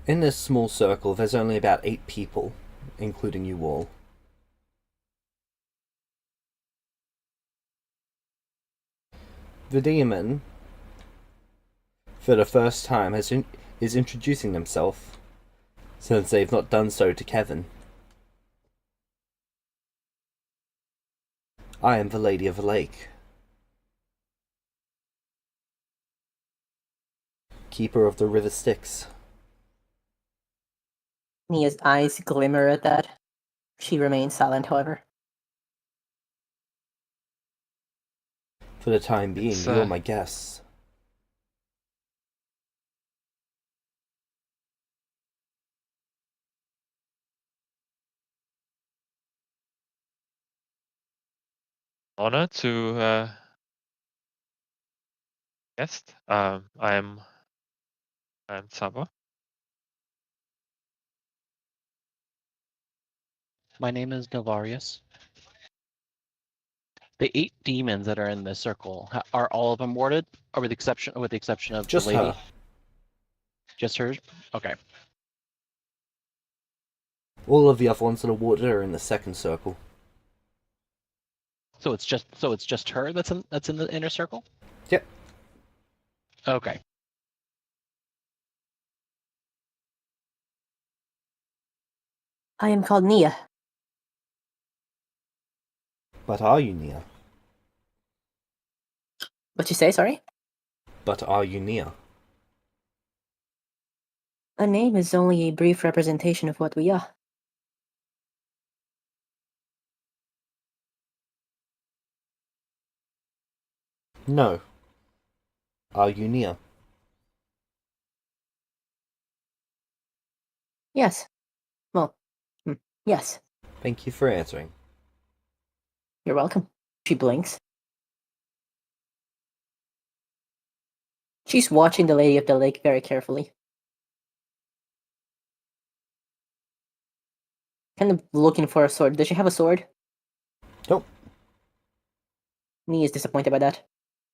In this small circle, there's only about 8 people, including you all. The demon, for the first time, is introducing themselves, since they've not done so to Kevin. I am the Lady of the Lake, keeper of the river Styx. Nia's eyes glimmer at that. She remains silent, however. For the time being, It's, you're my guests. honor to guest. I'm Saba. My name is Navarius. The 8 demons that are in this circle, are all of them warded, or with the exception of Just the lady? her. Just hers? Okay. All of the other ones that are watered are in the second circle. So it's just her that's in the inner circle? Yep. Okay. I am called Nia. But are you Nia? What you say, sorry? But are you Nia? A name is only a brief representation of what we are. No. Are you Nia? Yes. Well, yes. Thank you for answering. You're welcome. She blinks. She's watching the Lady of the Lake very carefully. Kind of looking for a sword. Does she have a sword? Nope. Nia is disappointed by that.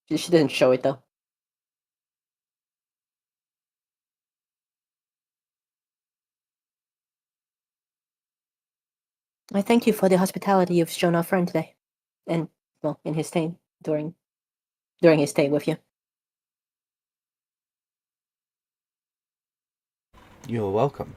She doesn't show it, though. I thank you for the hospitality you've shown our friend today. And, well, in his stay, during his stay with you. You are welcome.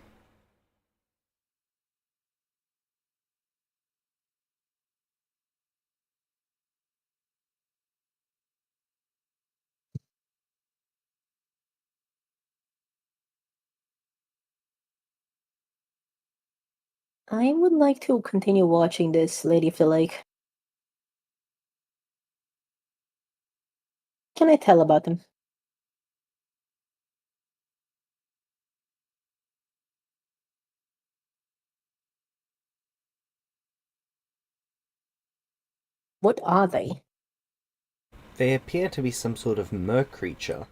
I would like to continue watching this Lady of the Lake. Can I tell about them? What are they? They appear to be some sort of mer creature,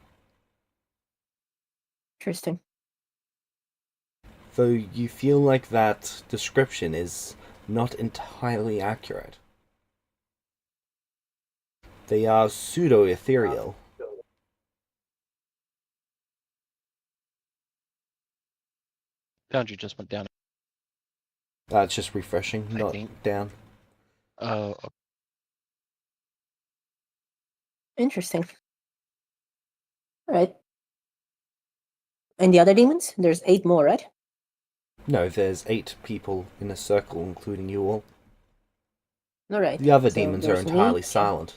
Interesting. though you feel like that description is not entirely accurate. They are pseudo-ethereal. Boundary just went down. That's just refreshing, I not think. down. Oh, Interesting. Alright. And the other demons? There's 8 more, right? No, there's 8 people in a circle, including you all. Alright. The other so demons are there's me. entirely silent.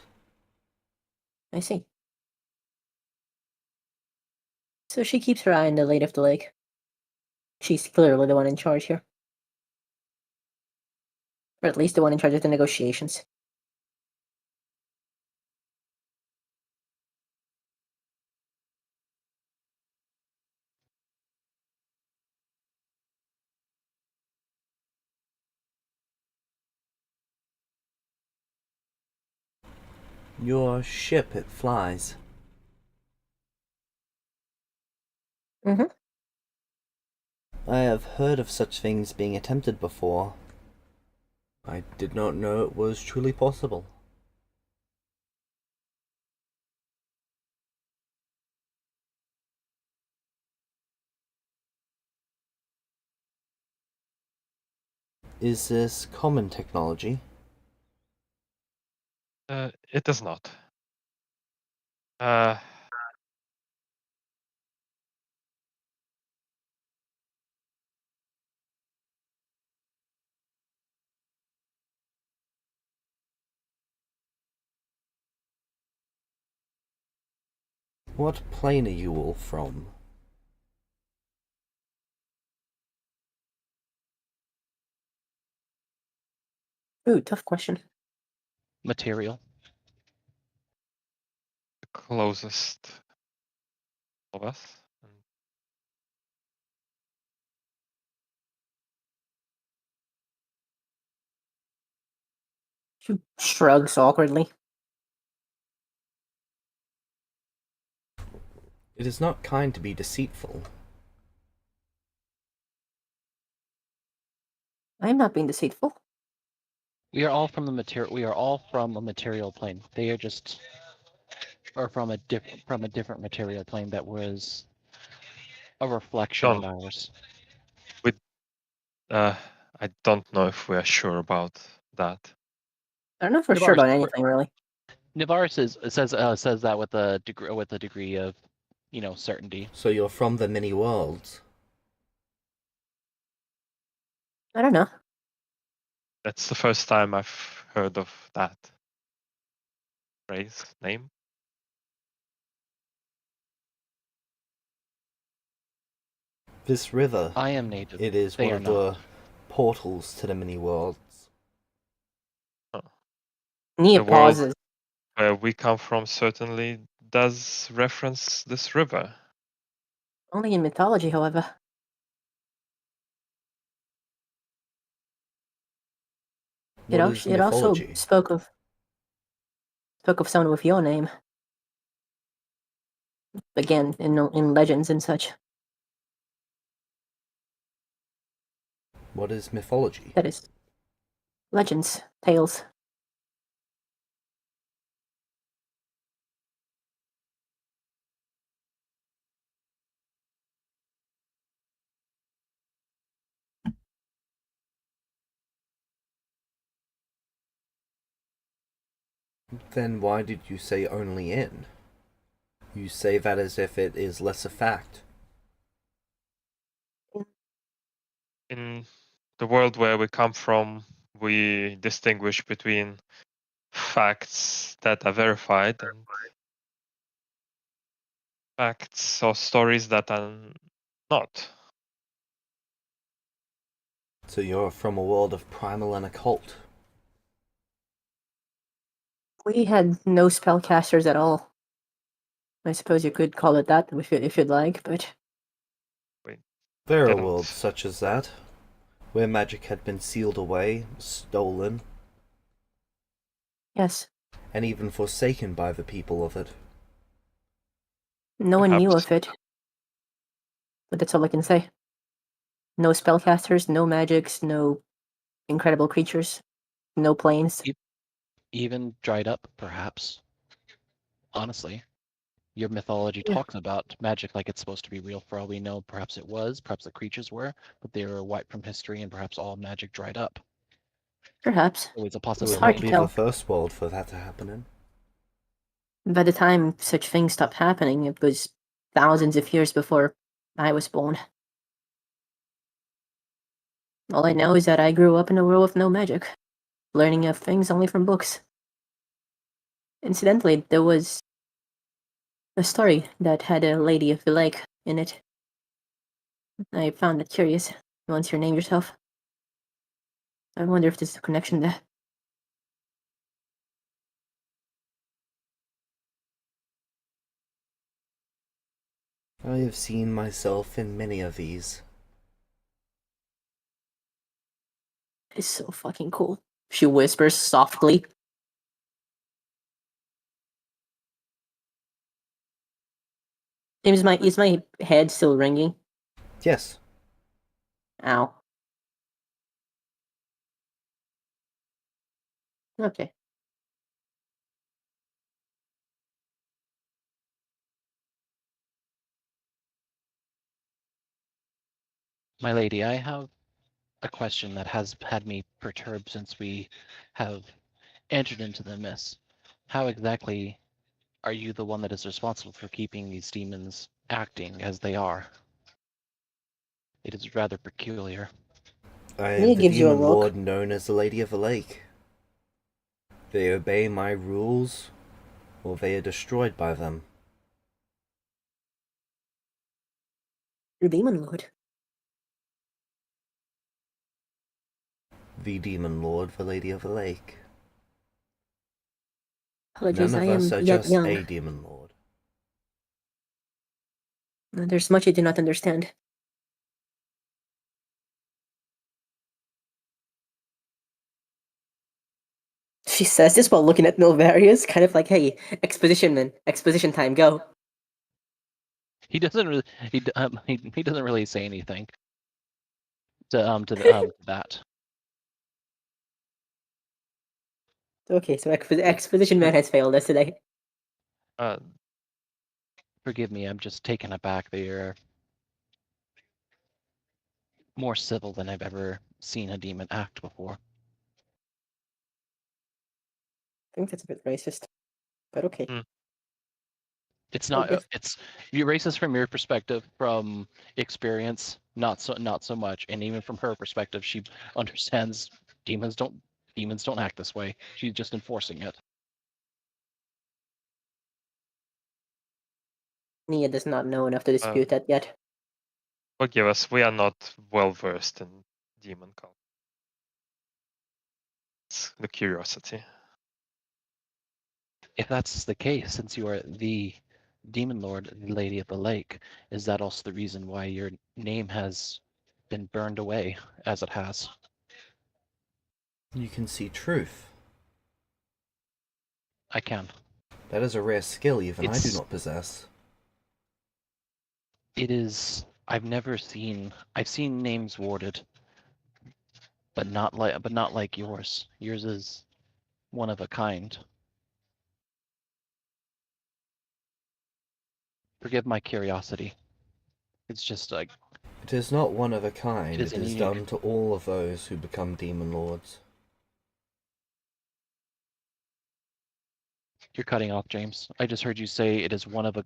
I see. So she keeps her eye on the Lady of the Lake. She's clearly the one in charge here. Or at least the one in charge of the negotiations. Your ship, it flies. Mm-hmm. I have heard of such things being attempted before. I did not know it was truly possible. Is this common technology? It is not. Uh, What plane are you all from? Ooh, tough question. Material. the closest of us. She shrugs awkwardly. It is not kind to be deceitful. I am not being deceitful. We are all from the material. We are all from a material plane. They are just, or from a different material plane that was a reflection of John, ours. I don't know if we are sure about that. I don't know for sure Navarre's- about anything, really. Navarre says that with a degree of, certainty. So you're from the many worlds. I don't know. That's the first time I've heard of that phrase name. This river, I am native. it is They one are of the not. portals to the many worlds. Nia The world pauses. where we come from certainly does reference this river. Only in mythology, however. What is It also mythology? spoke of someone with your name. Again, in legends and such. What is mythology? That is legends, tales. Then why did you say only in? You say that as if it is less a fact. In the world where we come from, we distinguish between facts that are verified and facts or stories that are not. So you're from a world of primal and occult. We had no spellcasters at all. I suppose you could call it that if you'd like, but There are Didn't. worlds such as that, where magic had been sealed away, stolen, yes, and even forsaken by the people of it. no one knew Perhaps. of it. But that's all I can say. No spellcasters, no magics, no incredible creatures, no planes. Even dried up, perhaps. Honestly, your mythology Yeah. talks about magic like it's supposed to be real. For all we know, perhaps it was, perhaps the creatures were, but they were wiped from history, and perhaps all magic dried up. Perhaps. Always a It possibility. will hard not to be tell. the first world for that to happen in. By the time such things stopped happening, it was thousands of years before I was born. All I know is that I grew up in a world with no magic, learning of things only from books. Incidentally, there was a story that had a lady of the lake in it. I found it curious. Once you name yourself. I wonder if there's a connection there. I have seen myself in many of these. It's so fucking cool. She whispers softly. Is my head still ringing? Yes. Ow. Okay. My lady, I have a question that has had me perturbed since we have entered into the mist. How exactly are you the one that is responsible for keeping these demons acting as they are? It is rather peculiar. I am Mia the gives you a demon look. lord known as the Lady of the Lake. They obey my rules, or they are destroyed by them. Your demon lord. The demon lord, the Lady of the Lake. Apologies, None I of us am are yet just young. a demon lord. There's much I do not understand. She says this while looking at Milvarius, kind of like, hey, exposition man, exposition time, go. He doesn't really. He doesn't really say anything to that. Okay, so exposition man has failed us today. Uh, Forgive me, I'm just taken aback that you're more civil than I've ever seen a demon act before. I think that's a bit racist, but okay. Hmm. It's Oh, not. It's you racist from your perspective, from experience, not so much, and even from her perspective, she understands demons don't act this way. She's just enforcing it. Nia does not know enough to uh, dispute that yet. Forgive us, we are not well versed in demon cult. It's the curiosity. If that's the case, since you are the demon lord, the Lady of the Lake, is that also the reason why your name has been burned away as it has? You can see truth. I can. That is a rare skill even I do It's not possess. it is. I've seen names warded, but not like yours. Yours is one of a kind. Forgive my curiosity. It's just like It is not one of a it kind, is it a is unique. done to all of those who become demon lords. You're cutting off, James. I just heard you say it is one of a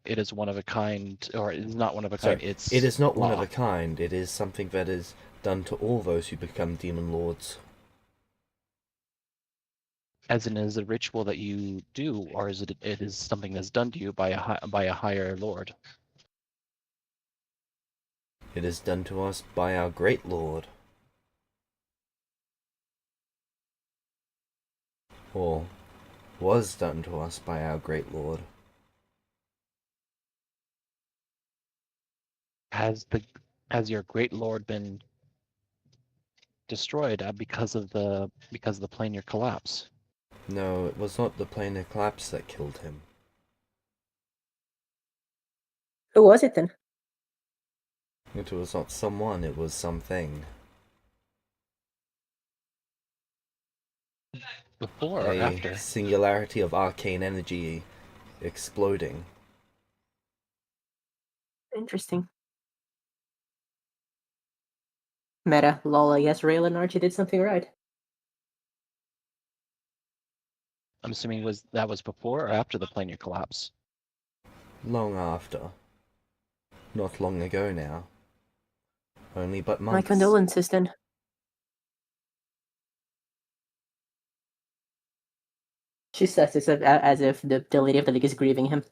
kind, or it is not one of a kind. Sorry, it It's is not one of law. a kind, it is something that is done to all those who become demon lords. As in, is a ritual that you do, or is it is something that's done to you by a higher lord? It is done to us by our great lord. Or was done to us by our great lord. Has your great lord been destroyed because of the planar collapse? No, it was not the planar collapse that killed him. Who was it then? It was not someone, it was something. Before or A after? singularity of arcane energy exploding. Interesting. Meta, lol, I guess Raylan Archie did something right. I'm assuming that was before or after the planar collapse. Long after. Not long ago now. Only but My months. condolences then. She says this as if the lady of the league is grieving him.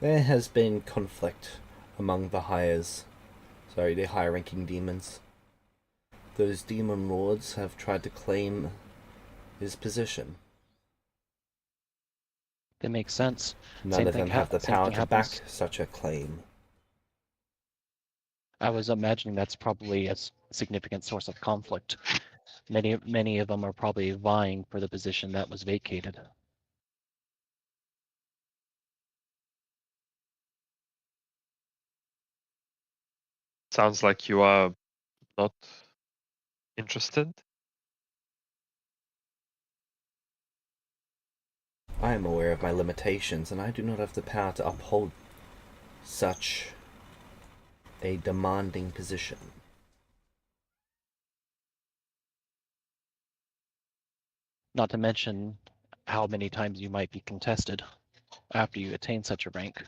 There has been conflict among the higher-ranking demons. Those demon lords have tried to claim his position. That makes sense. None Same of thing them have the same power thing to back happens. such a claim. I was imagining that's probably a significant source of conflict. Many of them are probably vying for the position that was vacated. Sounds like you are not interested. I am aware of my limitations, and I do not have the power to uphold such a demanding position. Not to mention how many times you might be contested after you attain such a rank.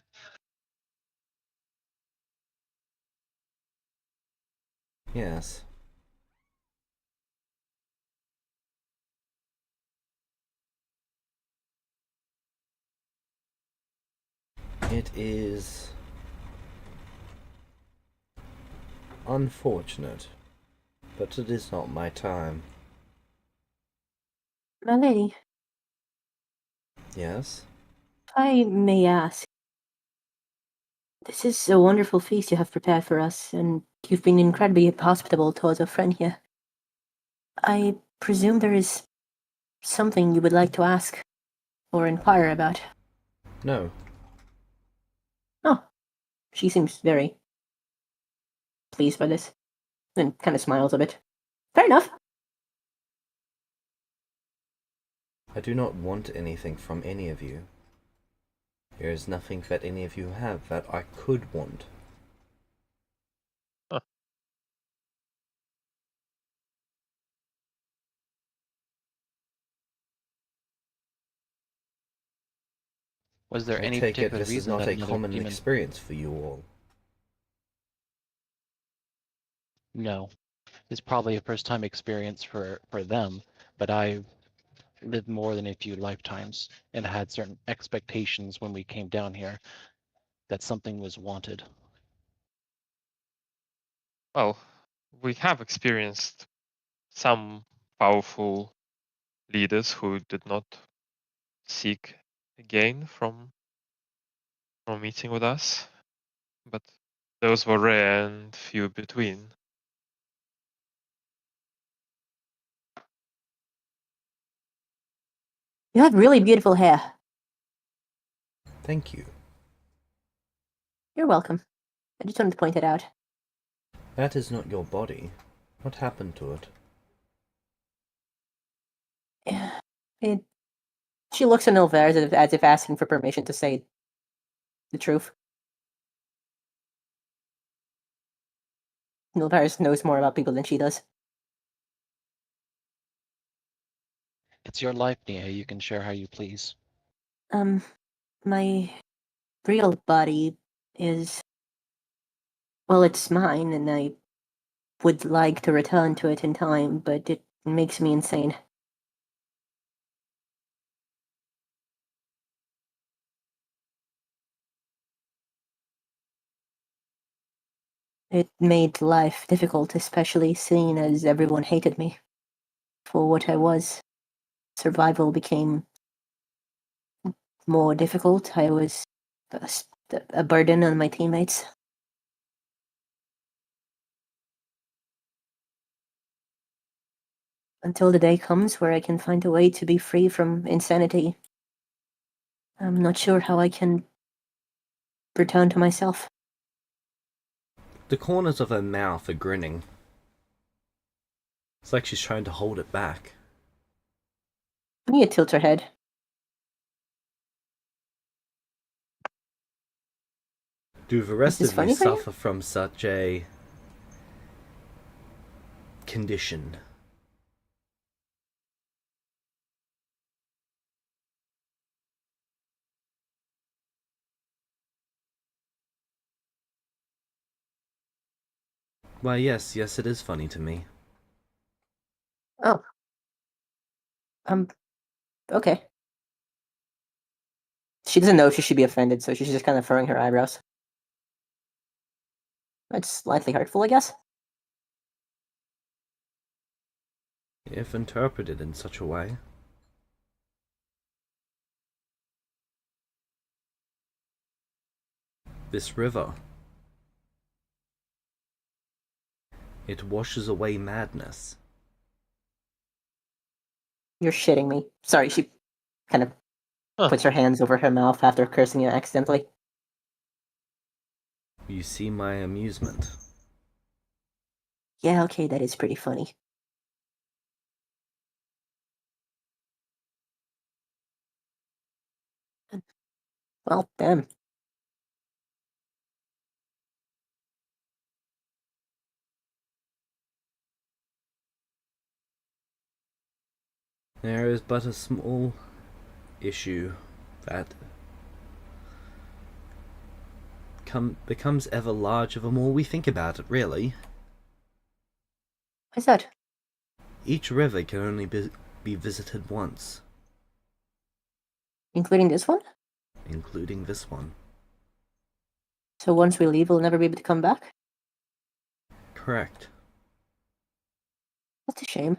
Yes. It is unfortunate, but it is not my time. My lady, Yes? if I may ask, this is a wonderful feast you have prepared for us, and you've been incredibly hospitable towards our friend here. I presume there is something you would like to ask or inquire about. No. Oh, she seems very pleased by this, and kind of smiles a bit. Fair enough. I do not want anything from any of you. There is nothing that any of you have that I could want. Huh. Was there I any take it particular this is reason not that a another common demon? experience for you all. No, it's probably a first-time experience for them, but I've lived more than a few lifetimes and had certain expectations when we came down here that something was wanted. Well, we have experienced some powerful leaders who did not seek gain from meeting with us, but those were rare and few between. You have really beautiful hair. Thank you. You're welcome. I just wanted to point it out. That is not your body. What happened to it? It. She looks at Nilvair as if asking for permission to say the truth. Nilvair knows more about people than she does. It's your life, Nia. You can share how you please. My real body is. Well, it's mine, and I would like to return to it in time, but it makes me insane. It made life difficult, especially seeing as everyone hated me for what I was. Survival became more difficult. I was a burden on my teammates. Until the day comes where I can find a way to be free from insanity. I'm not sure how I can return to myself. The corners of her mouth are grinning. It's like she's trying to hold it back. Mia tilts her head. Do the rest this of you funny for you? suffer from such a condition? Why, yes, it is funny to me. Oh. Okay. She doesn't know she should be offended, so she's just kind of furrowing her eyebrows. That's slightly hurtful, I guess. If interpreted in such a way. This river. It washes away madness. You're shitting me. Sorry, she kind of Huh. puts her hands over her mouth after cursing you accidentally. You see my amusement. Yeah, okay, that is pretty funny. Well, damn. There is but a small issue that becomes ever larger the more we think about it, really. Why's that? Each river can only be visited once, Including this one? including this one. So once we leave, we'll never be able to come back? Correct. That's a shame.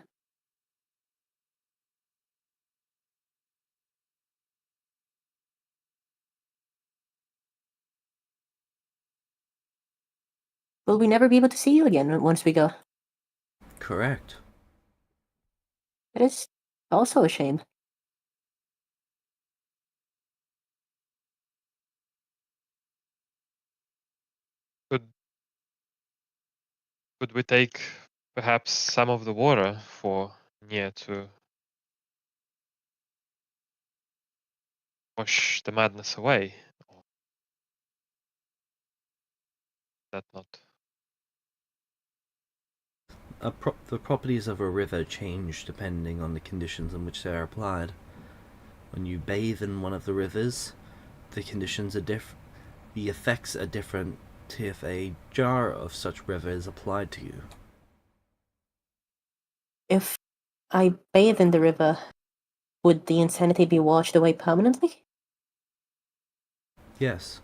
Will we never be able to see you again once we go? Correct. That is also a shame. Could we take perhaps some of the water for Nia to wash the madness away? Or that not? The properties of a river change depending on the conditions in which they are applied. When you bathe in one of the rivers, the conditions are different. The effects are different if a jar of such river is applied to you. If I bathe in the river, would the insanity be washed away permanently? Yes.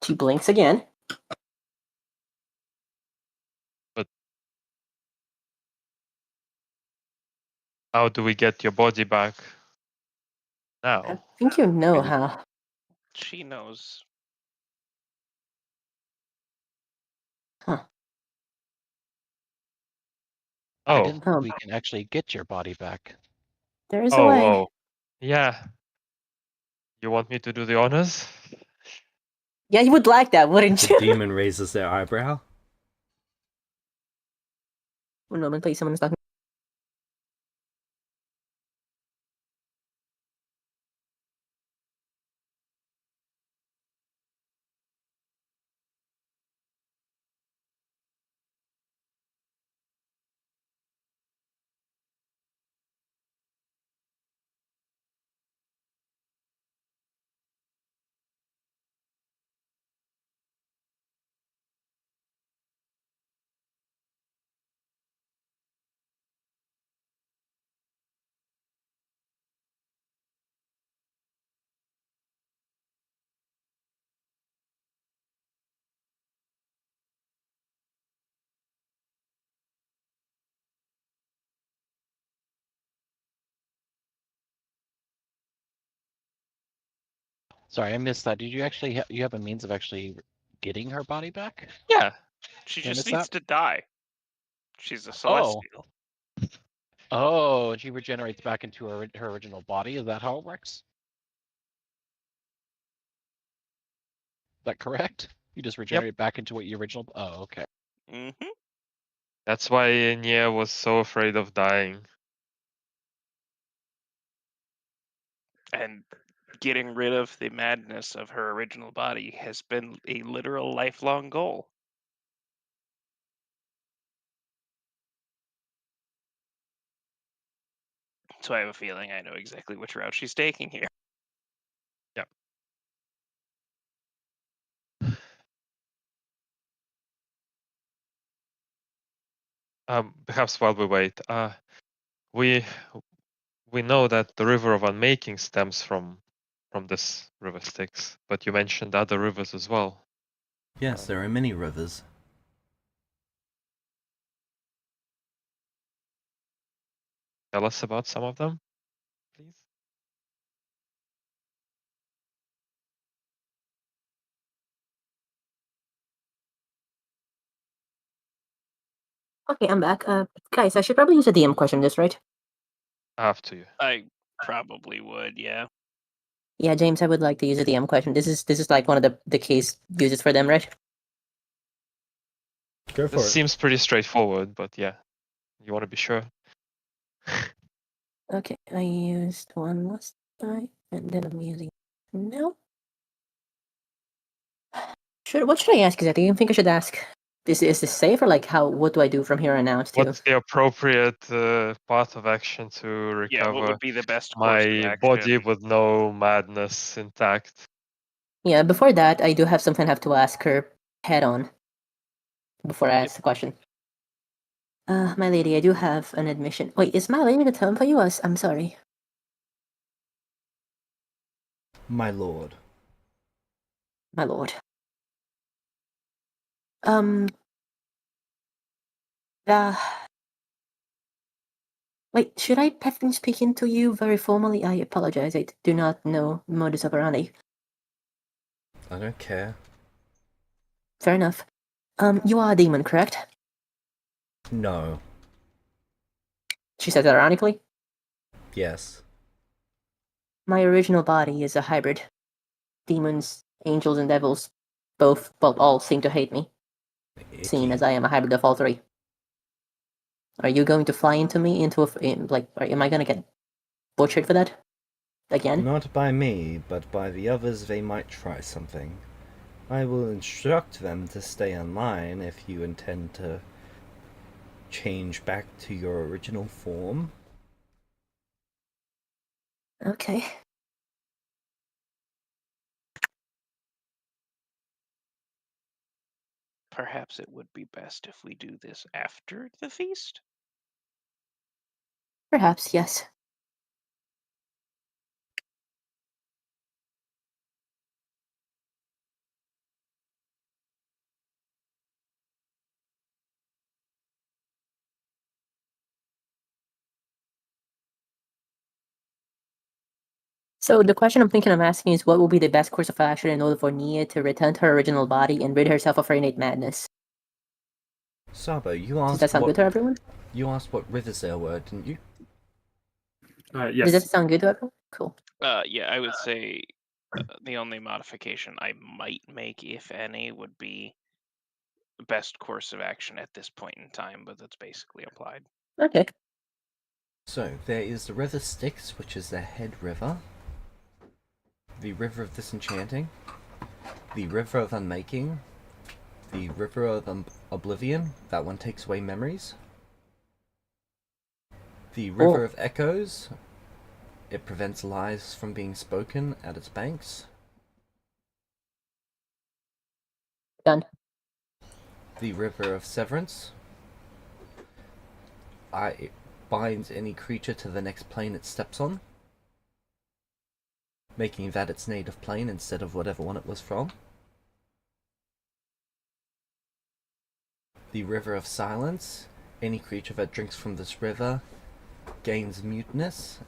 She blinks again. How do we get your body back I now? think you know Really? how. She knows. Huh. I Oh, didn't think we can actually get your body back. There is a way. oh, yeah. You want me to do the honors? Yeah, you would like that, wouldn't The you? demon raises their eyebrow. One moment, please. Someone's talking. Sorry, I missed that. Did you actually you have a means of actually getting her body back? Yeah. She Did I just miss needs that? to die. She's a Oh. celestial. Oh, she regenerates back into her original body. Is that how it works? Is that correct? You just regenerate back into what your original. Oh, okay. Mm-hmm. That's why Nia was so afraid of dying. And getting rid of the madness of her original body has been a literal lifelong goal. So I have a feeling I know exactly which route she's taking here. Perhaps while we wait, we know that the river of unmaking stems from this river Styx, but you mentioned other rivers as well. Yes, there are many rivers. Tell us about some of them, please. Okay, I'm back. Guys, I should probably use a DM question this, right? Up to you. I probably would, yeah. Yeah, James, I would like to use a DM question. This is like one of the case uses for them, right? Go for This it. seems pretty straightforward, but yeah, you want to be sure. Okay, I used one last time, and then I'm using now. What should I ask exactly? You think I should ask? Is this safe, or like what do I do from here on out? To What's the appropriate path of action to Yeah, what recover would be the best course of my body action? with no madness intact? yeah. Before that, I do have something I have to ask her head on. Before I ask the question. My lady, I do have an admission. Wait, is my lady the term for you? I'm sorry. My lord. My lord. Uh, wait, should I have been speaking to you very formally? I apologize. I do not know modus operandi. I don't care. Fair enough. You are a demon, correct? No. She says ironically. Yes. My original body is a hybrid. Demons, angels, and devils, both, well, all seem to hate me, seeing as I am a hybrid of all three. Are you going to fly into me am I gonna get butchered for that? Again? Not by me, but by the others. They might try something. I will instruct them to stay in line if you intend to change back to your original form. Okay. Perhaps it would be best if we do this after the feast? Perhaps, yes. So the question I'm thinking of asking is what will be the best course of action in order for Nia to return to her original body and rid herself of her innate madness? Sabo, Does that sound good to everyone? you asked what rivers there were, didn't you? Does that Yes. sound good to everyone? Cool. Yeah, I would say the only modification I might make, if any, would be best course of action at this point in time, but that's basically applied. Okay. So, there is the River Styx, which is the head river. The River of Disenchanting. The River of Unmaking. The River of Oblivion. That one takes away memories. The River of Echoes. It prevents lies from being spoken at its banks. Done. The River of Severance. It binds any creature to the next plane it steps on, making that its native plane instead of whatever one it was from. The River of Silence. Any creature that drinks from this river gains muteness.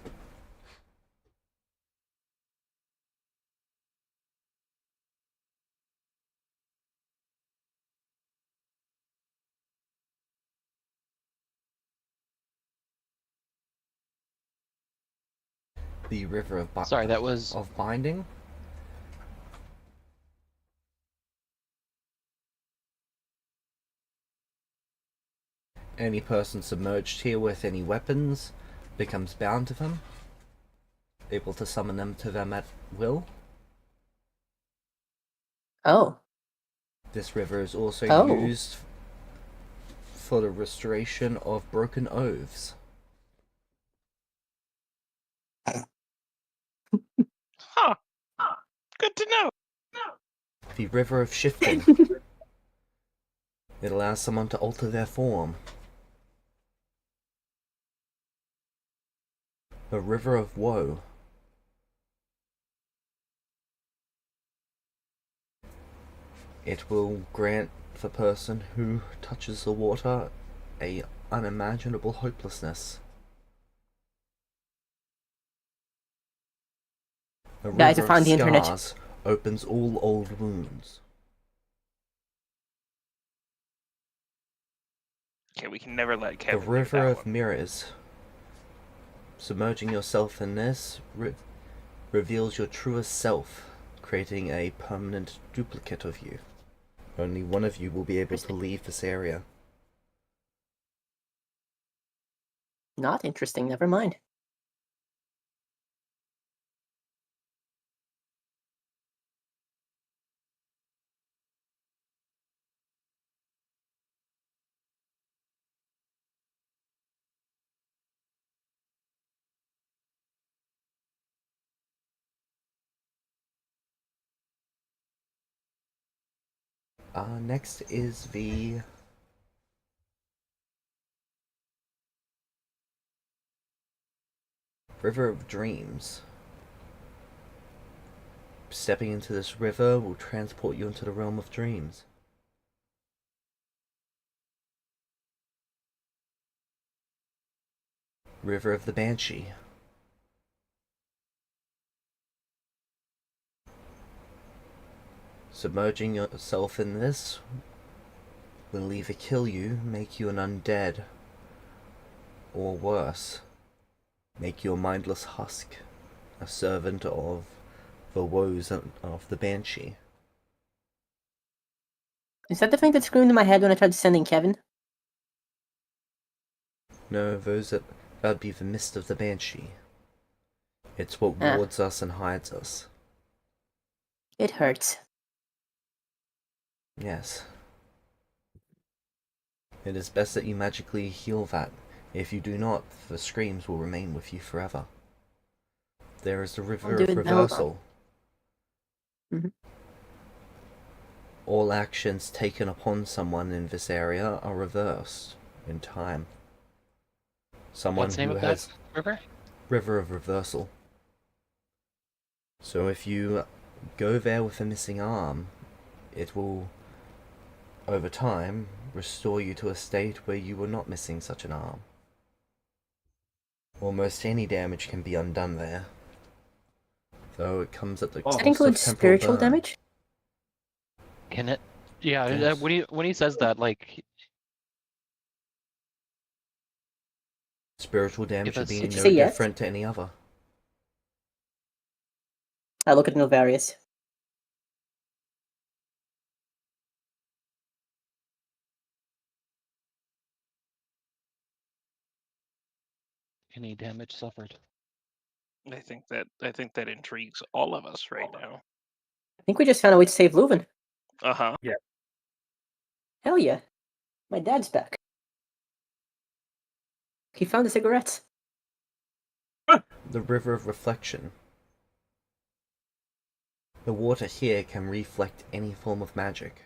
The River of Sorry, that was of Binding. Any person submerged here with any weapons becomes bound to them. able to summon them to them at will. Oh. This river is also Oh. used for the restoration of broken oaths. Huh. Good to know. The river of shifting. It allows someone to alter their form. The river of woe. It will grant the person who touches the water a unimaginable hopelessness. The Guys, I river found of the internet. scars opens all old wounds. Okay, we can never let Kevin The do river that of one. mirrors. Submerging yourself in this reveals your truest self, creating a permanent duplicate of you. Only one of you will be able to leave this area. Not interesting, never mind. Next is the River of Dreams. Stepping into this river will transport you into the realm of dreams. River of the Banshee. Submerging yourself in this will either kill you, make you an undead, or worse, make you a mindless husk, a servant of the woes of the Banshee. Is that the thing that screamed in my head when I tried sending Kevin? No, that'd be the mist of the Banshee. It's what Ah. wards us and hides us. It hurts. Yes. It is best that you magically heal that. If you do not, the screams will remain with you forever. There is the River do of it now. Reversal. Mhm. All actions taken upon someone in this area are reversed in time. Someone What's the name who of has that river? River of Reversal. So if you go there with a missing arm, it will, over time, restore you to a state where you were not missing such an arm. Almost any damage can be undone there, though it comes at the Does cost that include of temporal spiritual burn. damage? Can it? Yeah. Yes. When he says that, like, Spiritual damage would us- be Did you no say yes? different to any other. I look at Novarius. any damage suffered? I think that intrigues all of us right now. I think we just found a way to save Leuven. Uh-huh. Hell yeah. My dad's back. He found the cigarettes. The River of Reflection. The water here can reflect any form of magic.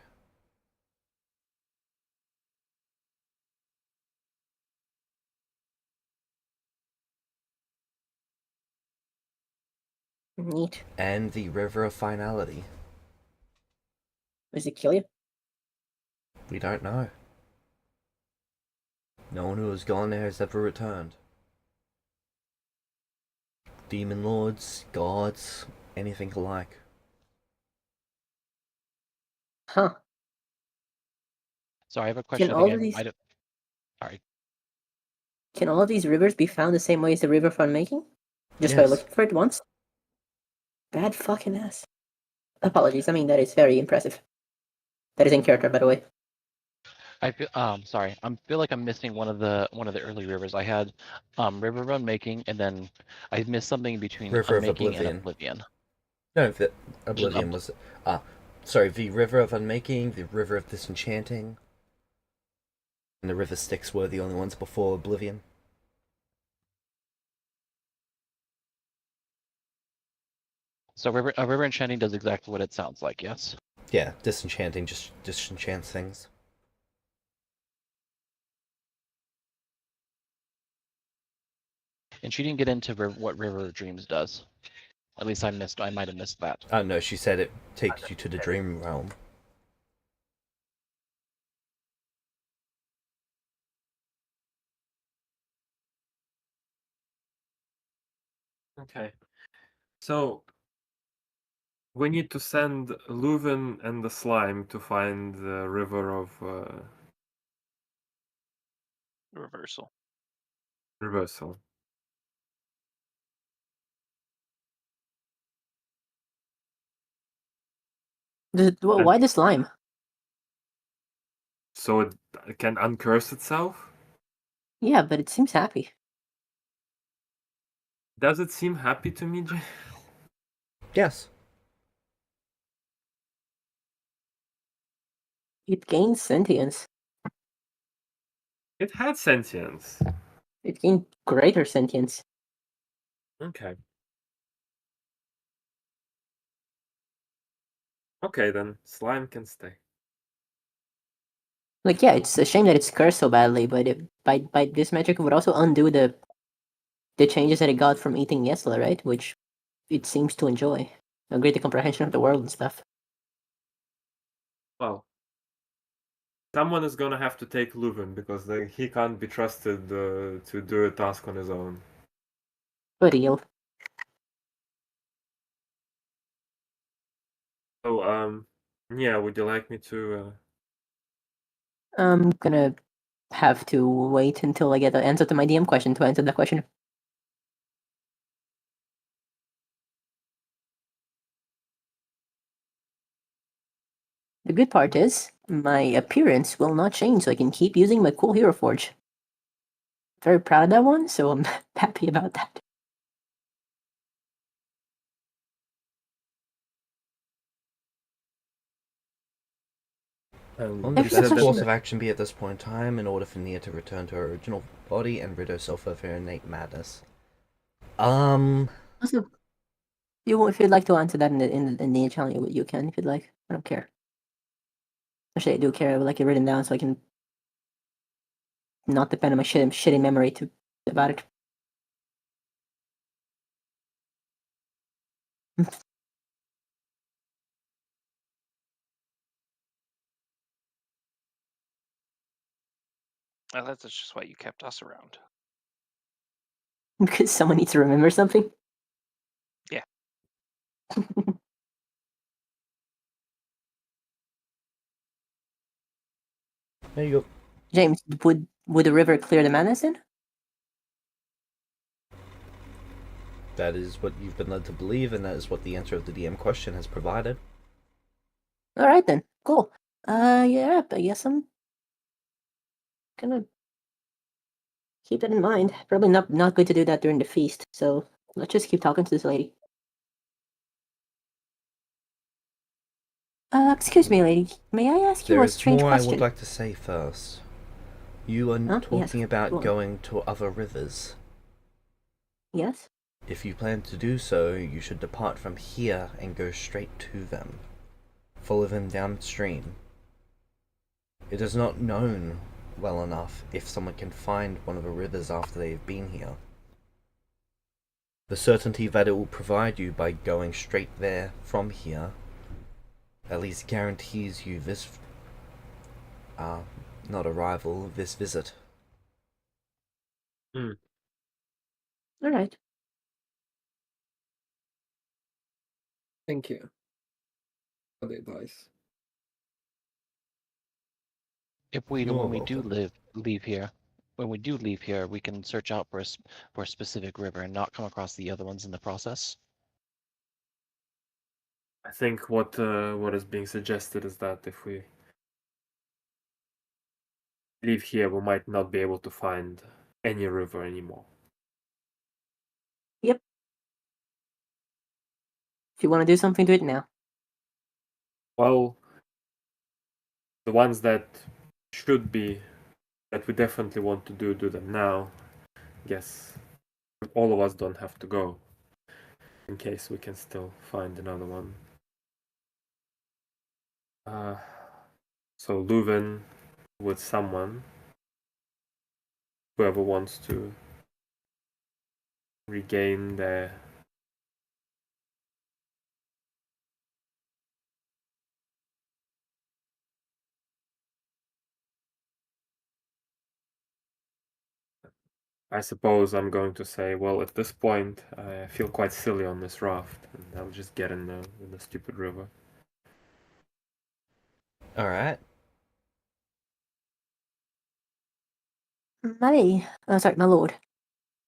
Neat. And the River of Finality. Does it kill you? We don't know. No one who has gone there has ever returned. Demon lords, gods, anything alike. Huh. So I have a question. I all think of I these- might have. Sorry. Can all of these rivers be found the same way as the river from making? Just by Yes. looking for it once? Bad fucking ass. Apologies, I mean that is very impressive. That is in character, by the way. I feel sorry. I feel like I'm missing one of the early rivers. I had River of Unmaking, and then I missed something between River of Unmaking and Oblivion. Oblivion. No, the Just Oblivion was. Sorry, the River of Unmaking, the River of Disenchanting, and the River Styx were the only ones before Oblivion. So River Enchanting does exactly what it sounds like. Yes. Yeah, Disenchanting just disenchants things. And she didn't get into what River of Dreams does. At least I might have missed that. Oh no, she said it takes you to the dream realm. Okay. So we need to send Leuven and the slime to find the river of Reversal. reversal. Why the slime? So it can uncurse itself? Yeah, but it seems happy. Does it seem happy to me, Jay? Yes. It gains sentience. It had sentience. It gained greater sentience. Okay. Okay then, slime can stay. Like, yeah, it's a shame that it's cursed so badly, but by this magic, it would also undo the changes that it got from eating Yesla, right? Which it seems to enjoy. A greater comprehension of the world and stuff. Well, someone is gonna have to take Leuven because he can't be trusted to do a task on his own. For real. So, yeah, would you like me to? I'm gonna have to wait until I get the answer to my DM question to answer that question. The good part is, my appearance will not change, so I can keep using my cool Hero Forge. Very proud of that one, so I'm happy about that. What Have would you the said best course that- of action be at this point in time in order for Nia to return to her original body and rid herself of her innate madness? Also, if you'd like to answer that in the channel, you can if you'd like. I don't care. Actually, I do care. I would like it written down so I can not depend on my shitty memory about it. Well, that's just why you kept us around. Because someone needs to remember something. Yeah. there you go. James, would the river clear the madness in? That is what you've been led to believe, and that is what the answer of the DM question has provided. All right then, cool. Yeah, I guess I'm gonna keep that in mind. Probably not good to do that during the feast. So let's just keep talking to this lady. Excuse me, lady. May I ask you There a is strange more question? I would like to say first. You are Huh? talking Yes, about go on. going to other rivers. Yes. If you plan to do so, you should depart from here and go straight to them. Follow them downstream. It is not known well enough if someone can find one of the rivers after they have been here. The certainty that it will provide you by going straight there from here at least guarantees you this, not arrival, this visit. All right. Thank you for the advice. If we You're when we do welcome. leave here, when we do leave here, we can search out for for a specific river and not come across the other ones in the process. I think what is being suggested is that if we leave here, we might not be able to find any river anymore. Yep. If you want to do something, do it now. Well, the ones that should be, that we definitely want to do them now. Guess all of us don't have to go, in case we can still find another one. So Leuven with someone, whoever wants to regain their I suppose I'm going to say, well, at this point, I feel quite silly on this raft, and I'll just get in the stupid river. Alright. My lord.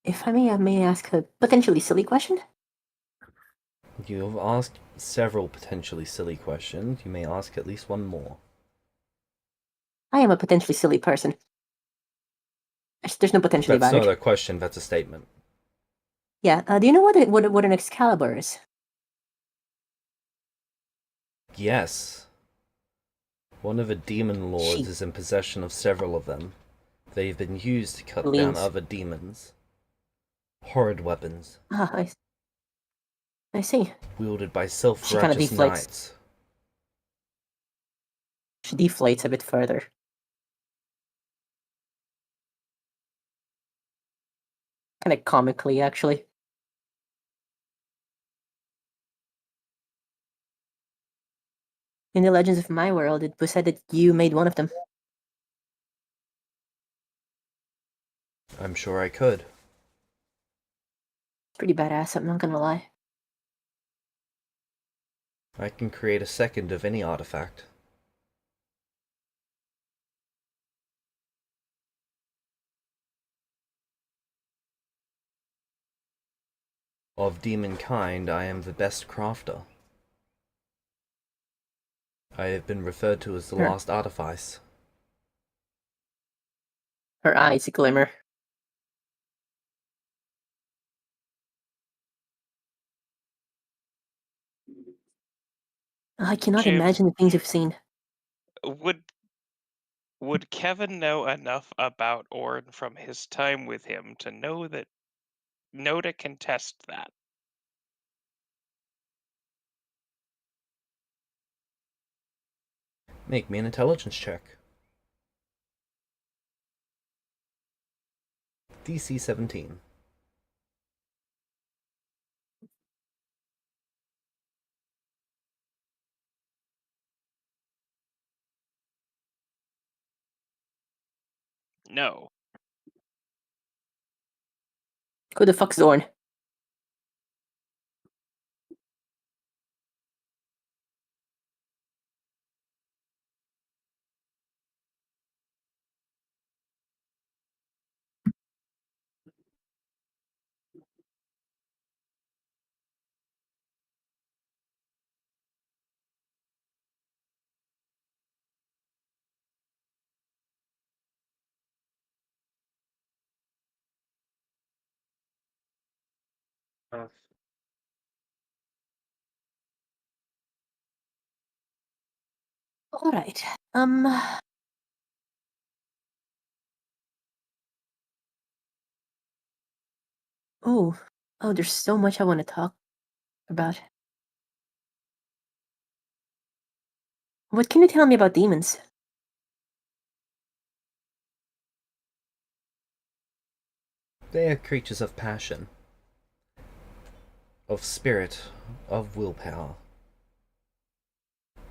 If I may ask a potentially silly question? You've asked several potentially silly questions. You may ask at least one more. I am a potentially silly person. There's no potentially That's about not it. a question, that's a statement. Yeah, do you know what an Excalibur is? Yes. One of the demon lords Sheep. is in possession of several of them. They've been used to cut down Leans. other demons. Horrid weapons. Ah, I see. Wielded by She self-righteous kinda deflates. knights. She deflates a bit further. Kind of comically, actually. In the Legends of my world, it was said that you made one of them. I'm sure I could. Pretty badass, I'm not gonna lie. I can create a second of any artifact. Of demon kind, I am the best crafter. I have been referred to as the Her- last artifice. Her eyes glimmer. I cannot Jim, imagine the things you've seen. would Kevin know enough about Orn from his time with him to know to contest that? Make me an intelligence check. DC 17. No. Who the fuck's Zorn? Alright. Oh. Oh, there's so much I want to talk about. What can you tell me about demons? They are creatures of passion, of spirit, of willpower.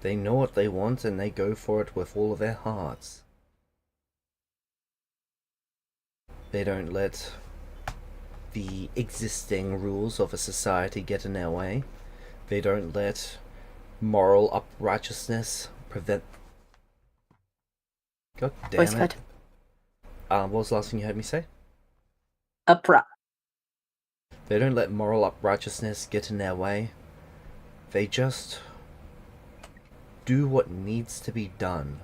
They know what they want and they go for it with all of their hearts. They don't let the existing rules of a society get in their way. They don't let moral uprightness prevent. God damn Voice it. cut. What was the last thing you heard me say? They don't let moral uprightness get in their way. They just do what needs to be done.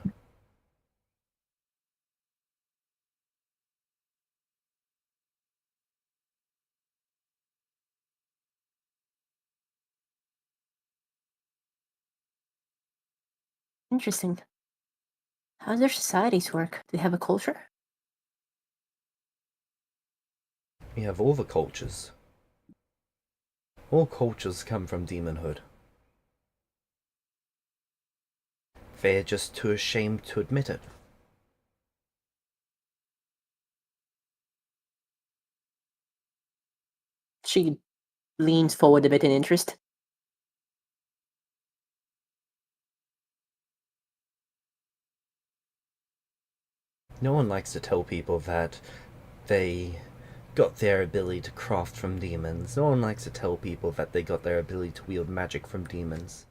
Interesting. How does their societies work? Do they have a culture? We have all the cultures. All cultures come from demonhood. They're just too ashamed to admit it. She leans forward a bit in interest. No one likes to tell people that they got their ability to craft from demons. No one likes to tell people that they got their ability to wield magic from demons.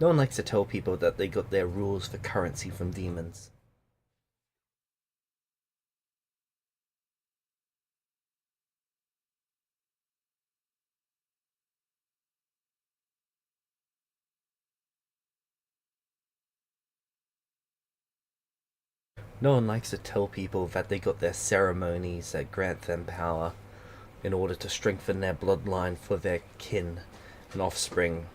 No one likes to tell people that they got their rules for currency from demons. No one likes to tell people that they got their ceremonies that grant them power in order to strengthen their bloodline for their kin and offspring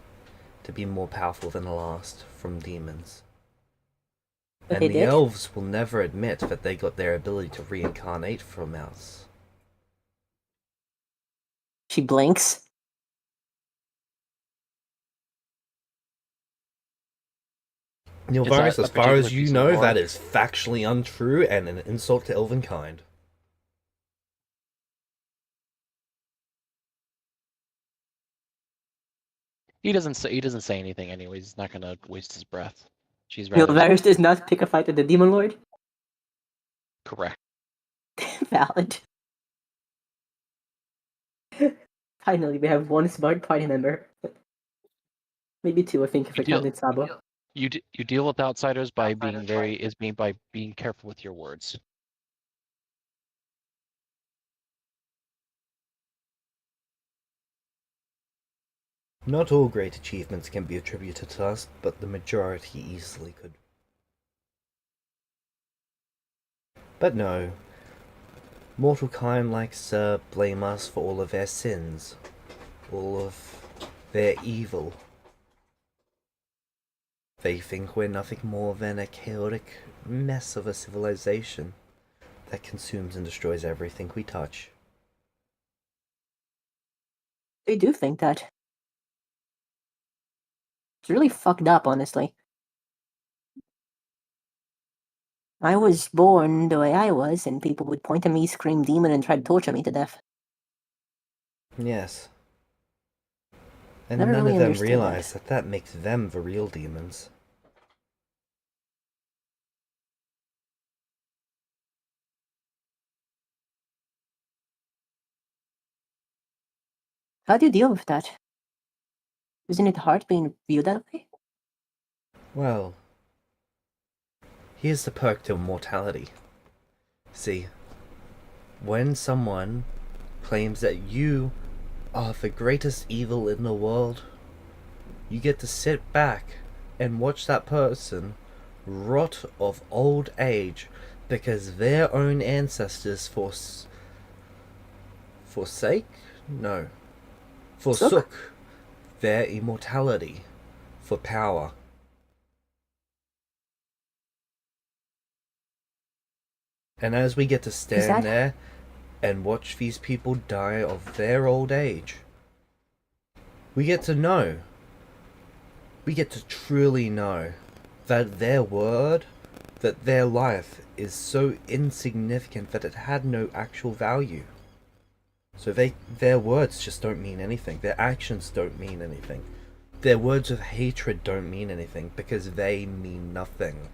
to be more powerful than the last from demons. But And they the did? elves will never admit that they got their ability to reincarnate from us. She blinks. Nilvaris, that a as far as particular you piece of know, lore? that is factually untrue and an insult to elvenkind. He doesn't say anything anyways. He's not gonna waste his breath. She's rather Varys does not pick a fight with the Demon Lord. correct. Valid. Finally, we have one smart party member. Maybe two, I think, if You we deal- counted Sabo. You deal with outsiders by being by being careful with your words. Not all great achievements can be attributed to us, but the majority easily could. But no, mortal kind likes to blame us for all of their sins, all of their evil. They think we're nothing more than a chaotic mess of a civilization that consumes and destroys everything we touch. They do think that. It's really fucked up, honestly. I was born the way I was, and people would point at me, scream demon, and try to torture me to death. Yes. And Never none really of them understood realize that makes them the real demons. How do you deal with that? Isn't it hard being viewed that way? Well, here's the perk to immortality. See, when someone claims that you are the greatest evil in the world, you get to sit back and watch that person rot of old age because their own ancestors forsook their immortality for power. And as we get to stand there and watch these people die of their old age, we get to know, we get to truly know that their word, that their life is so insignificant that it had no actual value. So their words just don't mean anything. Their actions don't mean anything. Their words of hatred don't mean anything because they mean nothing.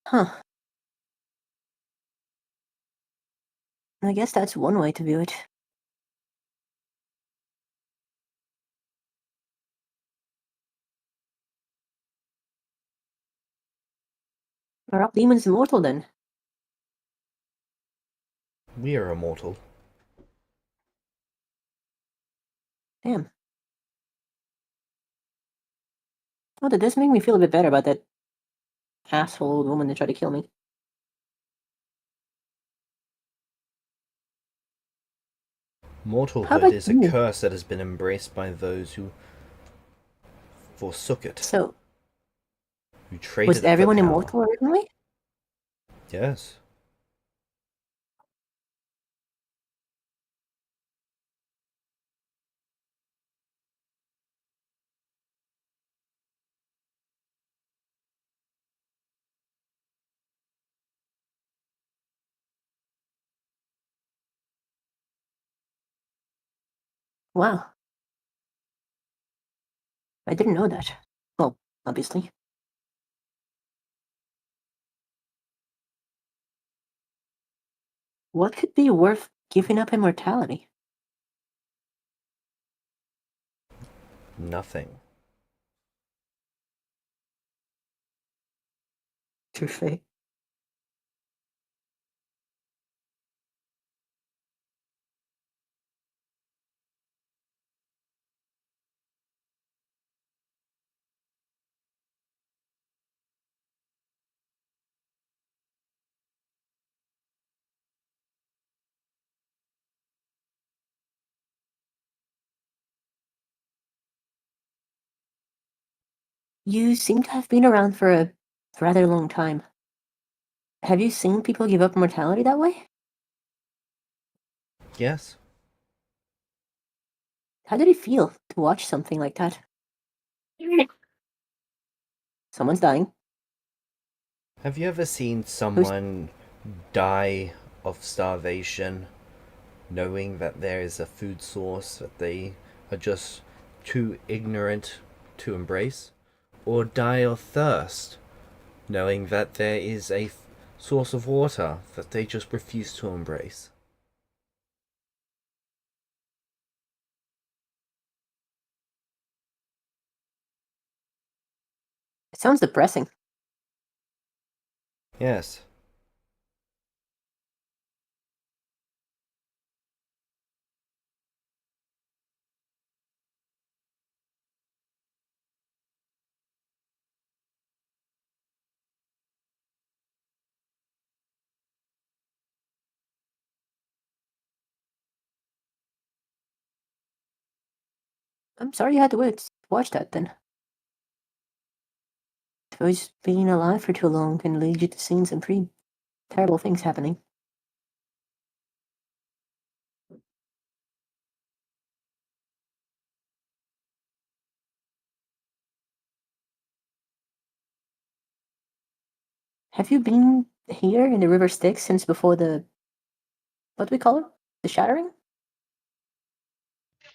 Huh. I guess that's one way to view it. Are all demons immortal then? We are immortal. Damn. Oh, did this make me feel a bit better about that asshole old woman that tried to kill me? How Mortalhood about is a you? curse that has been embraced by those who forsook it, So, who was traded it for everyone power. immortal originally? Yes. Wow. I didn't know that. Well, obviously. What could be worth giving up immortality? Nothing. Touche. You seem to have been around for a rather long time. Have you seen people give up mortality that way? Yes. How did it feel to watch something like that? Someone's dying. Have you ever seen someone die of starvation, knowing that there is a food source that they are just too ignorant to embrace? Or die of thirst, knowing that there is a source of water that they just refuse to embrace? It sounds depressing. Yes. I'm sorry you had to watch that then. I suppose being alive for too long can lead you to seeing some pretty terrible things happening. Have you been here in the River Styx since before what do we call it? The shattering?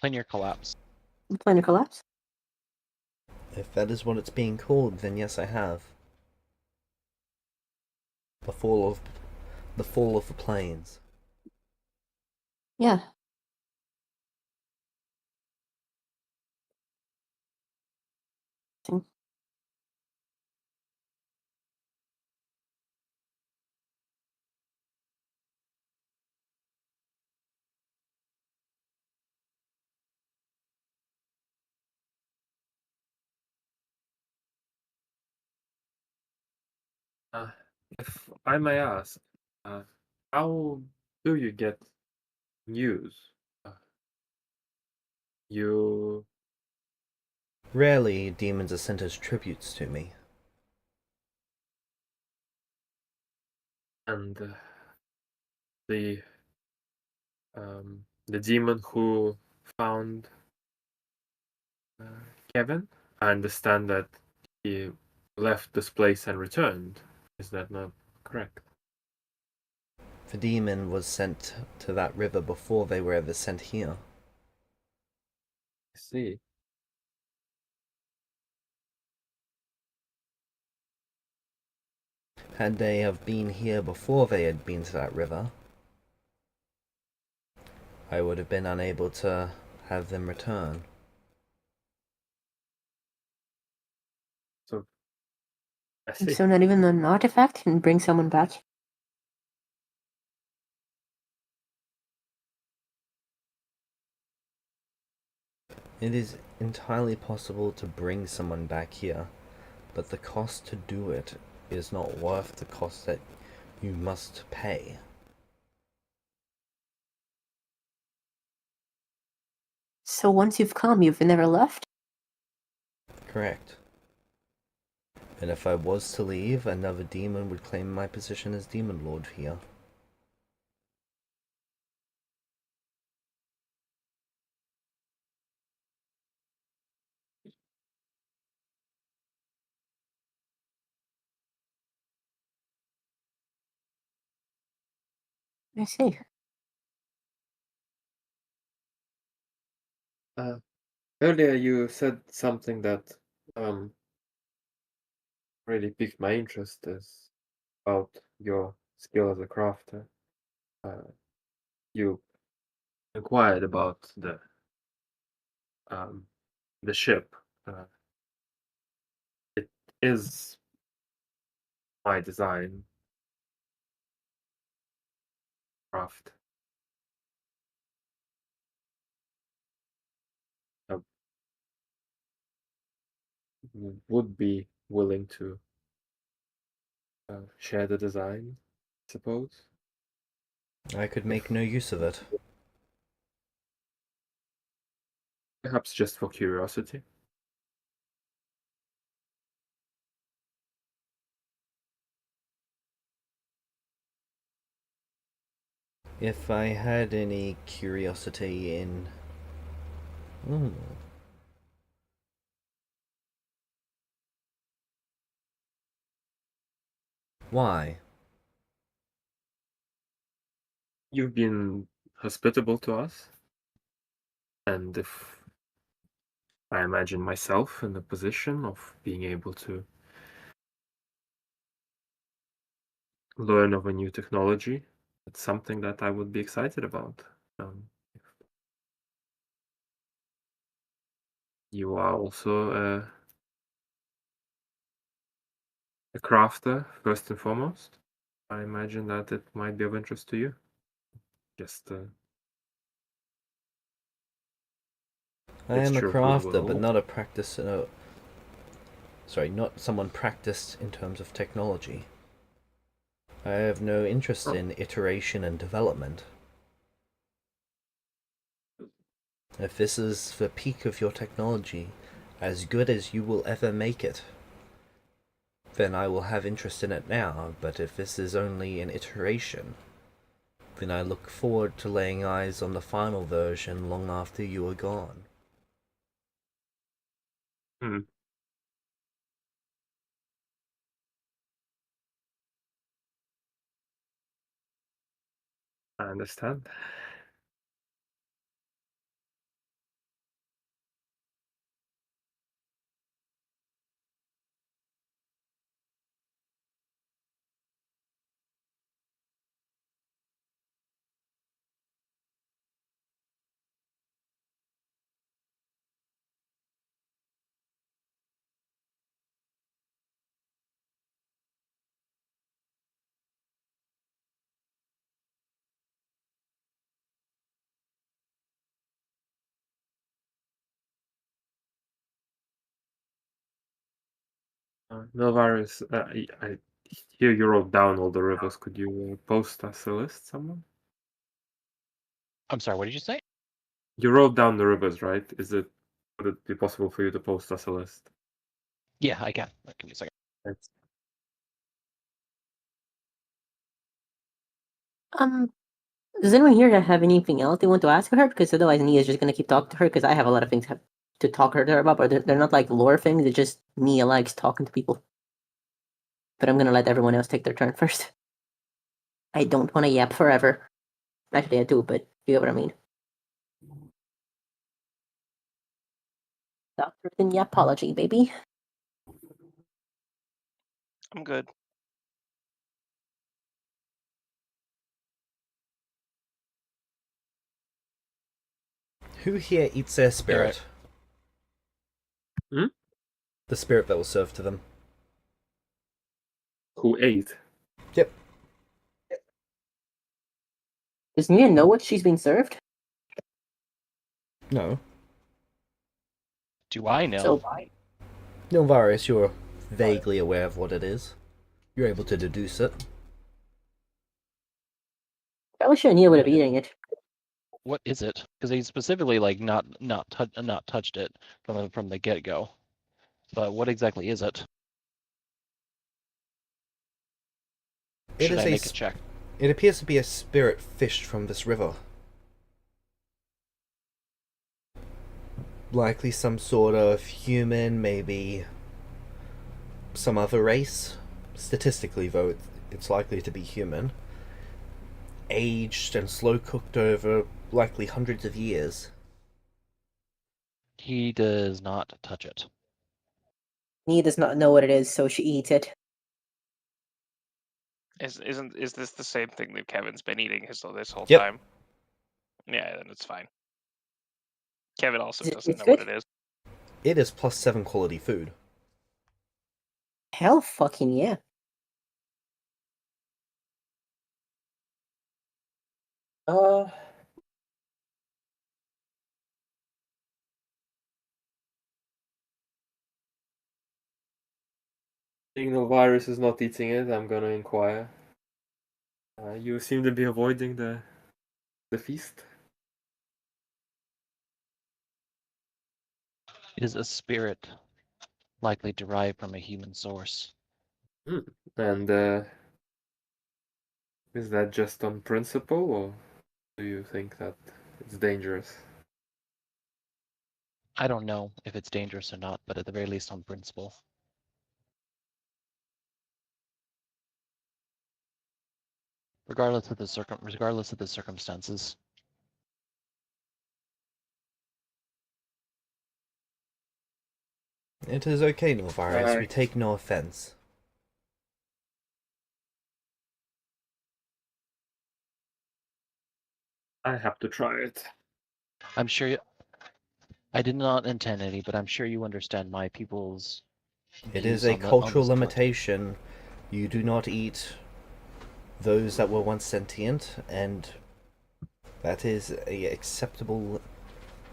Linear collapse. The planar collapse? If that is what it's being called, then yes, I have. The fall of the plains. Yeah. If I may ask, uh, how do you get news? Uh, you Rarely demons are sent as tributes to me. and the the demon who found uh, Kevin. I understand that he left this place and returned. Is that not correct? The demon was sent to that river before they were ever sent here. I see. Had they have been here before they had been to that river, I would have been unable to have them return. So I see. So not even an artifact can bring someone back? It is entirely possible to bring someone back here, but the cost to do it is not worth the cost that you must pay. So once you've come, you've never left? Correct. And if I was to leave, another demon would claim my position as Demon Lord here. I see. Earlier you said something that really piqued my interest is about your skill as a crafter. You inquired about the ship. It is my design craft. Would be willing to share the design, I suppose. I could make no use of it. Perhaps just for curiosity. If I had any curiosity in... Why? You've been hospitable to us, and if I imagine myself in the position of being able to learn of a new technology, it's something that I would be excited about. You are also a crafter, first and foremost. I imagine that it might be of interest to you. Just I am a mixture of crafter, but goodwill. not a practice... sorry, not someone practiced in terms of technology. I have no interest in iteration and development. If this is the peak of your technology, as good as you will ever make it, then I will have interest in it now, but if this is only an iteration, then I look forward to laying eyes on the final version long after you are gone. I understand. Novaris, I hear you wrote down all the rivers. Could you post us a list somewhere? I'm sorry, what did you say? You wrote down the rivers, right? Would it be possible for you to post us a list? Yeah, I can. Give me a second. Thanks. Does anyone here have anything else they want to ask her? Because otherwise Nia's just gonna keep talking to her, because I have a lot of things to talk to her about, but they're not like lore things, it's just Nia likes talking to people. But I'm gonna let everyone else take their turn first. I don't want to yap forever. Actually, I do, but you get what I mean. Doctor in yapology, baby. I'm good. Who here eats their spirit? Hmm? The spirit that was served to them. Who ate? Yep. Does Nia know what she's being served? No. Do I know? So, Nilvarius, you're vaguely aware of what it is. You're able to deduce it. probably sure Nia would have eaten it. What is it? Because they specifically like not touched it from the get go. But what exactly is it? It Should is I a make a s- check? It appears to be a spirit fished from this river. Likely some sort of human, maybe some other race. Statistically, though, it's likely to be human. Aged and slow cooked over likely hundreds of years. He does not touch it. He does not know what it is, so she eats it. Is this the same thing that Kevin's been eating this whole Yep. time? Yeah, then it's fine. Kevin also Is it doesn't taste know what good? it is. It is +7 quality food. Hell fucking yeah. Uh, Signal virus is not eating it. I'm gonna inquire. You seem to be avoiding the feast. It is a spirit, likely derived from a human source. And is that just on principle, or do you think that it's dangerous? I don't know if it's dangerous or not, but at the very least on principle. Regardless of the circumstances. It is okay, Nilvaris. We Alright. take no offense. I have to try it. I'm sure I did not intend any, but I'm sure you understand my people's It views is a on cultural this conflict. limitation. You do not eat those that were once sentient, and that is a acceptable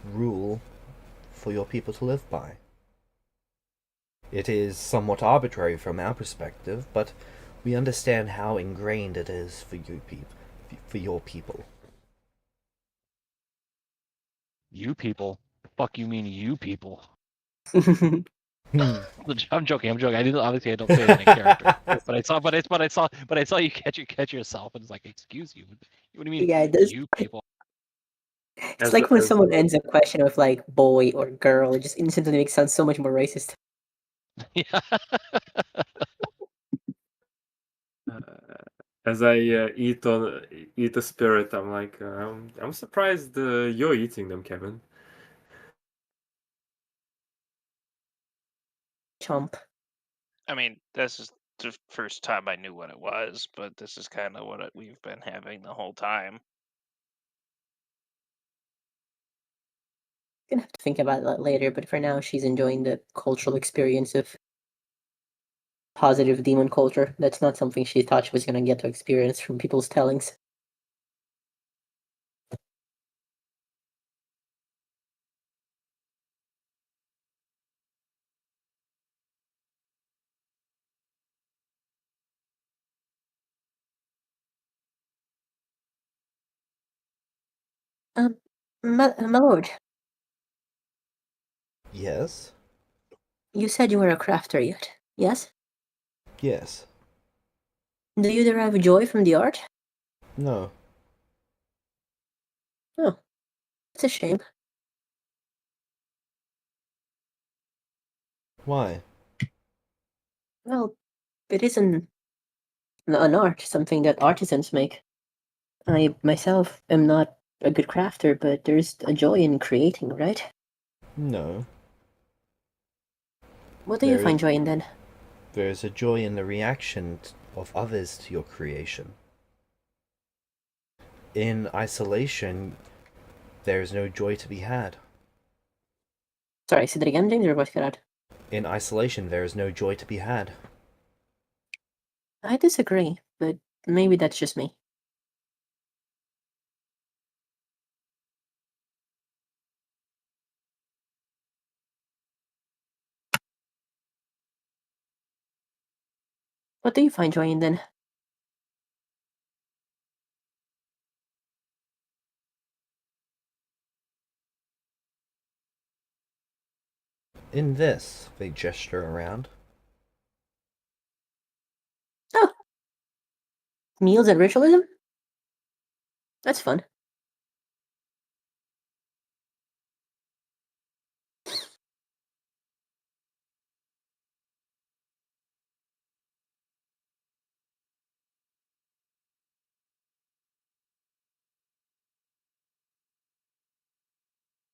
rule for your people to live by. It is somewhat arbitrary from our perspective, but we understand how ingrained it is for your people. You people? The fuck you mean you people? Hmm. I'm joking. I didn't obviously I don't say it in character. But I saw you catch yourself and it's like, excuse you. What do you mean Yeah, it does. you people? It's As like when as someone ends a question with like boy or girl, it just instantly makes sound so much more racist. Yeah. uh, as I eat a spirit, I'm like, I'm surprised you're eating them, Kevin. Chomp. I mean, this is the first time I knew what it was, but this is kind of what we've been having the whole time. Gonna have to think about that later, but for now, she's enjoying the cultural experience of positive demon culture. That's not something she thought she was gonna get to experience from people's tellings. My lord, Yes? you said you were a crafter yet, yes? Yes. Do you derive joy from the art? No. Oh, it's a shame. Why? Well, it is an art, something that artisans make. I myself am not a good crafter, but there's a joy in creating, right? No. What do you There find joy in then? is a joy in the reaction of others to your creation. In isolation, there is no joy to be had. Sorry, say that again, James, your voice cut out. In isolation, there is no joy to be had. I disagree, but maybe that's just me. What do you find joy in then? In this, they gesture around. Oh, meals and ritualism. That's fun.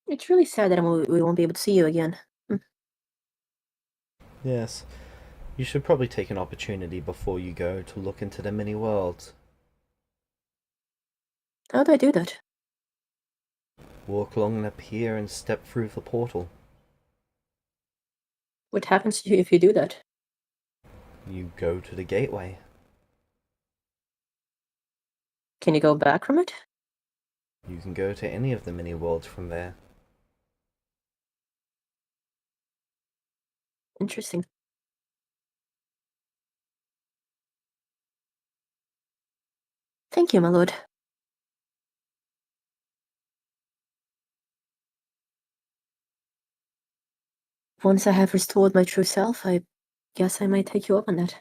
It's really sad that we won't be able to see you again. Yes. You should probably take an opportunity before you go to look into the many worlds. How do I do that? Walk along the pier and step through the portal. What happens to you if you do that? You go to the gateway. Can you go back from it? You can go to any of the many worlds from there. Interesting. Thank you, my lord. Once I have restored my true self, I guess I might take you up on that.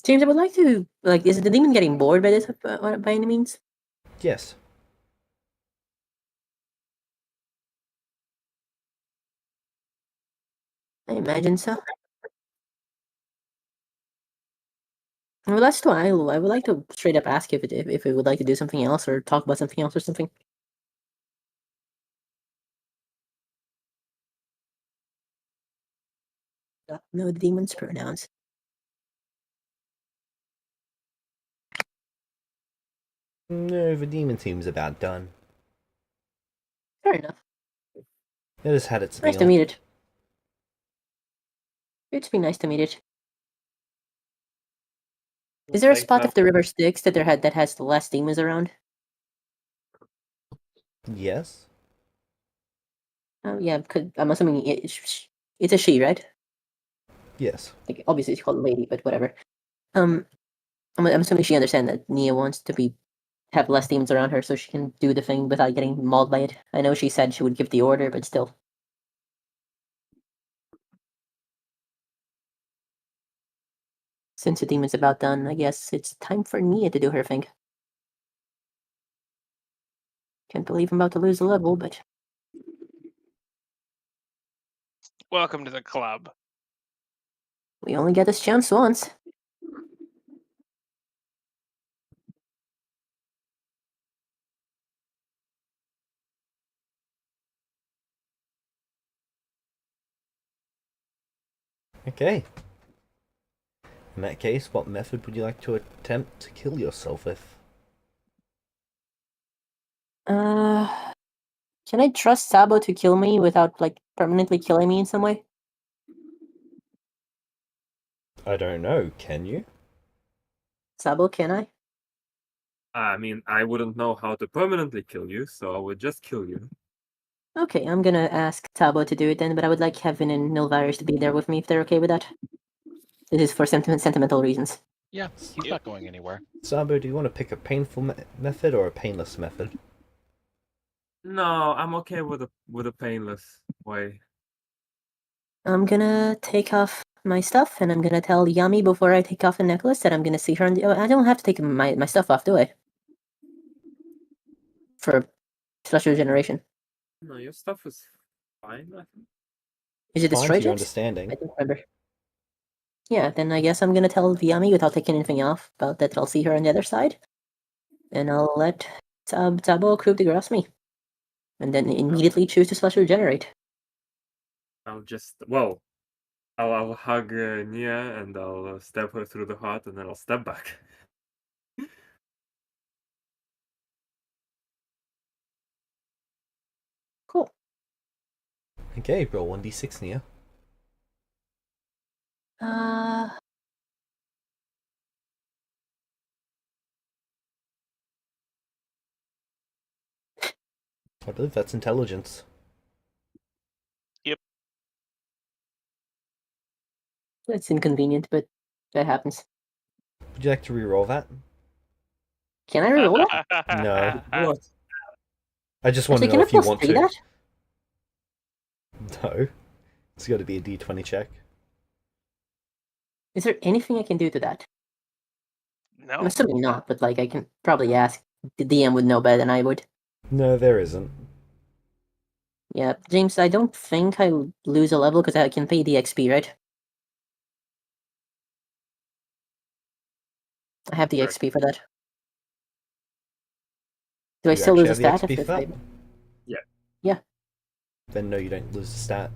James, I would like to, is the demon getting bored by this by any means? Yes. I imagine so. Well, that's why I would like to straight up ask if it would like to do something else or talk about something else or something. No demon's pronouns. No, the demon seems about done. Fair enough. It has had its Nice to meal. meet it. It's been nice to meet it. Is there a spot of the river Styx that has less demons around? Yes. Oh yeah, because I'm assuming it's a she, right? Yes. Like obviously it's called lady, but whatever. I'm assuming she understands that Nia wants to have less demons around her, so she can do the thing without getting mauled by it. I know she said she would give the order, but still. Since the demon's about done, I guess it's time for Nia to do her thing. Can't believe I'm about to lose a level, but Welcome to the club. we only get this chance once. Okay. In that case, what method would you like to attempt to kill yourself with? Can I trust Sabo to kill me without permanently killing me in some way? I don't know, can you? Sabo, can I? I mean, I wouldn't know how to permanently kill you, so I would just kill you. Okay, I'm gonna ask Sabo to do it then, but I would like Kevin and Nilvirus to be there with me if they're okay with that. This is for sentimental reasons. Yeah, he's not going anywhere. Sabo, do you want to pick a painful method or a painless method? No, I'm okay with a painless way. I'm gonna take off my stuff, and I'm gonna tell Yami before I take off the necklace that I'm gonna see her. I don't have to take my stuff off, do I? For Celestial Generation. No, your stuff is fine, I think. Is it Fine destroyed to your yet? understanding. I don't remember. Yeah, then I guess I'm gonna tell Yami without taking anything off about that I'll see her on the other side. And I'll let Tabo coup de grace me. And then immediately choose to Celestial Regenerate. I'll hug Nia and I'll stab her through the heart and then I'll step back. Cool. Okay, roll 1d6 Nia. I believe that's intelligence. It's inconvenient, but that happens. Would you like to re-roll that? Can I reroll that? No. What? I just want Actually, to can know I if you plus want 3 to. that? No. It's got to be a d20 check. Is there anything I can do to that? I'm No. assuming not, but like I can probably ask. The DM would know better than I would. No, there isn't. Yeah, James, I don't think I lose a level because I can pay the XP, right? I have the Correct. XP for that. Do I You still actually lose a have the stat XP if for I... that? Yeah. Yeah, Then no, you don't lose the stat.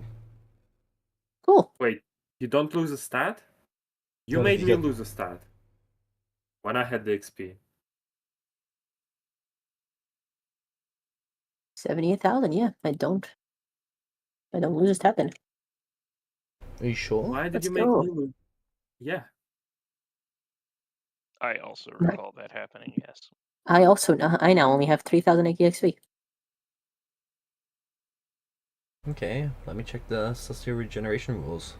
cool. Wait, you don't lose a stat? You Not if made you me get- lose a stat when I had the XP. 78,000, yeah, I don't lose a stat then. Are you sure? Why did Let's you make go. me lose? Yeah. I also Right. recall that happening, yes. I now only have 3,000 XP. Okay, let me check the Celestia regeneration rules.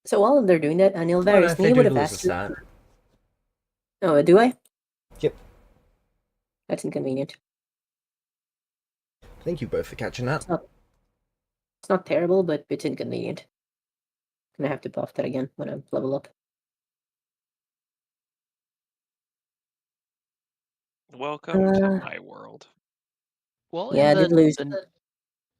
So while they're doing that, Oh, no, Nilvaris, if they Nia would do have lose a asked you... stat. Oh, do I? Yep. That's inconvenient. Thank you both for catching that. It's not terrible, but it's inconvenient. Gonna have to buff that again when I level up. Welcome to Uh, my world. Well, Yeah, I did lose in the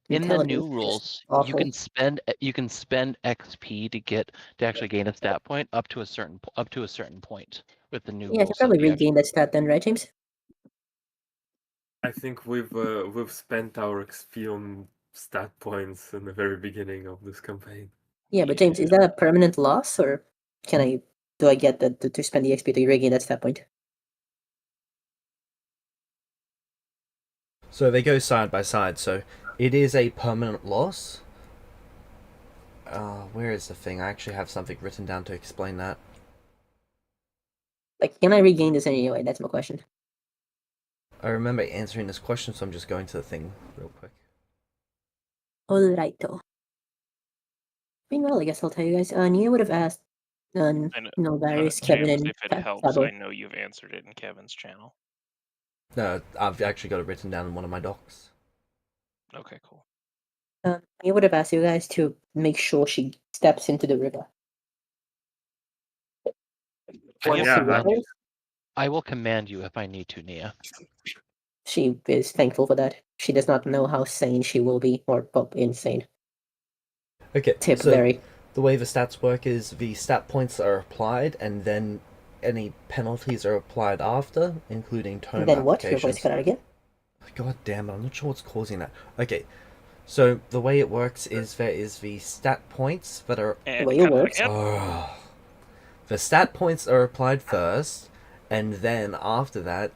intelligence, new which is rules, awful. you can spend XP to actually gain a stat point up to a certain point with the new Yeah, I should rules. probably if you regain that stat then, right, James? I think we've spent our XP on stat points in the very beginning of this campaign. Yeah, but James, is that a permanent loss, or do I get that to spend the XP to regain that stat point? So they go side by side, so it is a permanent loss. Where is the thing? I actually have something written down to explain that. Like, can I regain this anyway? That's my question. I remember answering this question, so I'm just going to the thing real quick. Alrighto. Well, I guess I'll tell you guys. Nia would have asked, I know, Nilvaris, Kevin, James, and if it helps, Sabo. I know you've answered it in Kevin's channel. No, I've actually got it written down in one of my docs. Okay, cool. Nia would have asked you guys to make sure she steps into the river. Once Yeah, she rises, I will command you if I need to, Nia. she is thankful for that. She does not know how sane she will be, or insane. Okay, Tip so very. the way the stats work is the stat points are applied, and then any penalties are applied after, including tome And then what? Your voice applications. cut out again? God damn it, I'm not sure what's causing that. Okay, so the way it works is there is the stat points that are... And way it cut works. again. Oh. The stat points are applied first, and then after that,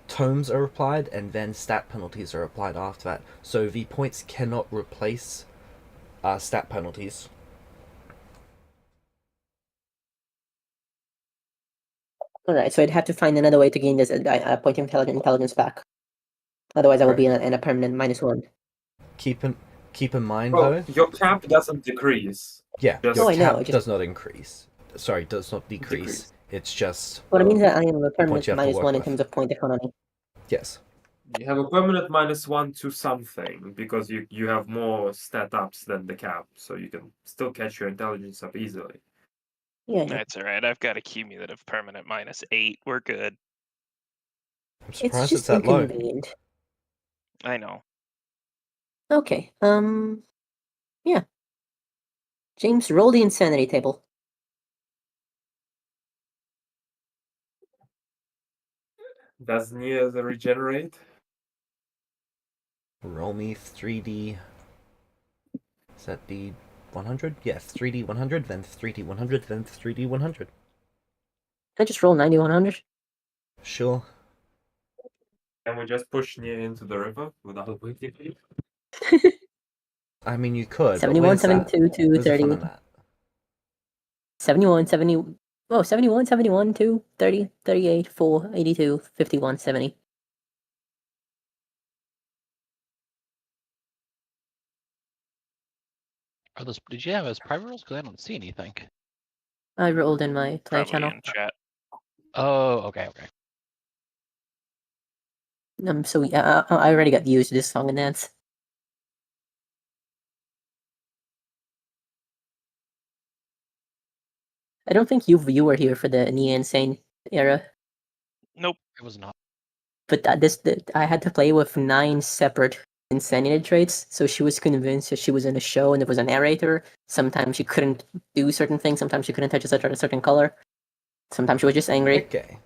tomes are applied, and then stat penalties are applied after that. So the points cannot replace stat penalties. Alright, so I'd have to find another way to gain this point of intelligence back. Otherwise, I will be in a permanent -1. Keep in mind, Well, though... your cap doesn't decrease. Yeah, Just- your Oh, I know, cap I just- does not increase. Sorry, does not decrease. Decrease. It's just... What I mean is that I am a permanent you have to work -1 in with. terms of point economy. Yes. You have a permanent -1 to something because you have more stat ups than the cap, so you can still catch your intelligence up easily. Yeah, That's alright. I've got a cumulative permanent -8. We're good. I'm it's surprised just it's that low. inconvenient. I know. Okay, yeah. James, roll the insanity table. Does Nia regenerate? Roll me 3D Is that the 100? Yeah, 3D 100, then 3D 100, then 3D 100. Can I just roll 9100? Sure. Can we just push near into the river without waiting? I mean, you could, but 71, where's that? 72, Where's the fun 230. in that? 71, 70. Oh, 71, 71, 2, 30, 38, 4, 82, 51, 70. Are those? Did you have as private rolls? Because I don't see anything. I rolled in my player Probably channel. in chat. Oh, okay. So yeah, I already got used to this song and dance. I don't think you were here for the Nia Insane era, Nope. It was not. but I had to play with 9 separate insanity traits. So she was convinced that she was in a show and there was a narrator. Sometimes she couldn't do certain things. Sometimes she couldn't touch a certain color. Sometimes she was just angry. Okay.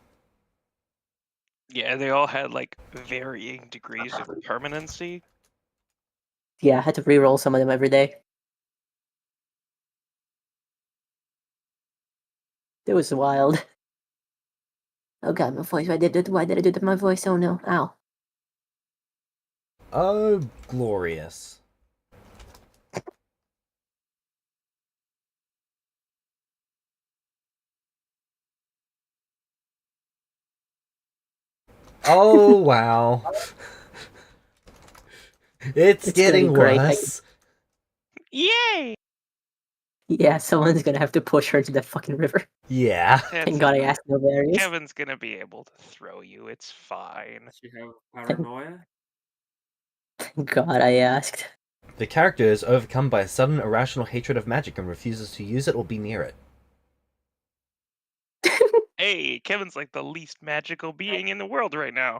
Yeah, they all had like varying degrees of permanency. Yeah, I had to re-roll some of them every day. It was wild. Oh god, my voice. Why did I do that to my voice? Oh no. Ow. Oh, glorious. Oh, wow. It's getting great. worse. Yay! Yeah, someone's gonna have to push her to the fucking river. Yeah. Thank god I asked no barriers. Kevin's gonna be able to throw you. It's fine. Does she have paranoia? Thank god I asked. The character is overcome by a sudden irrational hatred of magic and refuses to use it or be near it. Hey, Kevin's like the least magical being in the world right now.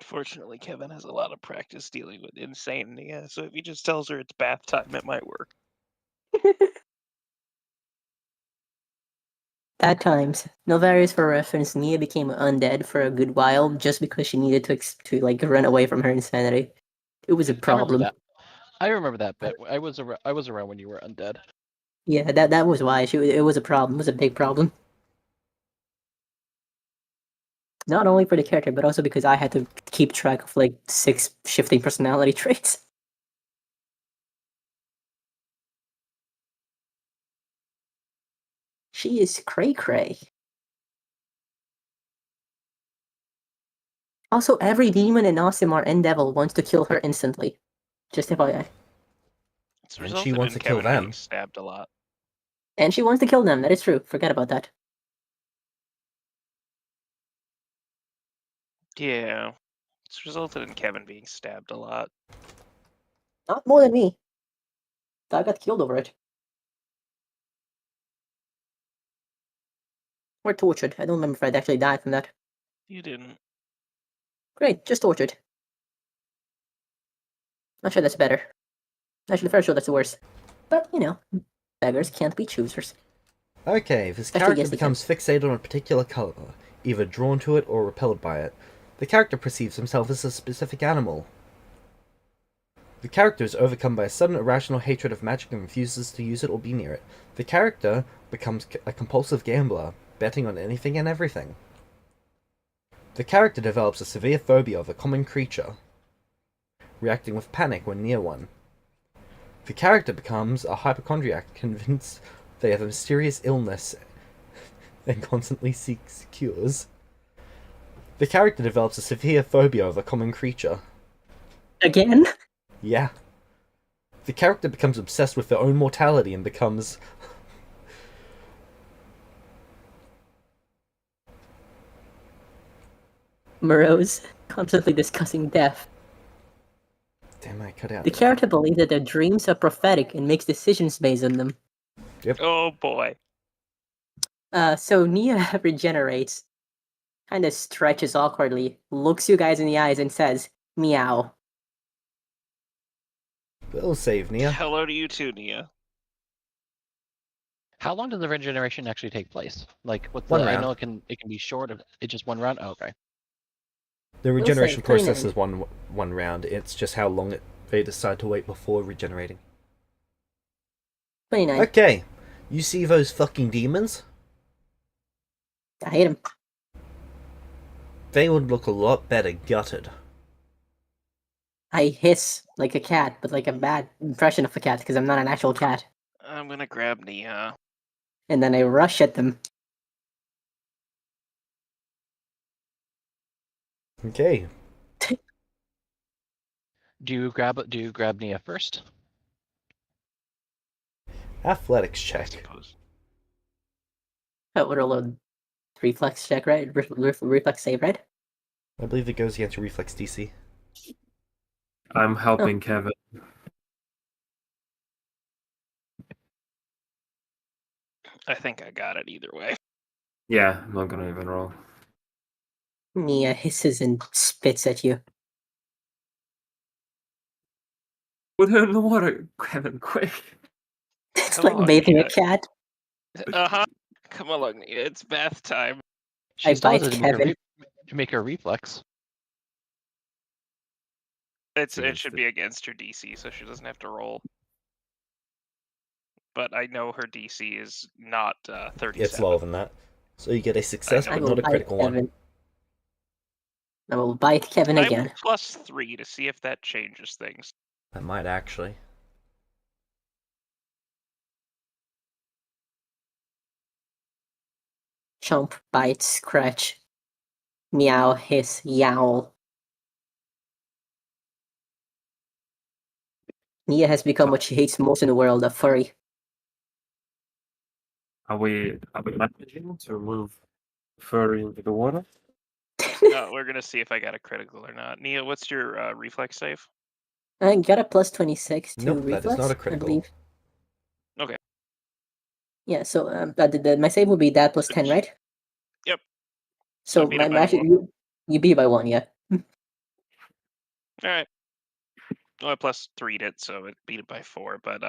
Fortunately, Kevin has a lot of practice dealing with insane Nia, so if he just tells her it's bath time, it might work. At times, Novarius for reference, Nia became undead for a good while just because she needed to like run away from her insanity. It was a problem. I remember that bit. I was around when you were undead. Yeah, that was why it was a problem. It was a big problem. Not only for the character, but also because I had to keep track of like 6 shifting personality traits. She is cray-cray. Also, every demon in Osimar and Devil wants to kill her instantly. Just FYI. It's And she resulted wants in to kill Kevin being them. stabbed a lot. And she wants to kill them, that is true. Forget about that. Yeah. It's resulted in Kevin being stabbed a lot. Not more than me. I got killed over it. Or tortured. I don't remember if I'd actually died from that. You didn't. Great, just tortured. Not sure that's better. Actually, fair sure that's worse. But, you know, beggars can't be choosers. Okay, this Actually, character yes, they becomes fixated on a particular color, either drawn to it or repelled by it. The character perceives himself as a specific animal. The character is overcome by a sudden irrational hatred of magic and refuses to use it or be near it. The character becomes a compulsive gambler, betting on anything and everything. The character develops a severe phobia of a common creature, reacting with panic when near one. The character becomes a hypochondriac, convinced they have a mysterious illness and constantly seeks cures. The character develops a severe phobia of a common creature. Again? Yeah. The character becomes obsessed with their own mortality and becomes... Morose, constantly discussing death. Damn, I cut out. The character believes that their dreams are prophetic and makes decisions based on them. Oh boy. So Nia regenerates, kind of stretches awkwardly, looks you guys in the eyes, and says, "Meow." Will save, Nia. Hello to you too, Nia. How long does the regeneration actually take place? Like, what's One the? I round. know it can be short. It's just one round. Oh, okay. The regeneration save, process 29. is one round. It's just how long they decide to wait before regenerating. 29. Okay, you see those fucking demons? I hate him. They would look a lot better gutted. I hiss like a cat, but like a bad impression of a cat because I'm not an actual cat. I'm gonna grab Nia. And then I rush at them. Okay, Do you grab Nia first? athletics I check. suppose. That would roll a reflex check, right? Reflex save, right? I believe it goes against your reflex DC. I'm helping Kevin. I think I got it either way. Yeah, I'm not gonna even roll. Nia hisses and spits at you. Put her in the water, Kevin, quick. It's Come like on, bathing Nia. a cat. Uh-huh. Come along, Nia. It's bath time. I She still has bite to Kevin. make her reflex. It Seems should that- be against her DC, so she doesn't have to roll. But I know her DC is not 37. It's lower than that. So you get a success, I I but will not a bite critical Kevin. one. I will bite Kevin I'm again. +3 to see if that changes things. That might actually. Chomp, bite, scratch. Meow, hiss, yowl. Nia has become what she hates most in the world, a furry. Are we managing to move furry into the water? We're gonna see if I got a critical or not. Nia, what's your reflex save? I got a plus 26 to Nope, that reflex, is not a I critical. believe. Okay. Yeah, so my save would be that plus 10, right? Yep. So I beat my it by actually, one. you beat by 1, yeah. All right. Well, I +3'd it, so it beat it by 4. But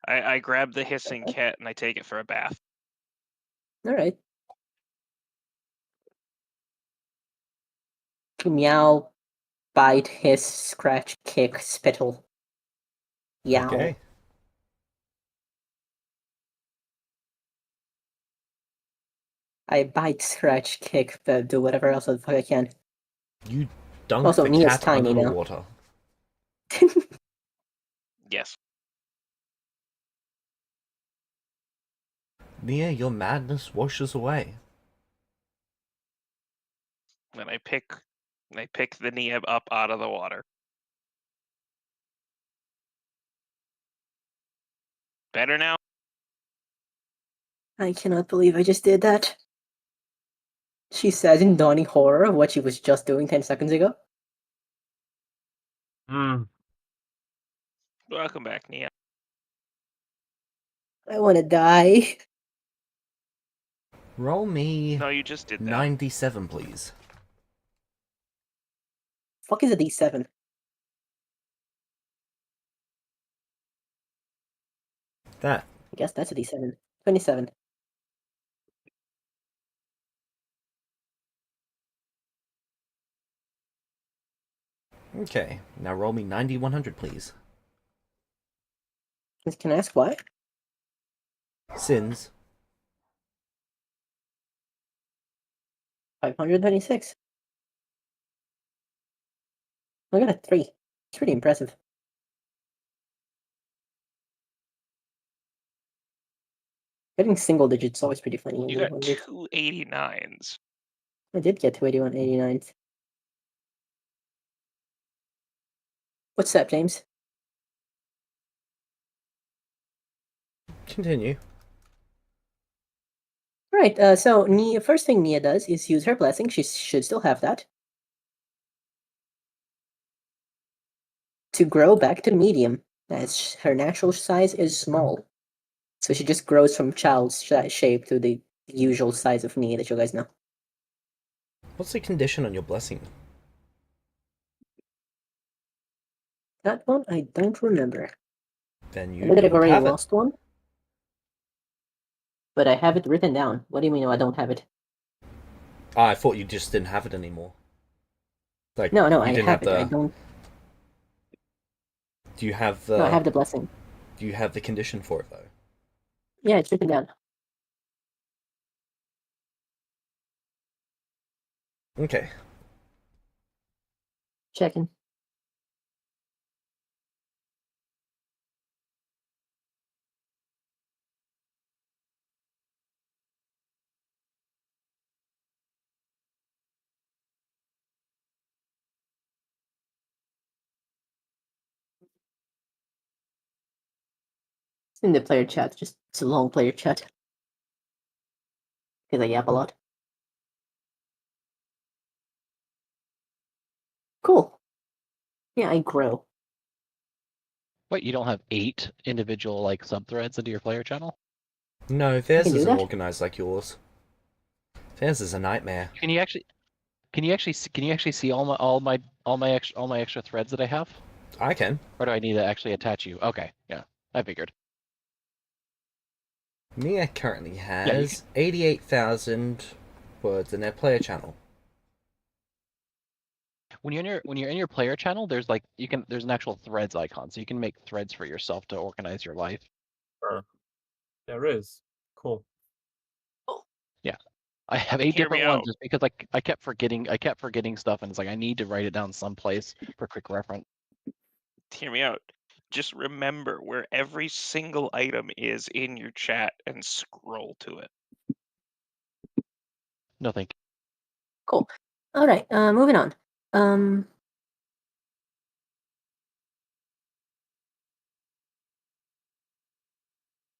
I grab the hissing cat and I take it for a bath. Alright. Meow, bite, hiss, scratch, kick, spittle. Yowl. Okay. I bite, scratch, kick, do whatever else the fuck I can. You dunk Also, the Nia's cat tiny under the now. water. Yes. Nia, your madness washes away. Then I pick the Nia up out of the water. Better now? I cannot believe I just did that. She says in dawning horror of what she was just doing 10 seconds ago. Hmm. Welcome back, Nia. I want to die. Roll me No, you just did that. 97, please. Fuck is a D7? That. I guess that's a D7. 27. Okay, now roll me 9100, please. Can I ask why? Sins. 526. I got a 3. It's pretty impressive. Getting single digits is always pretty funny. You got 289s. I did get to 89s. What's up, James? Continue. Right, so Nia, first thing Nia does is use her blessing. She should still have that. To grow back to medium, as her natural size is small. So she just grows from child's shape to the the usual size of knee that you guys know. What's the condition on your blessing? That one I don't remember. Then I you know that I've don't already have it. lost one, but I have it written down. What do you mean I don't have it? Ah, I thought you just didn't have it anymore. Like No, you I didn't have have it. I the. don't. Do you have No, I the? have the blessing. Do you have the condition for it though? Yeah, it's written down. Okay. Checking. It's in the player chat. Just it's a long player chat because I yap a lot. Cool. Yeah, I grow. What, you don't have 8 individual like subthreads into your player channel? No, theirs can do isn't that? organized like yours. Theirs is a nightmare. Can you actually see all my extra threads that I have? I can. Or do I need to actually attach you? Okay, yeah, I figured. Mia currently you has 88,000 words in their player channel. When you're in your player channel, there's like there's an actual threads icon, so you can make threads for yourself to organize your life. There is. Cool. Yeah, I have 8 Hear me different ones out. just because I kept forgetting stuff, and it's like I need to write it down someplace for quick reference. Hear me out. Just remember where every single item is in your chat and scroll to it. No, thank you. Cool. All right. Moving on.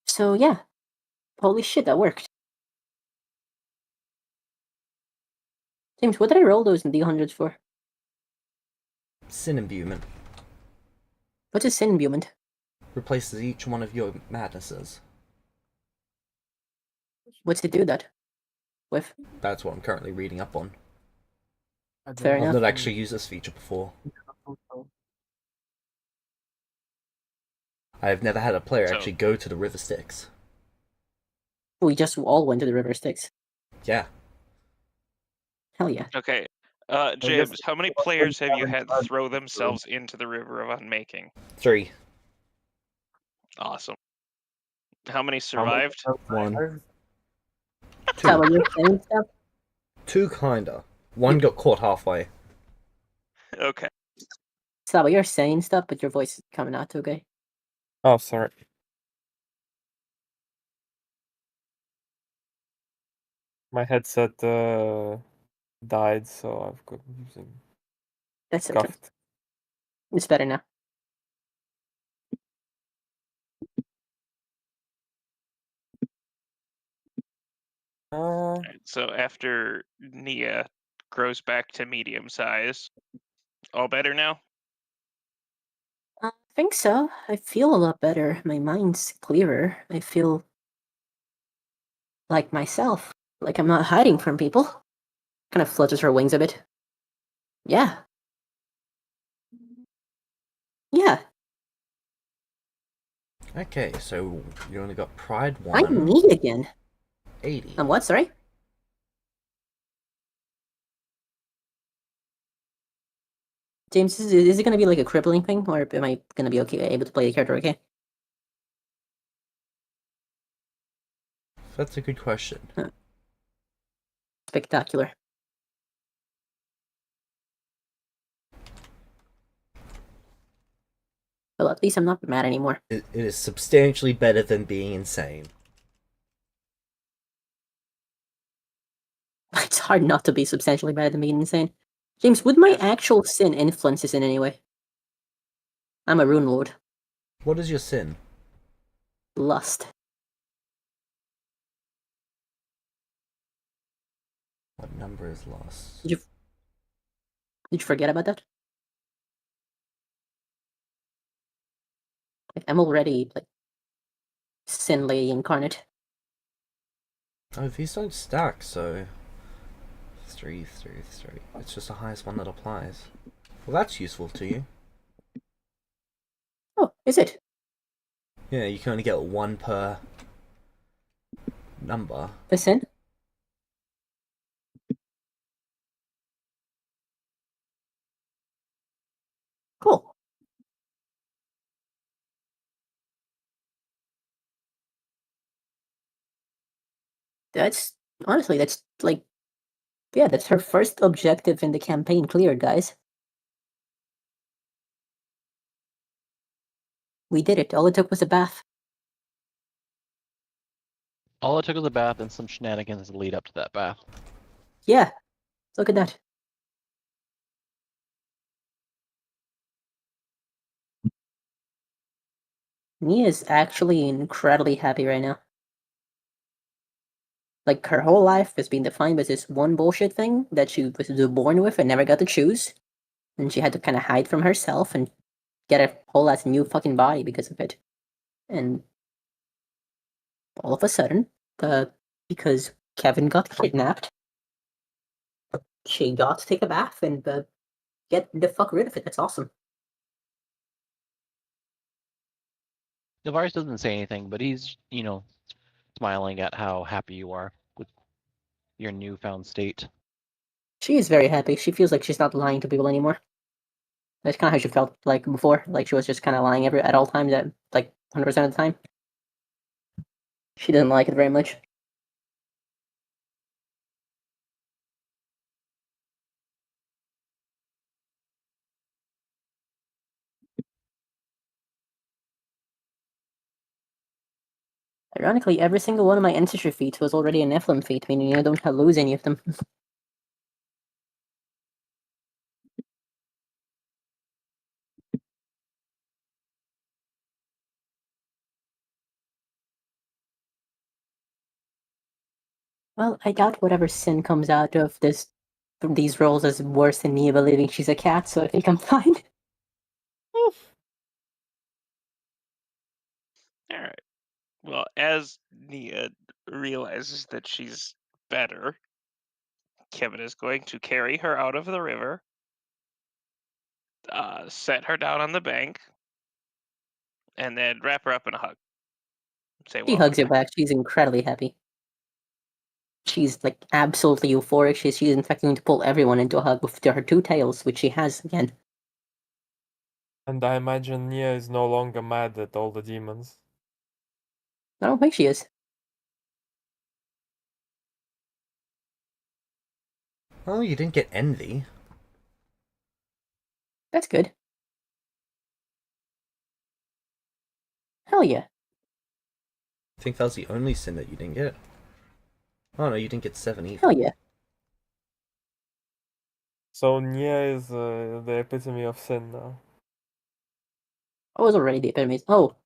So yeah, holy shit, that worked. James, what did I roll those in D100s for? Sin imbuement What's a sin imbuement? replaces each one of your madnesses. What's it do that with? That's what I'm currently reading up on. Fair I've enough. not actually used this feature before. I have never had a player So- actually go to the River Styx. We just all went to the River Styx. Yeah. Hell yeah. Okay. guess James, how many players have you had haven't throw themselves into the River of Unmaking? 3. Awesome. How many How many survived? One. 2. Saba, you're saying stuff? 2 kinda. One got caught halfway. Okay. Saba, you're saying stuff, but your voice is coming out okay. Oh, sorry. My headset died, so I've got using That's okay. scuffed. It's better now. Alright, so after Nia grows back to medium size, all better now? I think so. I feel a lot better. My mind's clearer. I feel like myself. Like I'm not hiding from people. Kind of flutters her wings a bit. Yeah. Yeah. Okay, so you only got Pride I'm 1. me again. 80. I'm what, sorry? James, is it gonna be like a crippling thing, or am I gonna be okay able to play the character okay? That's a good question. Spectacular. Well, at least I'm not mad anymore. It is substantially better than being insane. It's hard not to be substantially better than being insane. James, would my Yes. actual sin influence this in any way? I'm a rune lord. What is your sin? Lust. What number is lost? Did you forget about that? Like, I'm already like sin lady incarnate. Oh, these don't stack, so 3, 3, 3. It's just the highest one that applies. Well, that's useful to you. Oh, is it? Yeah, you can only get one per number. Listen. Cool. That's honestly, that's like, yeah, that's her first objective in the campaign cleared, guys. We did it. All it took was a bath. All it took was a bath and some shenanigans to lead up to that bath. Yeah, look at that. Nia's actually incredibly happy right now. Like, her whole life has been defined by this one bullshit thing that she was born with and never got to choose. And she had to kind of hide from herself and get a whole ass new fucking body because of it. And all of a sudden, because Kevin got kidnapped, she got to take a bath and get the fuck rid of it. That's awesome. Navaris doesn't say anything, but he's, smiling at how happy you are with your newfound state. She is very happy. She feels like she's not lying to people anymore. That's kind of how she felt like before. Like she was just kind of lying at all times, at like 100% of the time. She didn't like it very much. Ironically, every single one of my ancestry feats was already a Nephilim feat, meaning I don't lose any of them. Well, I doubt whatever sin comes out of this from these rolls is worse than Nia believing she's a cat, so I think I'm fine. All right. Well, as Nia realizes that she's better, Kevin is going to carry her out of the river, set her down on the bank, and then wrap her up in a hug. Say, She well, hugs her back. She's incredibly happy. She's like absolutely euphoric. She's in fact going to pull everyone into a hug with her two tails, which she has again. And I imagine Nia is no longer mad at all the demons. I don't think she is. Oh, you didn't get envy. That's good. Hell yeah. I think that was the only sin that you didn't get. Oh no, you didn't get 7 either. Hell yeah. So Nia is the epitome of sin now. I was already the epitome. Oh,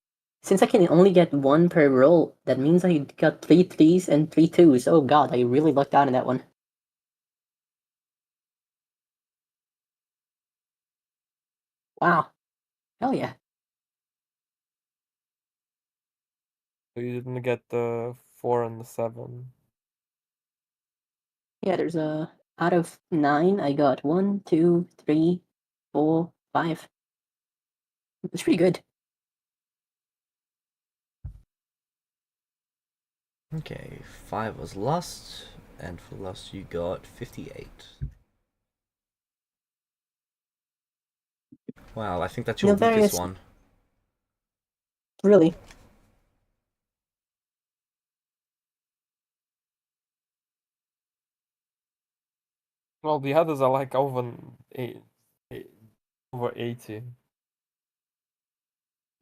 since I can only get one per roll, that means I got 3 3s and 3 2s. Oh god, I really lucked out in that one. Wow. Hell yeah. So you didn't get the 4 and the 7. Yeah, there's a out of 9, I got 1, 2, 3, 4, 5. It's pretty good. Okay, 5 was lust, and for lust you got 58. Wow, I think that's your weakest one. Really. Well, the others are like over 80.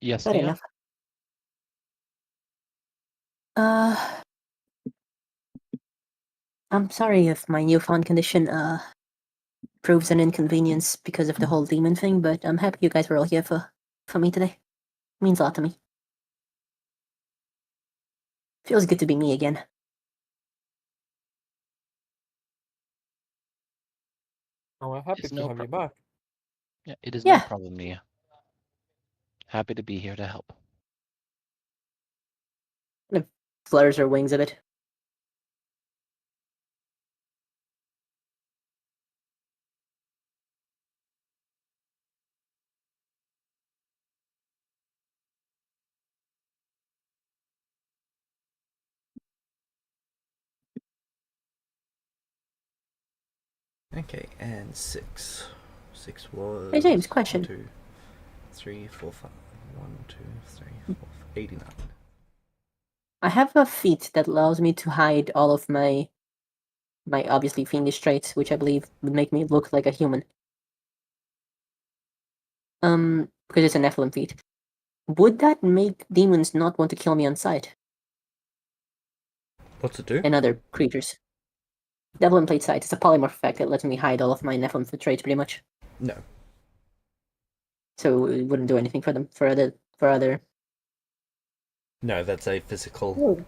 Yes, Fair Nia? enough. Uh, I'm sorry if my newfound condition proves an inconvenience because of the whole demon thing, but I'm happy you guys were all here for me today. Means a lot to me. Feels good to be me again. Oh, I'm happy It's to no have you problem. back. Yeah, it is no Yeah. problem, Nia. Happy to be here to help. Kind of flutters her wings a bit. Okay, and 6. 6 was. Hey, James, question. 1, 2, 3, 4, 5. 1, 2, 3, 4, 89. I have a feat that allows me to hide all of my obviously fiendish traits, which I believe would make me look like a human. Because it's a Nephilim feat. Would that make demons not want to kill me on sight? What's it do? And other creatures. Nephilim plate sight. It's a polymorph effect that lets me hide all of my Nephilim traits pretty much. No. So it wouldn't do anything for them for other. No, that's a physical. Ooh.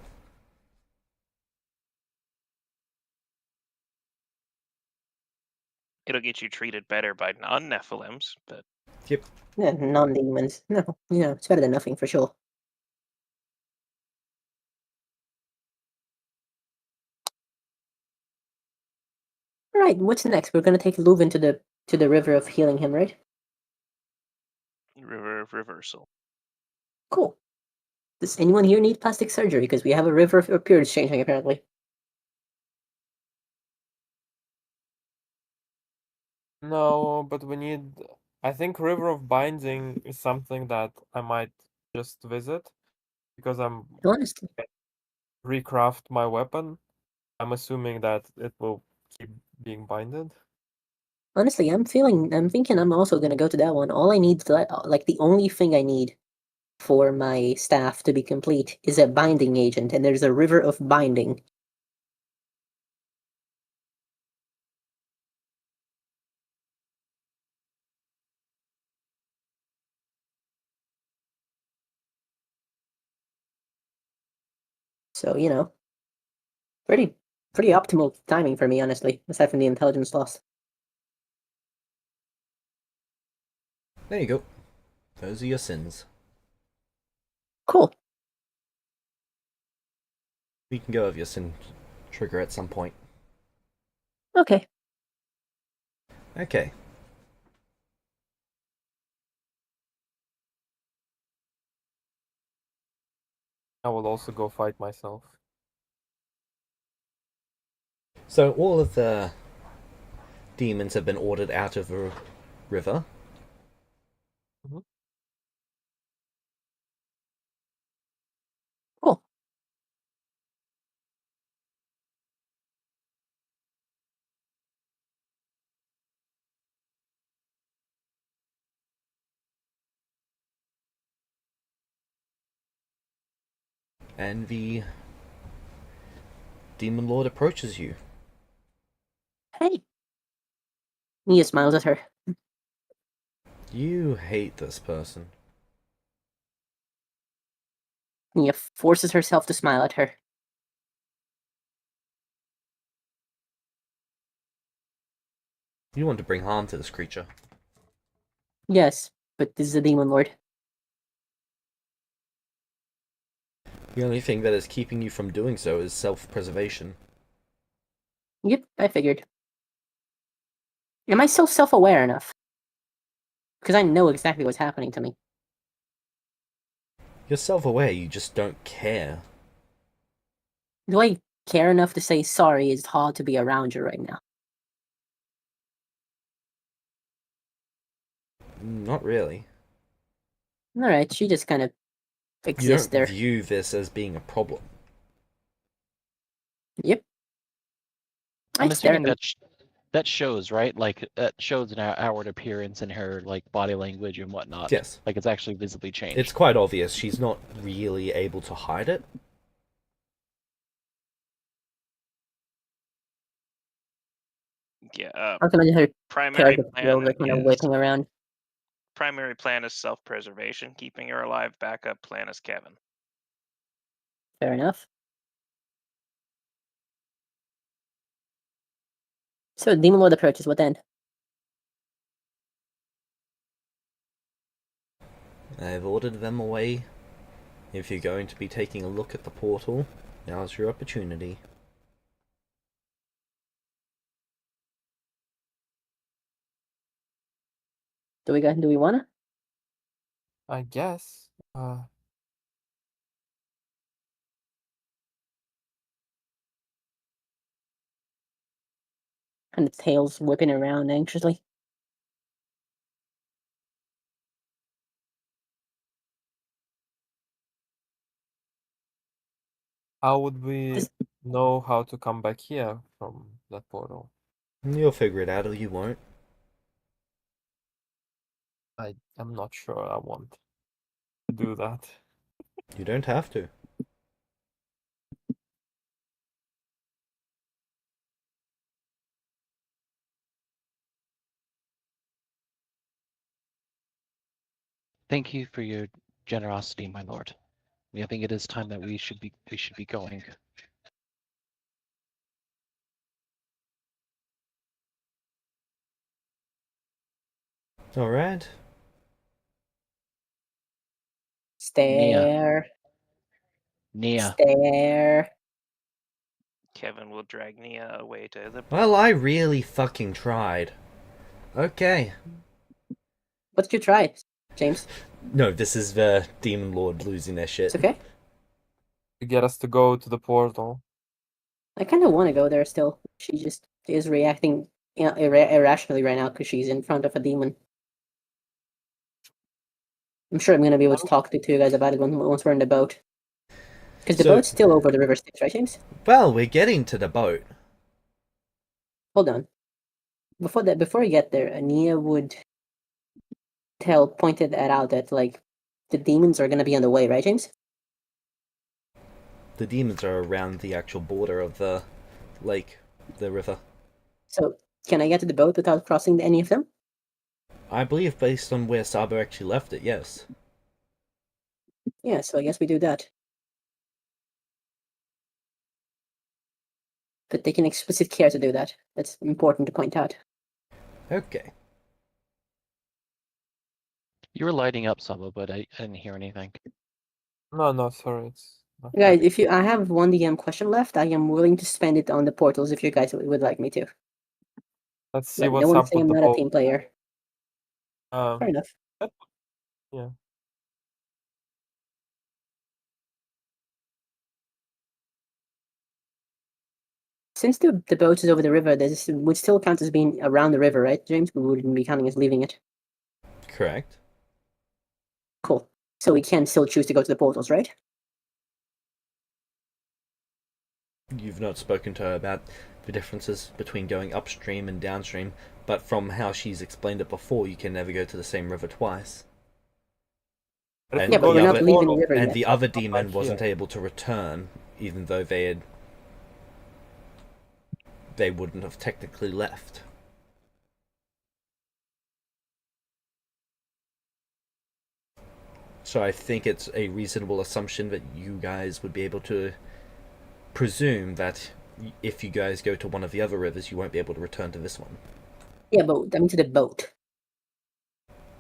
It'll get you treated better by non-Nephilims, but Yep. Yeah, non-demons. No, it's better than nothing for sure. Alright, what's next? We're gonna take Leuven to the river of healing him, right? river of reversal. Cool. Does anyone here need plastic surgery? Because we have a river of appearance changing apparently. No, but we need. I think River of Binding is something that I might just visit because I'm Honestly. recraft my weapon. I'm assuming that it will keep being binded. Honestly, I'm thinking I'm also gonna go to that one. All I need to like the only thing I need for my staff to be complete is a binding agent, and there's a river of binding. So, pretty optimal timing for me, honestly, aside from the intelligence loss. There you go. Those are your sins. Cool. We can go over your sin trigger at some point. Okay. Okay. I will also go fight myself. So all of the demons have been ordered out of the river. Mhm. Cool. And the demon lord approaches you. Hey. Mia smiles at her. You hate this person. Mia forces herself to smile at her. You want to bring harm to this creature. Yes, but this is a demon lord. The only thing that is keeping you from doing so is self-preservation. Yep, I figured. Am I still self-aware enough? Because I know exactly what's happening to me. You're self-aware, you just don't care. Do I care enough to say sorry? It's hard to be around you right now. Not really. Alright, she just kind of You exists don't there. view this as being a problem. Yep. I'm I stare assuming at that shows, right? Like that shows an outward appearance in her like body language and whatnot. Yes. Like it's actually visibly changed. It's quite obvious. She's not really able to hide it. Yeah. I can imagine her Primary character plan, skills are kind of whipping around. primary plan is self-preservation, keeping her alive. Backup plan is Kevin. Fair enough. So Demon Lord approaches, what then? I've ordered them away. If you're going to be taking a look at the portal, now's your opportunity. Do we wanna? I guess. and its tail's whipping around anxiously. How would we This- know how to come back here from that portal? You'll figure it out, or you won't. I'm not sure I want to do that. You don't have to. Thank you for your generosity, my lord. I think it is time that we should be going. All right. Stare. Nia, Stare. Kevin will drag Nia away to the. Well, I really fucking tried. Okay. What did you try, James? No, this is the Demon Lord losing their shit. It's okay. To get us to go to the portal. I kind of want to go there still. She just is reacting irrationally right now because she's in front of a demon. I'm sure I'm going to be able to talk to you guys about it once we're in the boat. Because the So- boat's still over the river Styx, right, James? Well, we're getting to the boat. Hold on. Before we get there, Ania would pointed that out that like the demons are going to be on the way, right, James? The demons are around the actual border of the lake, the river. So can I get to the boat without crossing any of them? I believe based on where Sabo actually left it, yes. Yeah, so I guess we do that. But taking explicit care to do that. That's important to point out. Okay. you were lighting up, Sabo, but I didn't hear anything. No, sorry, it's not Guys, I have one DM question left, I am willing to spend it on the portals if you guys would like me to. Let's see But what's no one up say with I'm the not a boat. team player. Fair enough. Yeah. Since the boat is over the river, this would still count as being around the river, right, James? We wouldn't be counting as leaving it. Correct. Cool. So we can still choose to go to the portals, right? You've not spoken to her about the differences between going upstream and downstream, but from how she's explained it before, you can never go to the same river twice. But if And we Yeah, but go we're to not the leaving the portal, river And yet. the other Come demon back wasn't here. able to return, even though they wouldn't have technically left. So I think it's a reasonable assumption that you guys would be able to presume that if you guys go to one of the other rivers, you won't be able to return to this one. Yeah, but I mean to the boat.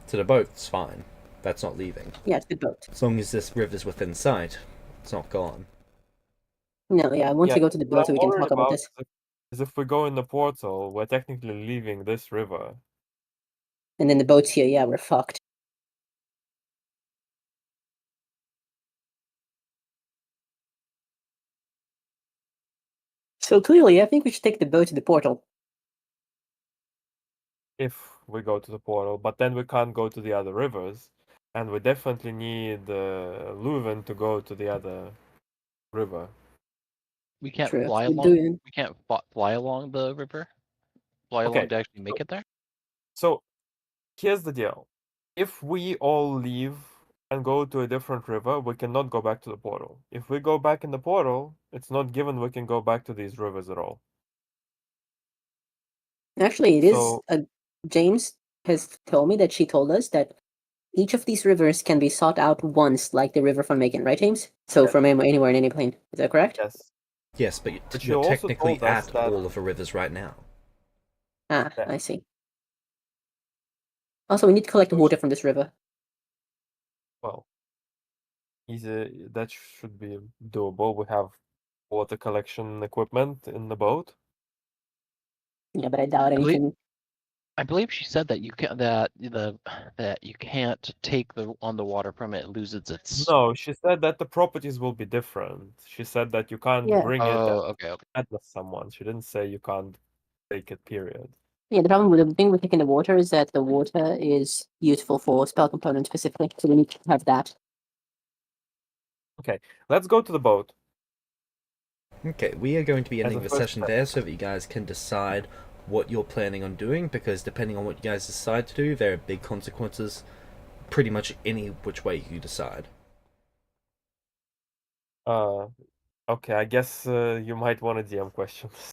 To the boat's fine. That's not leaving. Yeah, to the boat. As long as this river's within sight, it's not gone. No, yeah, I want to go to the what boat so I'm we can worried talk about this. is if we go in the portal, we're technically leaving this river. And then the boat's here, yeah, we're fucked. So clearly, I think we should take the boat to the portal. If we go to the portal, but then we can't go to the other rivers, and we definitely need Leuven to go to the other river. We can't True. fly So along. We can't fly along the river. Fly Okay, along to actually make it there. So here's the deal: if we all leave and go to a different river, we cannot go back to the portal. If we go back in the portal, it's not given we can go back to these rivers at all. Actually, it is. So James has told me that she told us that each of these rivers can be sought out once, like the river from Macon, right, James? So Yes. from anywhere in any plane. Is that correct? yes, Yes, but But she you're also technically told us at that- all of the rivers right now. Ah, Yeah. I see. Also, we need to collect water from this river. well, easy. That should be doable. We have water collection equipment in the boat. Yeah, but I doubt I believe- anything. I believe she said that you can that you can't take the on the water from it. It loses its. No, she said that the properties will be different. She said that you can't Yeah. bring it Oh, okay. and with someone. She didn't say you can't take it, period. Yeah, the problem with the thing with taking the water is that the water is useful for spell components specifically, so we need to have that. Okay, let's go to the boat. Okay, we are going to be As ending a the first session step. there so that you guys can decide what you're planning on doing, because depending on what you guys decide to do, there are big consequences pretty much any which way you decide. Okay, I guess you might want to DM questions.